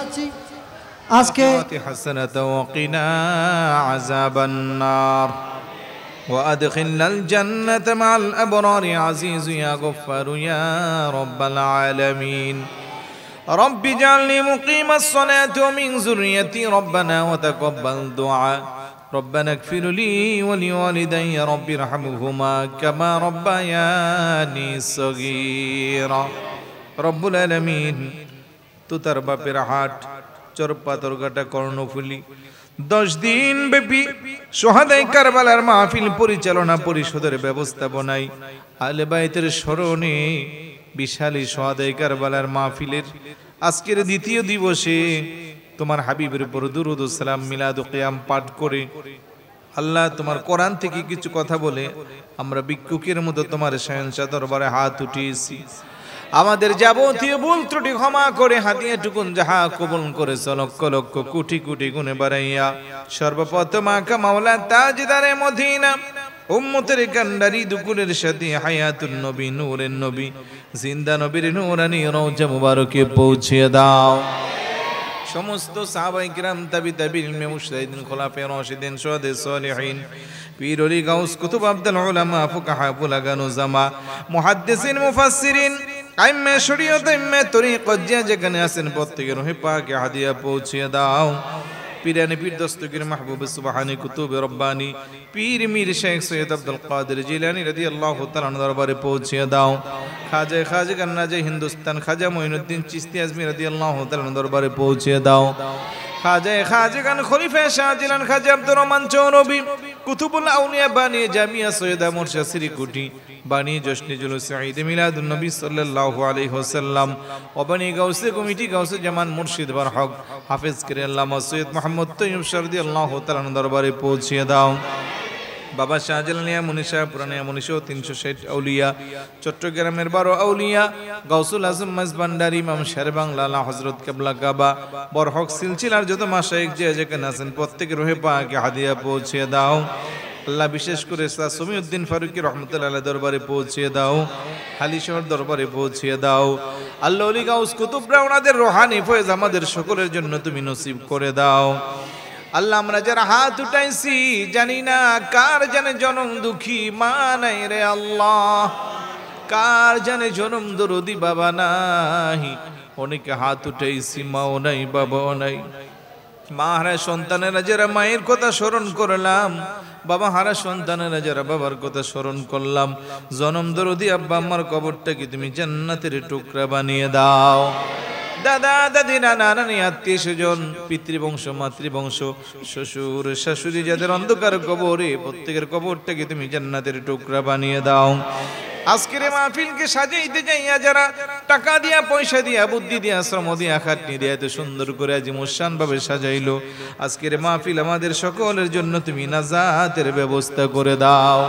আজকে
حسنة وقنا عذاب النار وأدخلنا الجنة مع الأبرار عزيز يا غفار يا رب العالمين رب اجعلني مقيم الصلاة ومن ذريتي ربنا وتقبل دعاء ربنا اغفر لي ولوالدي رب ارحمهما كما ربياني صغيرا رب العالمين তুতার বাপের হাট চরপাতরঘাটা কর্ণফুলি 10 দিন ব্যাপী শহাদায়ে কারবালার মাহফিল পরিচালনা পরিষদের ব্যবস্থাপনায় আহলে বাইতের স্মরণে বিশালী শহাদায়ে কারবালার মাহফিলের আজকের দ্বিতীয় দিবসে তোমার হাবিবের উপর দুরূদ ও সালাম মিলাদ ও কিয়াম পাঠ করে আল্লাহ তোমার কোরআন থেকে কিছু কথা বলে আমরা ভিক্ষুকের মতো তোমার শাহেনশাহ দরবারে হাত উঠিয়েছি। আমাদের যাবতীয় ভুল ত্রুটি ক্ষমা করে হাদিয়া টুকুন যাহা কবুল করেছ লক্ষ লক্ষ কোটি কোটি গুণে বাড়াইয়া সর্বপ্রথম আকা মাওলা তাজদারে মদিনা উম্মতের কান্ডারি দুকুলের সাথে হায়াতুন নবী নূরের নবী জিন্দা নবীর নূরানি রওজা মুবারকে পৌঁছে দাও। সমস্ত সাহাবায়ে কিরাম তাবিঈন মুজতাহিদিন খোলাফায়ে রাশিদিন শুহাদা সালিহিন পীর ওলি গাউস কুতুব আব্দুল উলামা ফুকাহা বুলাগানু জামা মুহাদ্দিসিন মুফাসসিরিন আইম্মে শরীয়ত আইম্মে তরিকত যেখানে আছেন প্রত্যেকের রূহে পাকে হাদিয়া পৌঁছে দাও। পীরানি পীর দস্তগীর মাহবুব সুবহানী কুতুব রব্বানী পীর মীর শেখ সৈয়দ আব্দুল কাদের জিলানী রাদিয়াল্লাহু তাআলা দরবারে পৌঁছে দাও। খাজা গান্নাজে হিন্দুস্তান খাজা মঈনুদ্দিন চিশতি আজমি রাদিয়াল্লাহু তাআলা দরবারে পৌঁছে দাও। খাজা গান খলিফা শাহজিলান খাজা আব্দুর রহমান চৌরবি কুতুবুল আউলিয়া বানি জামিয়া সৈয়দা মুর্শিদ সিরিকুটি বানি জশ্নে জুলুস ঈদ মিলাদুন নবী সাল্লাল্লাহু আলাইহি ওয়াসাল্লাম ও বানি গাউসে কমিটি গাউসে জামান মুর্শিদ বরহক হাফেজ করে আল্লামা সৈয়দ মুহাম্মদ তৈয়ব রাদিয়াল্লাহু তাআলা দরবারে পৌঁছে দাও। বাবা শাহজালানিয়া মুনিশা পুরানিয়া মুনিশো 360 আউলিয়া চট্টগ্রামের 12 আউলিয়া গাউসুল আজম মাঝবান্ডারি ইমাম শের বাংলা আলা হযরত কিবলা কাবা বরহক সিলসিলার যত মাশায়েখ যেখানে আছেন প্রত্যেকের রূহে পাকে হাদিয়া পৌঁছে দাও। আল্লাহ বিশেষ করে সাসমিউদ্দিন ফারুকী রহমাতুল্লাহ আলাইহি দরবারে পৌঁছে দাও। হালিশহর দরবারে পৌঁছে দাও। আল্লাহ ওলি গাউস কুতুবরা ওনাদের রূহানি ফয়েজ আমাদের সকলের জন্য তুমি নসিব করে দাও। আল্লাহ আমরা যারা হাত উঠাইছি জানি না কার জানে জনম দুঃখী মা নাই রে আল্লাহ, কার জানে জনম দরদি বাবা নাই। অনেকে হাত উঠাইছি মাও নাই বাবাও নাই। মা হারা সন্তানেরা যারা মায়ের কথা স্মরণ করলাম বাবা হারা সন্তানেরা যারা বাবার কথা স্মরণ করলাম, জনম দরদি আব্বা আম্মার কবরটাকে তুমি জান্নাতের টুকরা বানিয়ে দাও। দাদা দাদি নানা নানি আত্মীয় স্বজন পিতৃবংশ মাতৃবংশ শ্বশুর শাশুড়ি যাদের অন্ধকার কবরে, প্রত্যেকের কবরটাকে তুমি জান্নাতের টুকরা বানিয়ে দাও। আজকের মাহফিলকে সাজাইতে যাইয়া যারা টাকা দিয়া পয়সা দিয়া বুদ্ধি দিয়া শ্রম দিয়া খাটনি দিয়া এত সুন্দর করে আজিমুসান ভাবে সাজাইলো, আজকের মাহফিল আমাদের সকলের জন্য তুমি নাজাতের ব্যবস্থা করে দাও।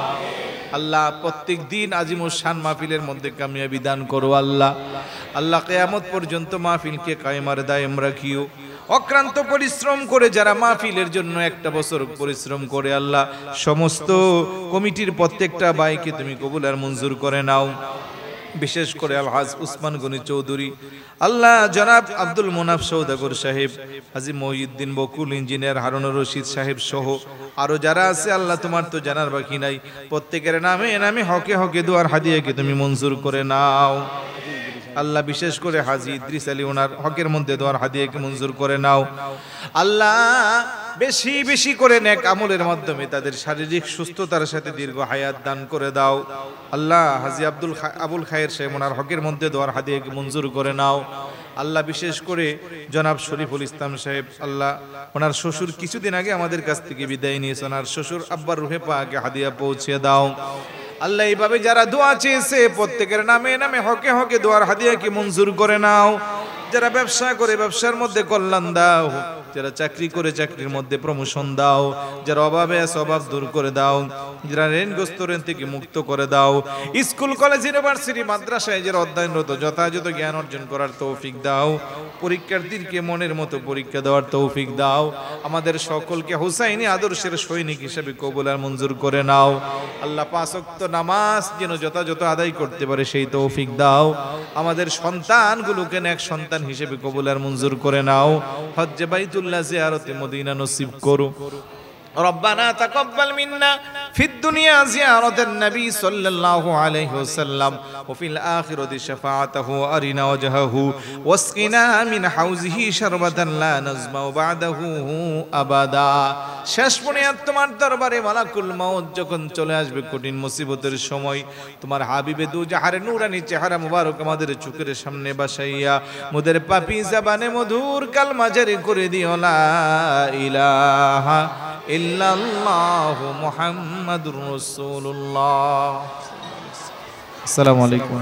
আল্লাহ প্রত্যেক দিন আজিমুসান মাহফিলের মধ্যে কামিয়াবি দান করো আল্লাহ। আল্লাহ কিয়ামত পর্যন্ত মাহফিলকে কায়েমার দায়েম রাখিও। অক্রান্ত পরিশ্রম করে যারা মাহফিলের জন্য একটা বছর পরিশ্রম করে আল্লাহ, সমস্ত কমিটির প্রত্যেকটা ভাইকে তুমি কবুল আর মঞ্জুর করে নাও। বিশেষ করে আলহাজ উসমান গনি চৌধুরী, আল্লাহ জনাব আব্দুল মুনাফ সৌদাগর সাহেব, হাজী মহিউদ্দিন বকুল, ইঞ্জিনিয়ার হারুনুর রশিদ সাহেব সহ আরো যারা আছে আল্লাহ তোমার তো জানার বাকি নাই, প্রত্যেকের নামে নামে হকে হকে দুয়ার হাদিয়াকে তুমি মঞ্জুর করে নাও আল্লাহ। বিশেষ করে হাজী ইদ্রিস আলী ওনার হকের মধ্যে দোয়ার হাদিয়াকে মঞ্জুর করে নাও আল্লাহ। বেশি বেশি করে নেক আমলের মাধ্যমে তাদের শারীরিক সুস্থতার সাথে দীর্ঘ হায়াত দান করে দাও আল্লাহ। হাজী আবুল খায়ের সাহেব ওনার হকের মধ্যে দোয়ার হাদিয়াকে মঞ্জুর করে নাও আল্লাহ। বিশেষ করে জনাব শরীফুল ইসলাম সাহেব, আল্লাহ ওনার শ্বশুর কিছুদিন আগে আমাদের কাছ থেকে বিদায় নিয়েছে, ওনার শ্বশুর আব্বার রুহে পাকে হাদিয়া পৌঁছে দাও আল্লাহ। এইভাবে যারা দোয়া চেয়েছে প্রত্যেকের নামে নামে হকে হকে দোয়ার হাদিয়াকে মঞ্জুর করে নাও। যারা ব্যবসা করে ব্যবসার মধ্যে কল্যাণ দাও, যারা চাকরি করে চাকরির মধ্যে প্রমোশন দাও, যারা অভাবে আছে অভাব দূর করে দাও, যারা ঋণগ্রস্ত ঋণ থেকে মুক্ত করে দাও। স্কুল কলেজ ইউনিভার্সিটি মাদ্রাসায় যারা অধ্যয়নরত যথাযথ জ্ঞান অর্জন করার তৌফিক দাও। পরীক্ষার্থীকে মনের মতো পরীক্ষা দেওয়ার তৌফিক দাও। আমাদের সকলকে হুসাইনি আদর্শের সৈনিক হিসেবে কবুল আর মঞ্জুর করে নাও আল্লাহ। 5 ওয়াক্ত নামাজ যেন যথাযথ আদায় করতে পারে সেই তৌফিক দাও। আমাদের সন্তানগুলোকে নেক সন্তান হিসেবে কবুল আর মঞ্জুর করে নাও। হজ্জে বাইতুল্লাহ জিয়ারতে মদিনা নসিব করো। ربنا تقبل منا في الدنيا زيارة النبي صلى الله عليه وسلم وفي الآخرة شفاعته أرنا وجهه واسقنا من حوزه شربة لا نزمع بعده أبدا। শেষ পর্যন্ত তোমার দরবারে মালাকুল মউত যখন চলে আসবে কঠিন মুসিবতের সময়, তোমার হাবিবে দু জাহারে নূরানি চেহারা মুবারক আমাদের চোখের সামনে বাসাইয়া মোদের পাপী জবানে মধুর কালমা জারি করে দিও লা ইলাহা ইল্লাল্লাহু মুহাম্মাদুর রাসূলুল্লাহ। আসসালামু আলাইকুম।